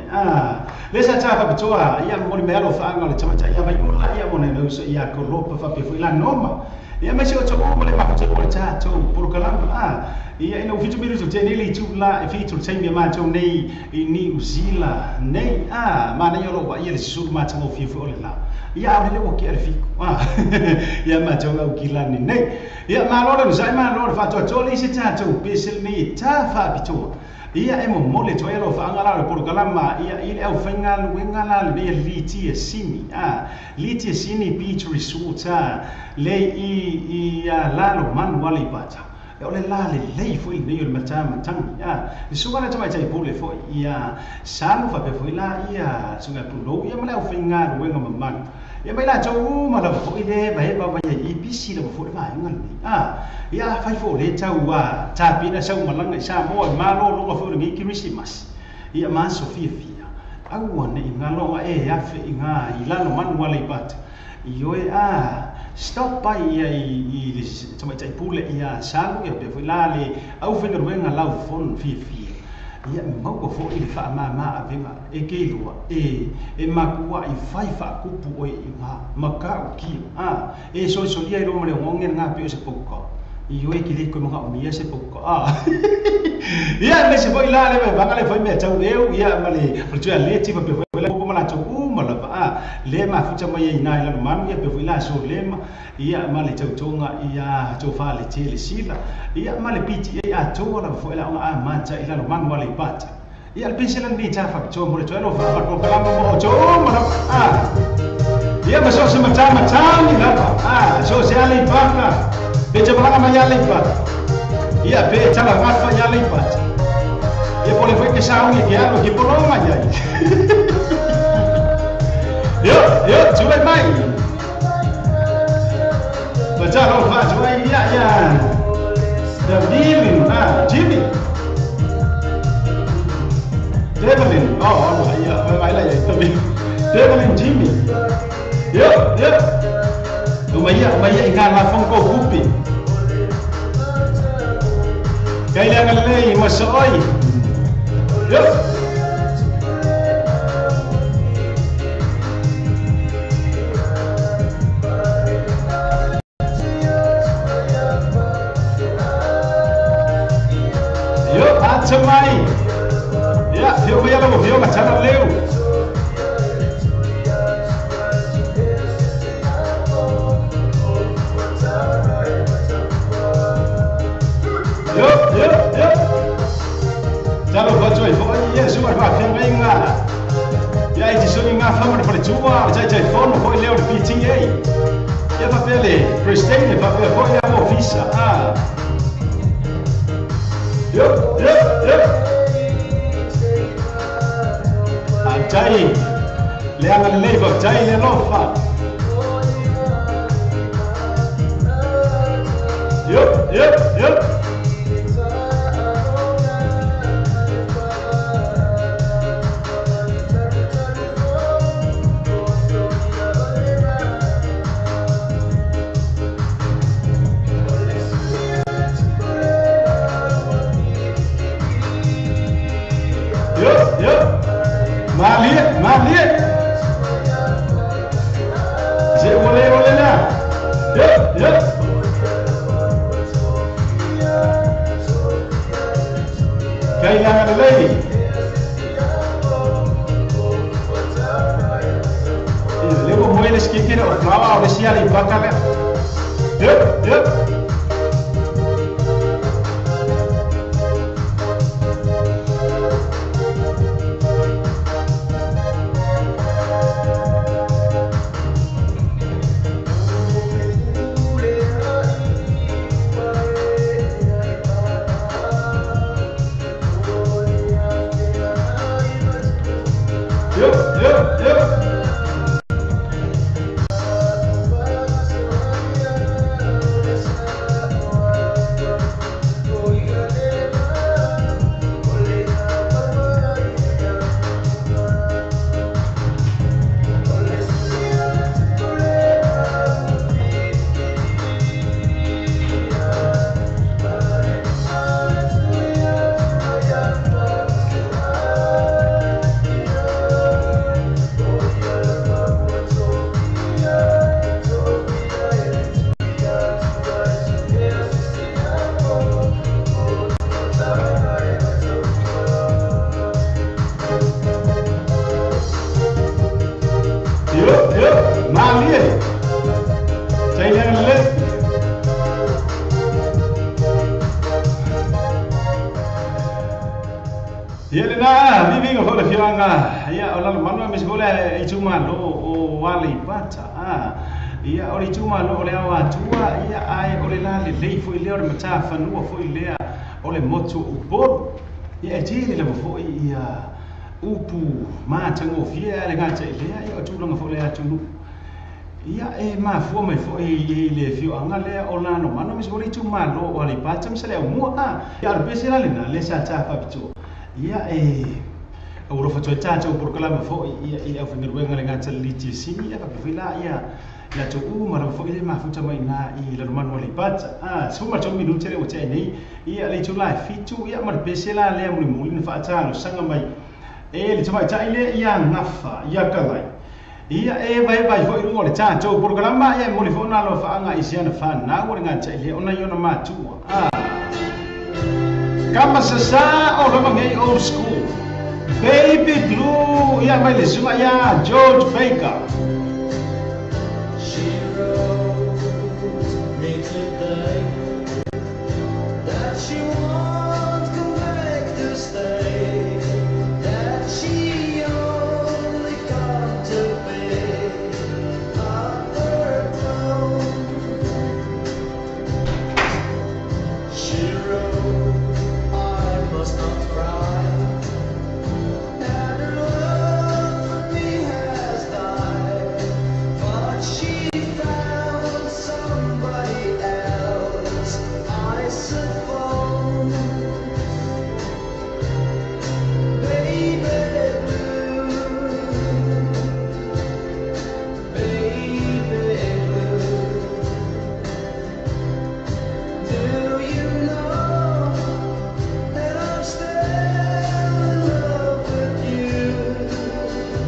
S1: lesa tava betua ia mo melo fa ngol tama ia vai mo ia mo no so ia ko lopa fa pe foi la noma ia me se o to mo le pa to to por kala ia ino fitu minuto te neli tu la fitu te mi ma to nei New Zealand nei ma na yo lo ia le su ma to fi fo le la ia le o ke fi ia ma to ngau kilani nei ia ma lo le sai ma lo fa to le se tato pesel me ta fa bitu ia emo mole to elo fa ngala por kalama ia ile au fengal wengala le liti sini liti sini beach resort le ia lalo man wali bata e ole la le foi nei le matama tang le suara tama tai pole foi ia salu fa pe foi la ia sunga pulo ia mala au fengal wenga man ia mai la tau ma la fo ile vai ba vai i pisi la fo vai ngal ia fai fo le tau wa ta pina sau malanga sa mo ma lo lo fo ngi Christmas ia ma Sofia fia au ne ngalo ia fe inga ilano man wala ipat io stop by i tama tai pule ia salu ia pe foi la le au fe ngai ngalau fon fia ia mau ko fo i fa ma avenga e ke lua e makua i fai fa kupu o i maka o ki e so lia i ro le ngonge nga pe se poko i o e ki le ko mga o mia se poko ia me se foi la le va le foi me tau eu ia male por tu le ti fa pe foi la ko mala tu mala va le ma futa mai ina la man ia pe foi la so le ma ia male tau tonga ia to fa le tele sila ia male piti ia to la foi la ma ta ila lo man wala pata ia al pensela ni ta fa to mo to lo fa ko kala mo to mo ia ma so se mata ni la so se ali paka pe te bala ma ya le pata ia pe ta la ma fa ya le pata ia pole foi que sa ui que algo que por lo ma ya yo tu vai mai baca lo fa tu ai ya the Jimmy Devlin, iya, mai la tapi Devlin Jimmy. Yo. Umaya ikan la fongko kupi. Kailangan lay masoy. Yo. Yo, atsumai. Ya, vio macana leu. Yo. Jalo baca itu, ya semua pakai menga. Ya itu semua ngafam pada percuma, jai phone, kau leu di PTA. Ya papel, prestige, papel, kau ya mau visa. Yo. Jai, leangan labor, jai le lofa. Yo. Maliet. Saya boleh lah. Yo. Kailangan lagi. Lego mueles que quiero, trabajo de sial y bacala. Yo. Vivi ngo fole fianga ia ola manu mis gole I cuma lo o wali pata ia ori cuma lo ole awa tua ia ai ole la le lei foi le ore mata fanua foi le ole moto upo ia tiri le foi ia upu ma tango fia le ngata ile ia o tulanga fole atu ia e mafua mai fo i le fio anga le olano mano mis boli tu malo o le patam se le mo ia le pese la le sa ta fa pitu ia e o ro fa tu ta por kala fo ia au finir wenga le ngata liti sini ia ka fila ia ia tu ma ro fo ile mafuta mai na i le mano le pat suma tu minuto le o te nei ia le tu la fitu ia ma pese la le mo mo ni fa ta lo sanga mai e le tu mai ta ile ia ngafa ia kalai ia e vai foi rungo le tanto programa ia mo le fona lo fa anga isia na fa na o nga tele ona yo na matu kama sasa o lo mangai old school baby blue ia mai le suma ia George Baker
S6: She wrote me today that she won't come back to stay, that she only come to pay underground. She wrote, I must not cry, that her love for me has died, but she found somebody else, I suppose. Baby blue, baby blue, do you know that I'm still in love with you?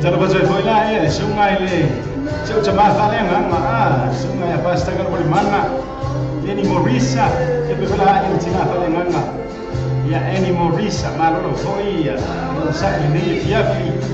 S1: tara ba foi la e sungai le seu chama fa le nga sungai a pasta ka mo mana Eni Morisa e pe la e tina fa le nga ia Eni Morisa ma lo foi ia non sa che nei fiafi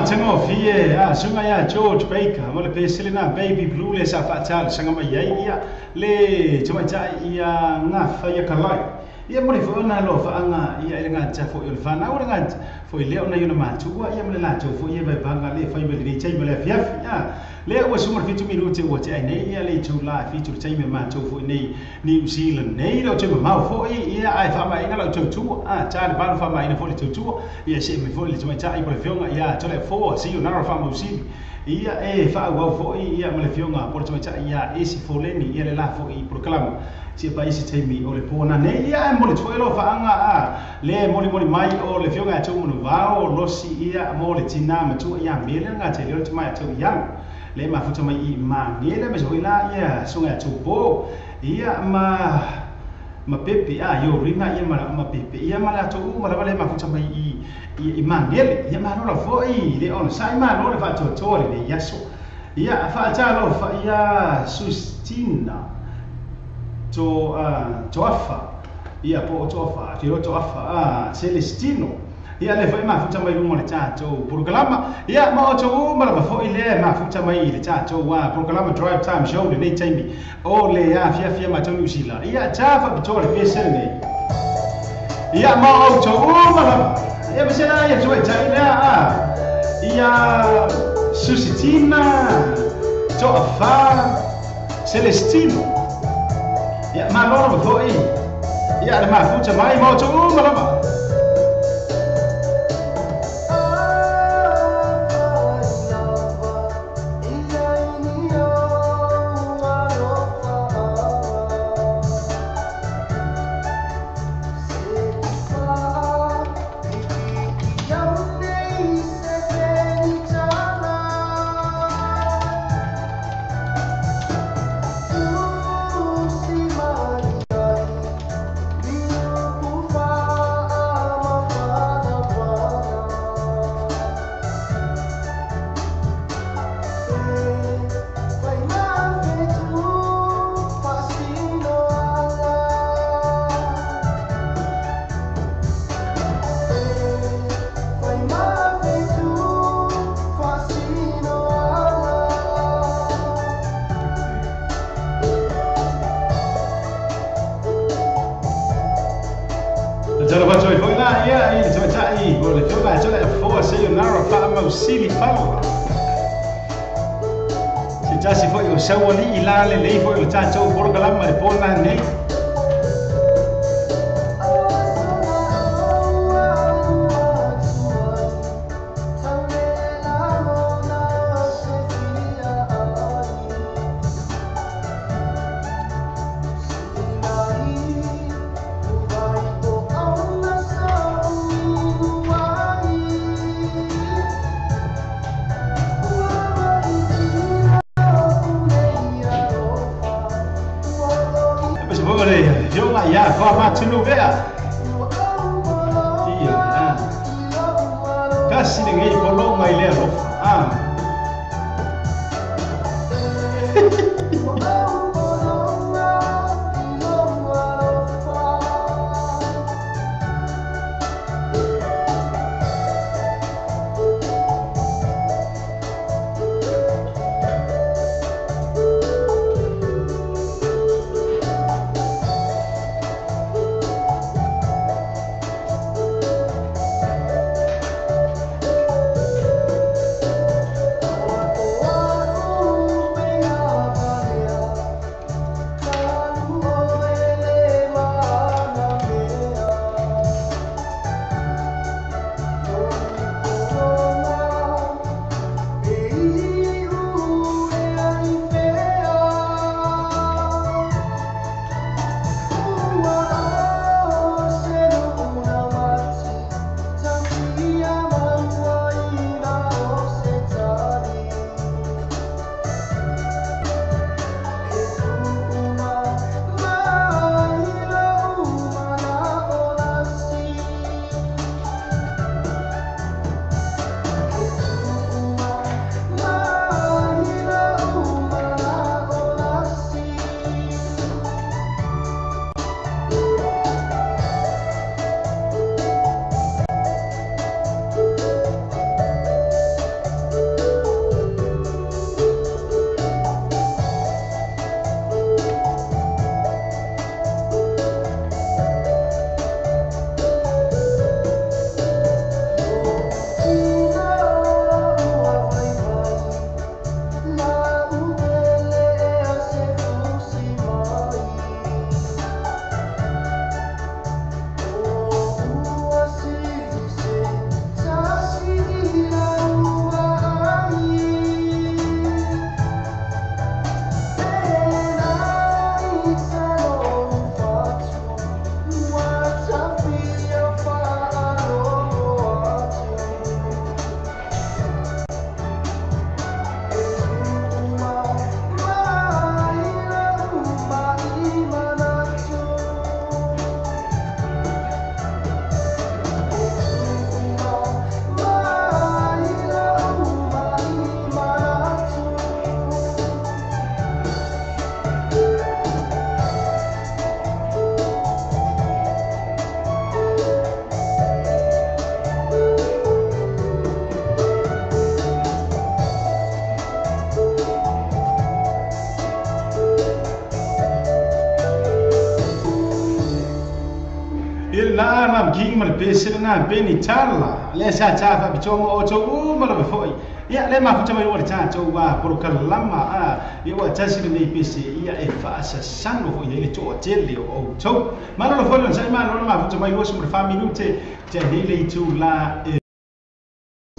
S1: Tango fie sunga ya George Baker mo le pesile na baby blue le sa fa tala sanga mai ia le tuma ja ia nga fa ia kalai ia mo le fo na lo fa anga ia ile nga cha fo il fa na ora nga fo ile ona yuna ma tu ia mo le la tu fo ia vai banga le fa me le chai me le fiaf le o sumar fitu minute o te ai nei ia le tu la fitu chai me ma tu fo nei New Zealand nei lo te ma fo ia ai fa mai na lo tu cha le ba fa mai na fo le tu ia se me fo le tu chai po le fionga ia to le fo si you na fa mo si ia fa wa fo ia mo le fionga po le tu chai ia esi fo le ni ia le la fo I proclama si paisi taimi o le pona nei ia mo le tuelo fa anga le moli mai o le fionga tu mo vao losi ia mo le tina ma tu ia mele nga te le tu mai tu ia le ma futa mai I ma nele me so ila ia sunga tu po ia ma pepe yo ringa ia ma pepe ia ma la tu ma le ma futa mai I ma nele ia ma no la foi le on sai ma no le fa tu tore le yaso ia fa ta lo fa ia sustina to afa ia po to afa tiro to afa Celestino ia le foi ma futa mai lungo le tato programa ia ma to ma la foi le ma futa mai le tato wa programa drive time show le nei time o le fia ma to usila ia tafa bitore pese nei ia ma to ma la ia bisena ia to taina ia Sustina to afa Celestino ya ma lo ma foi ya ma futa mai mo tu ma la si foi o seu ali lá le foi o tato por galama de pona nei ya fa ma tunu vea iya kasi de ngai polo mai le ro king mal pese na beni tala le sa cha fa bichongo o cho mal be foi ia le ma futa mai wa cha cho wa por kalama a ia wa cha sile nei pese ia e fa sa sano ho ia le cho tele o cho ma no foi non sai ma no ma futa mai wa sumre fa minute te hele tu la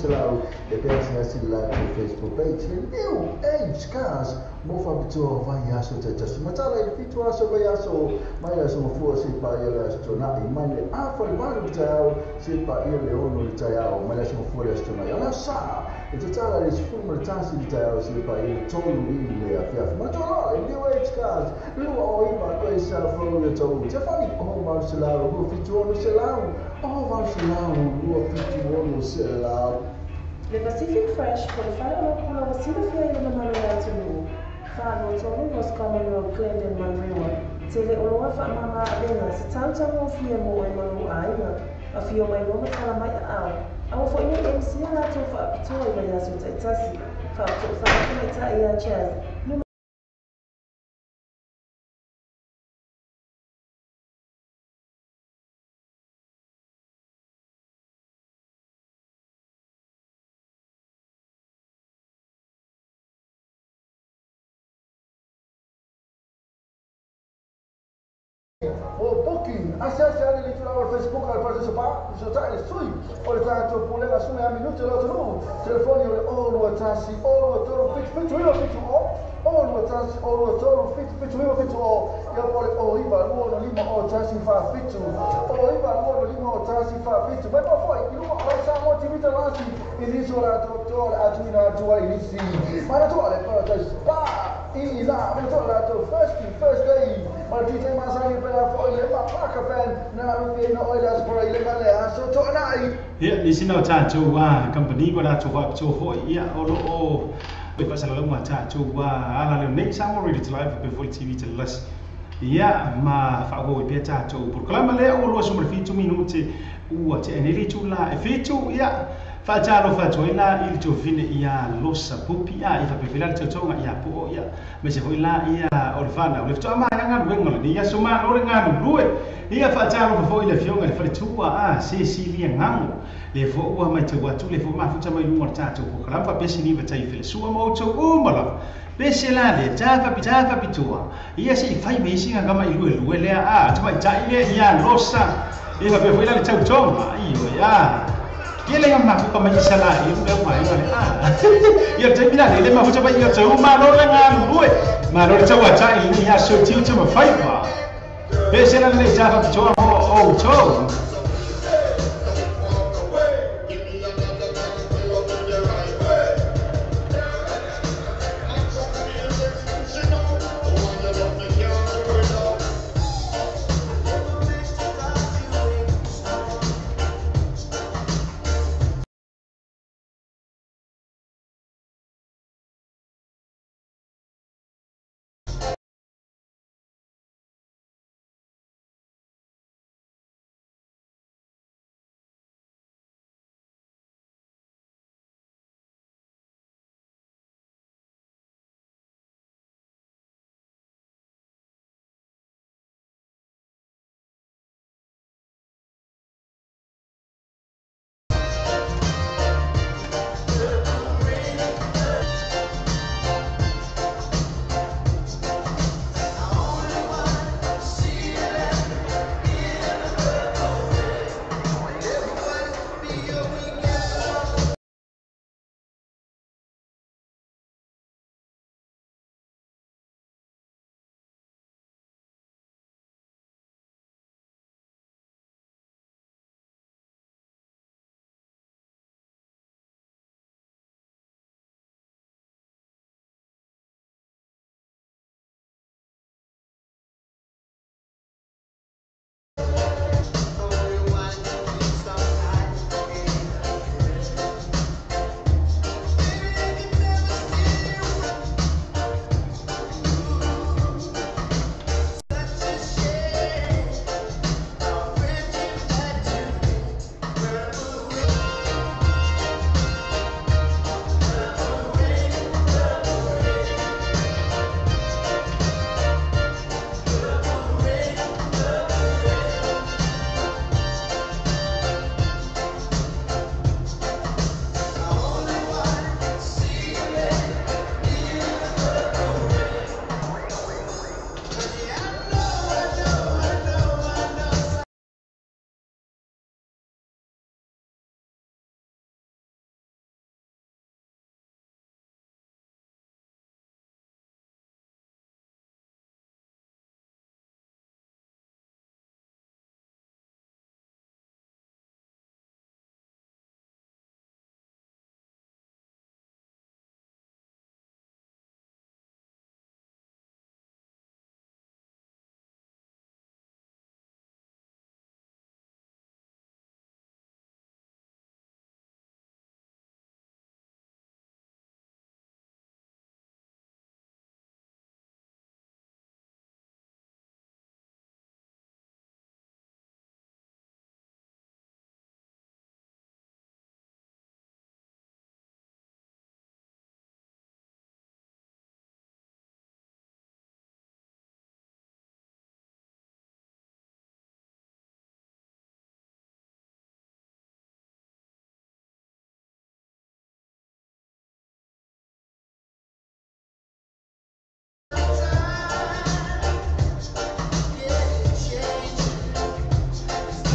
S3: Hello, the person has in live on Facebook page. New age cars. Mofa bito vai yaso te just matala il fitu aso vai yaso mai yaso fu si pa ia yaso na i mai a fa i mai bito si pa ia le ono i taiao mai yaso fu yaso na ia sa e totala is fu mo tansi i taiao si pa ia tolu i le afia ma tola il new age cars lu o i ma ko isa fu le tolu te fa ni o ma se la lu fitu ono se la o va se la lu fitu ono se la
S7: Le Pacific Fresh por el faro con la vacina que hay en la mano de Atunu. Faro todo los caminos Glendon Manrewa. Se le oloa fa mama abena se tanta mo fia mo e manu aiga. A fio mai no kala mai a. Au fo ni MC na to fa to e ya so tasi. Fa to fa to ta ia chaz.
S3: For booking, acesse alle link sulla Facebook al partecipa, sociale sui, o le tanto pure la sua minuto lo trovo, telefoni o lo tassi, o lo trovo fit o lo tassi, o lo trovo fit o io poi o iba lo lima o tassi fa fit o iba lo lima o tassi fa fit, ma poi il uomo sa mo ti vita lasi, il isola dottore Adina tua inizi, ma la tua le però spa in là, ma tua la tua first day, ma ti sei masani per la foglia, ma placa fan, na rupi no oilas por ile male aso to nai.
S1: Ia ni sina cha chu wa company ko da chu wa chu ho ia o lo o be fa sala ma cha chu wa ala le nei sa mo ready to live be full TV to less. Ia ma fa go be cha chu por klama le o lo so mo fi 2 minuti u te eneli chu la e fi chu ia fa cha lo fa chu ina il chu fine ia lo sa pupi ia fa be fila chu chu ia po ia me se foi la ia o le fana o le to ma nga ngol ni ia suma o le nga lue ia fa cha lo foi le fionga le fa chu a se si li ngango le fo ua mai te watu le fo ma futa mai lunga tatu ko kala fa pesi ni vata i fele sua mo chu umala pesi la le tafa pitua ia se fai me singa kama i lue le a tuma ta ile ia losa ia pe foi la le tau tonga io ia Ele yang mahu kama isala itu dah mai wale ia te bila le ma futa mai ia tau ma lo nga lue ma lo tau ta ini ia so tiu tuma fai pa pesi la le tafa pitua o cho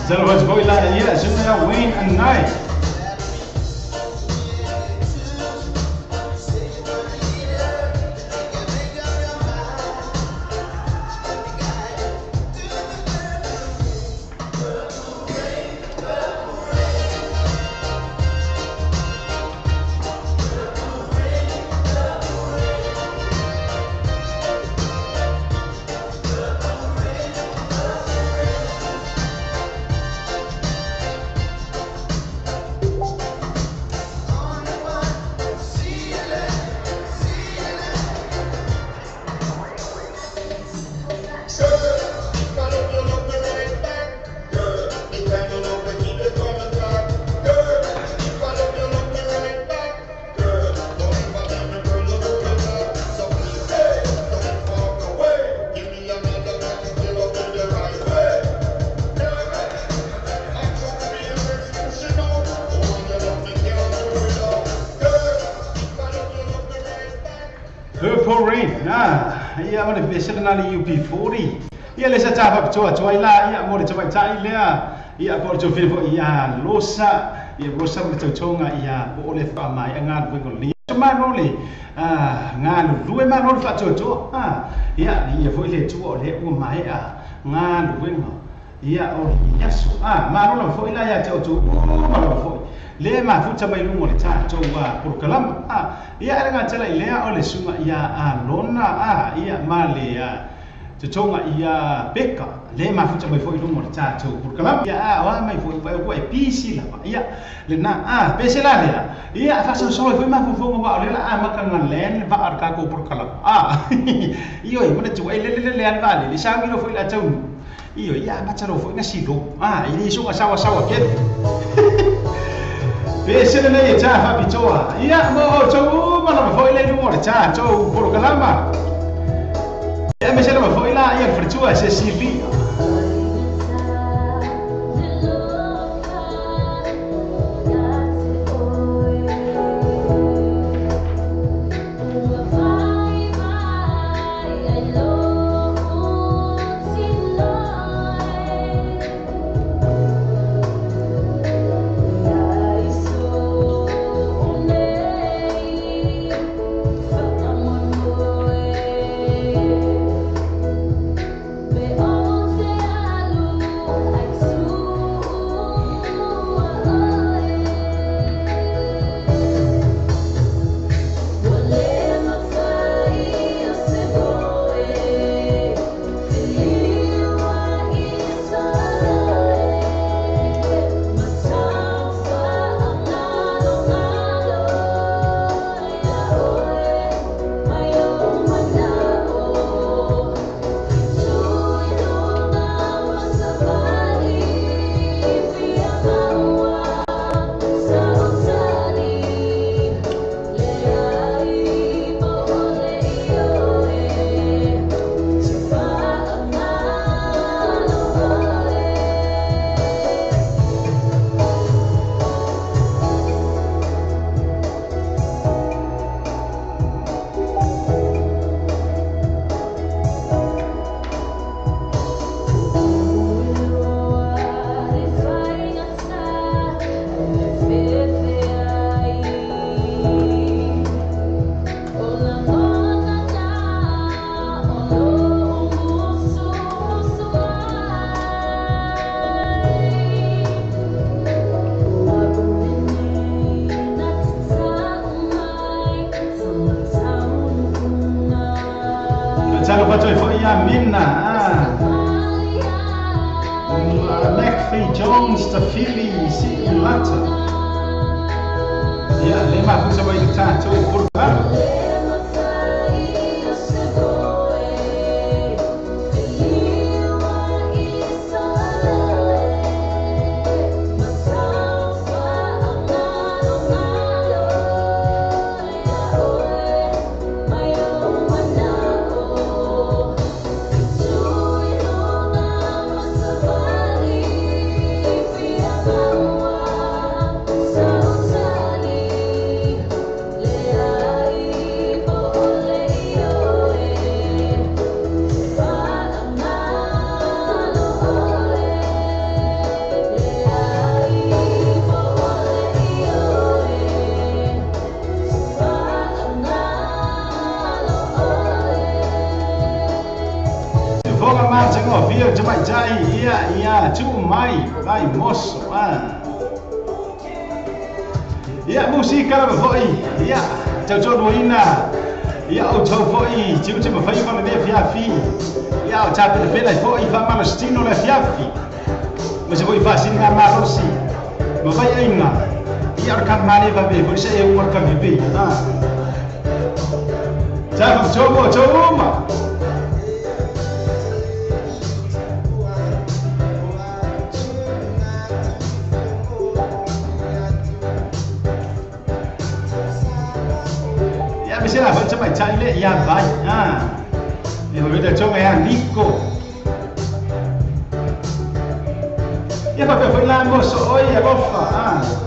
S1: Salvador Boila, yeah, Junior Wayne and Night. Purple Rain, ia mana biasa nali UP40. Ia lesa capa coba cuaila, ia mau dicoba cai lea. Ia boleh coba film ia losa, ia losa boleh coba ia boleh famai angan pengoli. Cuma noli, ngan dua mana noli fat coba. Ia boleh coba le umai ngan dua. Ia ia su, mana noli foi lah ia coba, mana noli foi. Le ma fu chamai lungo le cha chowa por kalam ia nga chala le ole sunga ia lona ia male chonga ia beka le ma fu chamai foi lungo le cha cho por kalam ia wa mai foi ba ko e pisi la ia le na pese la le ia fa so foi ma fu fu ba le la ma kan len ba ar ka ko por kalam io i mana chu le an vale le sa mi lo foi la chau io ia ma chalo foi na si do ini so sawa ke Biasa na ia cah happy coa. Ia mau coba mana foi le lumor cah coba por kalama. Ia biasa na foi la ia percua Cecilia. McPhee Jones, the Philly, City Latte. Ya, lima pun sampai kita coba purkan. mai moso ia musika la foi ia tau ina ia o tau foi tiu te mafai ma le fiafi ia o tape de pela foi fa malastino le fiafi ma se voi fa singa marosi ma vai ainga ia ka mane va be ko se e o ka vipi Tava choma. Ya bisa lah macam macam ini ya baik. Ini kita coba ya Nico. Ya pakai pelambos so ya bofa.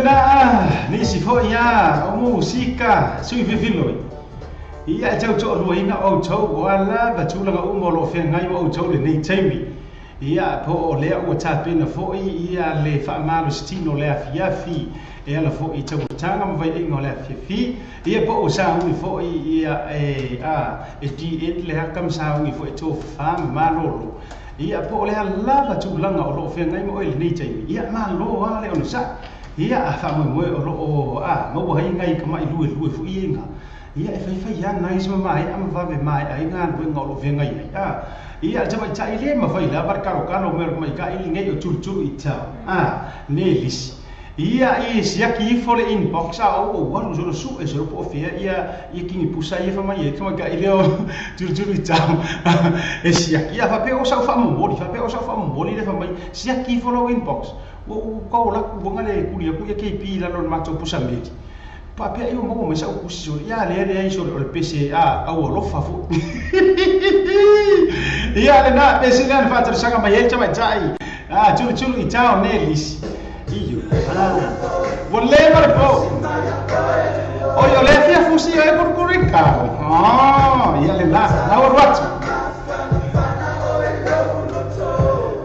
S1: na nisi fo ia o musika sui viviloi ia tau to ro ina o tau wala ba tulanga o mo lo fe ngai o tau le nei taimi ia po o le o tapena fo ia le fa malo stino le afiafi e ala fo i tau tanga mo vai ingo le afiafi ia po o sa ui fo ia e di et le hakam sa ui fo to fa malo ia po le lava tulanga o lo fe ngai mo le nei taimi ia malo wale o sa ia a fa mo o lo mo hai ngai ka mai lue fu inga ia e fai ia nais ma mai am va ve mai ai ngan ru ngolo ve ngai ia jama chai le ma fai la bar karo kalo mer mai ka ili ngai o tul i ta nelis ia i siaki for inbox o waru so su e so po fia ia kingi pusa ia fa mai e kama ka ile o tul i ta e siaki fa pe o sa fa mo moli le fa mai siaki for inbox o ko la ku ngale ku ia ke pi la non ma to pusa mi pa pe io mo me sa ku so ia le so le pc au lo fa fu ia le na pc le fa tra sanga mai chama chai tul i ta nelis iyo volle mar po o yo le fia fusi e kurkurika ia le na o rat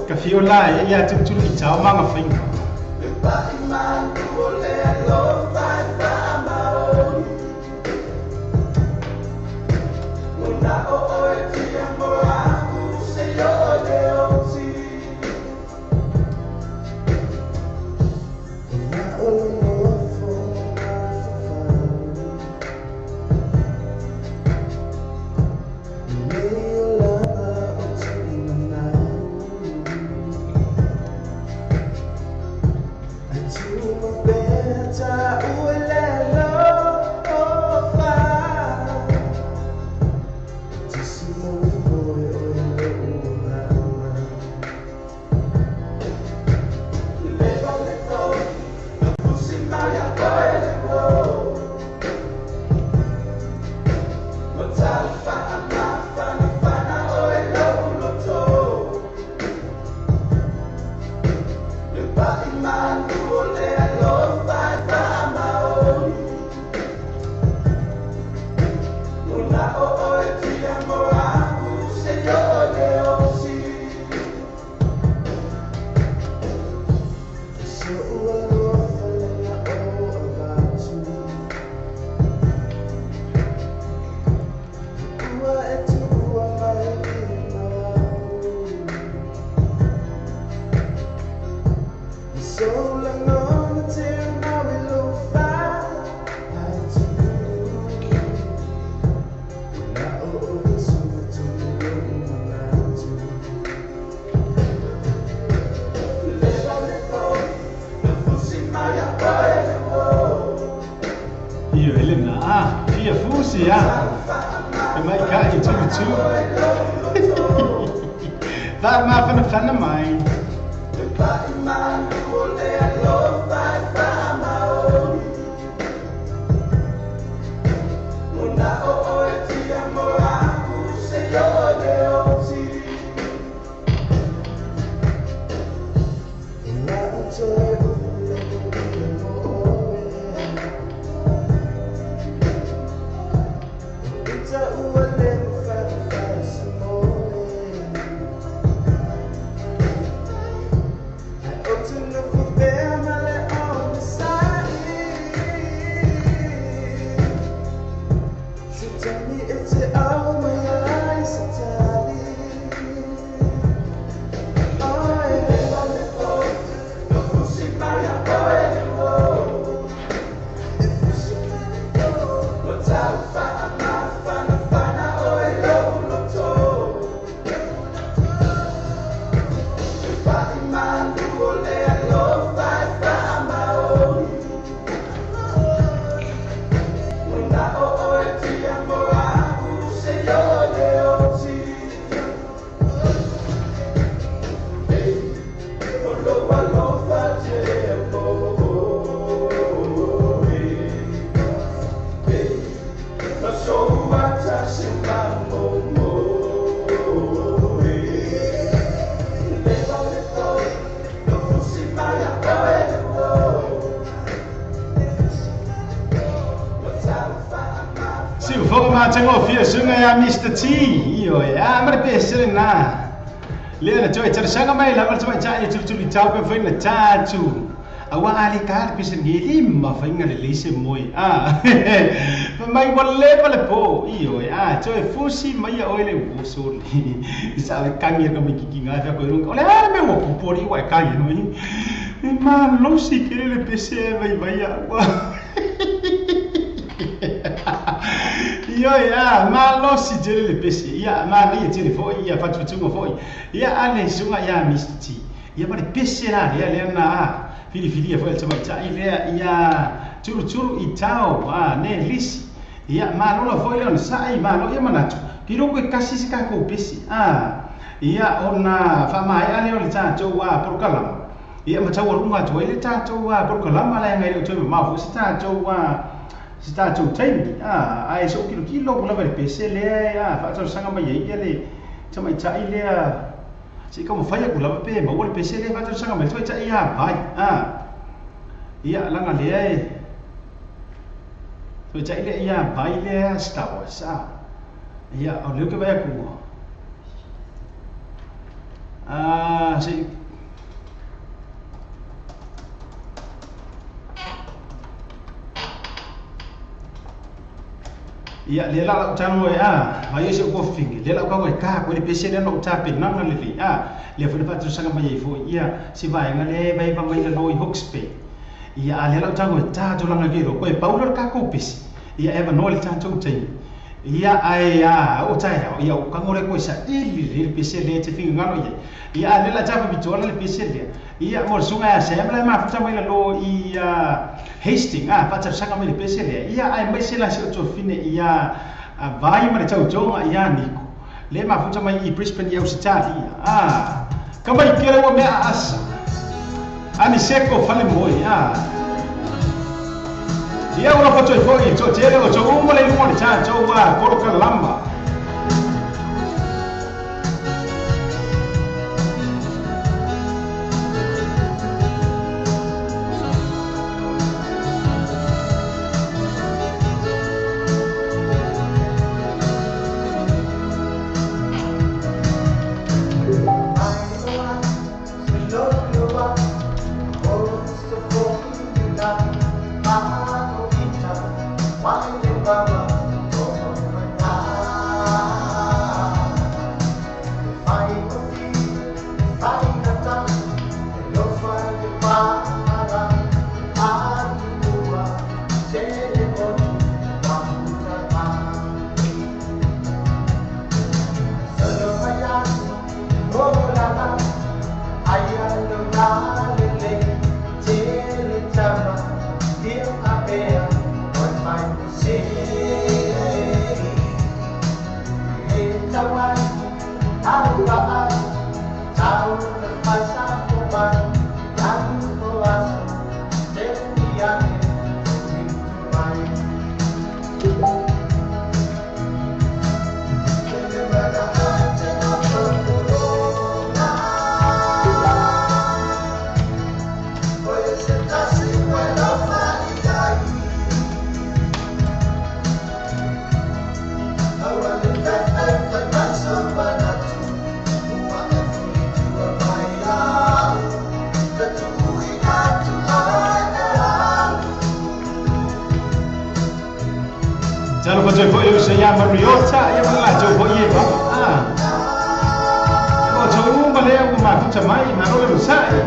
S1: ka fiola ia tul i ta manga finga That ma van 'n fan of mine.
S6: To the
S1: Fogo matango fia sunga ya Mr. T. Iyo ya mare pesele na. Lea na joy sanga mai la marcha cha tu tau pe foi na tatu. Awa ali kar pesen gili ma foi ngale lise moi. Mai bolle po. Iyo ya joy fusi mai oile usuri. Isa kangi ka mi kiki nga fa ko rung. Ole ara me wo pori wa kangi no. Ma lo si kere le pese vai ya. Yo ya ma lo si jere le pese ya ma ni jere fo ya fa tu fo ya ale sunga ya misti ya ba pese na le na fili fo el chama cha ile ya churu itao ne lisi ya ma lo fo le sa ma lo ya manatu kiro ko kasi ska ko pese ya ona fa ma ya le cha cho wa por kalam ya ma cha wa runga cho ile cha cho wa por kalam ma la ngai cho ma fo sta cho wa Sita tu taimi ai so kilo pula ber pese le fa so sanga mai le chama cha ile si como falla kula pe ma wol pese le fa so sanga mai so cha ia vai ia langa le so cha ile ia vai le sta wa sa ia o le ke vai ku si ya le la tango ma yese ko fingi le la ko ka ko le pese le no tape nanga le le fa pa tru sanga mai fo ia si vai ngale vai pa mai le no hoxpe ia le la tango ta to langa giro ko paulo ka ko pese ia eva no le tanto tai ia ai o tai ia o kangore ko sa ili le pese le te fingi ngalo ia le la tapa bitola le pese le ia mo sunga se mla ma fa mai le lo ia Hastings pacar sanga mai pese le ia ai mai sela se to fine ia vai ma tau jonga ia niko le ma futa mai I Brisbane ia usitali kama ikere wa me asa ani seko fale moi ia ora foto I foi to tele o to mo le mo cha to wa koroka lamba Jangan lupa join for saya Mariota yang mana join for ye ba ko join mo le ko ma futa mai ma no le sai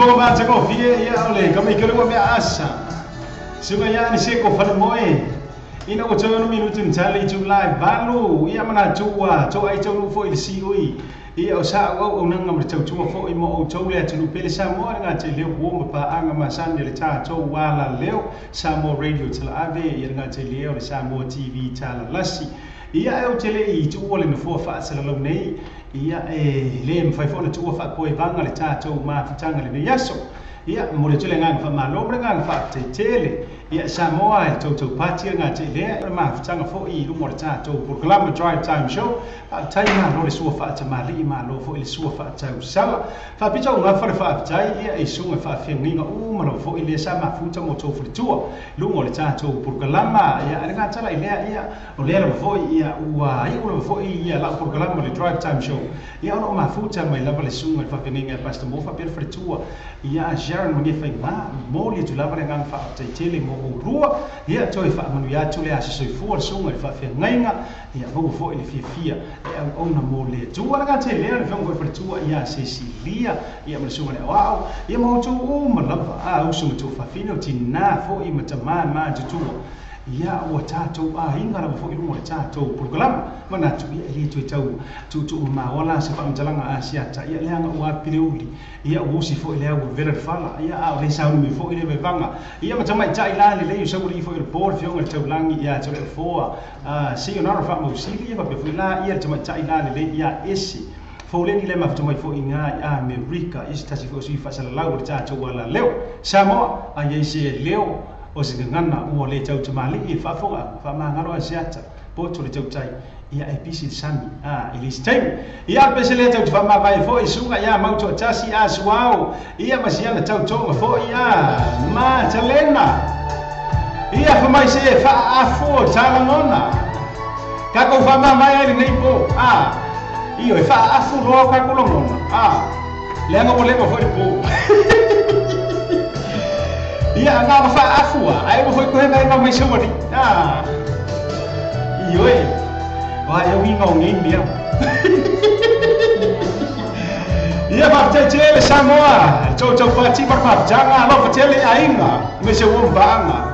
S1: po ma cha ko fie ia ole ka me kelo me asa sunga ya ni se ko fa moe ina o tau no minuto ntale tu live balu ia mana tua to ai tau fo il si ui ia o sa o nanga ma tau tua fo i mo o tau le tu pele sa mo nga te le wo pa anga ma san le ta to wala leo sa mo radio tala ave ia nga te le o sa mo tv tala lasi ia o tele i tu ole no fo fa sa lo nei ia le mfai fo le tu fa ko e vanga le ta to ma fitanga le yaso ia mo le tele nga fa ma lo nga fa te tele ia Samoa e tau pati ngā te lea ma fitanga fo i lumo le tātou Proclama Drive Time Show tai ngā lo le sua whaata mali ma lo fo i le sua whaatau sala whapita o ngā whare whaapitai ia e sunga whaafenginga umano fo i le sa ma futa mo tō whiritua lumo le tātou Proclama ia ngā tala i lea ia o lea la fo i ia ua i ula fo i ia la Proclama le Drive Time Show ia ono ma futa mai lava le sunga le whaafenginga Pastor Mofa pera whiritua ia Sharon mangefa i ma mo le tu lava le ngā whaapitai tele mo o rua ia toi fa manu ya tu le asa soi fu al sunga fa fe ngainga ia mo fo ile fia ia ona mo le tu ala te le le fo fa tu ia Cecilia ia mo sunga le wow ia mo tu o ma lava a o sunga tu fa fino tina fo i mata ma tu ia o tatou a inga la fo i mo tatou program mana tu ia le tu tau tu ma wala se fa mtalanga a siata ia le anga o pileuli ia o si fo ile o vera fala ia a le sa mi fo ile vanga ia ma tamai tai la le so ri fo ile por fio ngal tau langi ia tu fo si ona fa mo si ia fa pe la ia tamai tai la le ia esi fo le ni le ma tamai fo inga a America ista si fo si fa sala la o tatou wala leo Samoa a ye se leo o se ngana o le tau tamali I fa fonga fa ma ngalo asiata po to le tau tai ia e pisi sami ili stem ia pe se le tau fa ma vai fo isunga ia mauto tasi as wow ia masiana tau tonga fo ia ma talena ia fa mai se fa afo talangona ka ko fa ma mai ele nei po io e fa afo lo ka ko longona le anga mo le mo fo po ia nga fa afua ai mo foi ko hena nga mai sori io wa eu vi ngau ngi mia ia ba te le Samoa cho pati ba pa janga lo te le ainga me se wo banga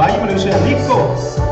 S1: Vai, mas eu sou rico.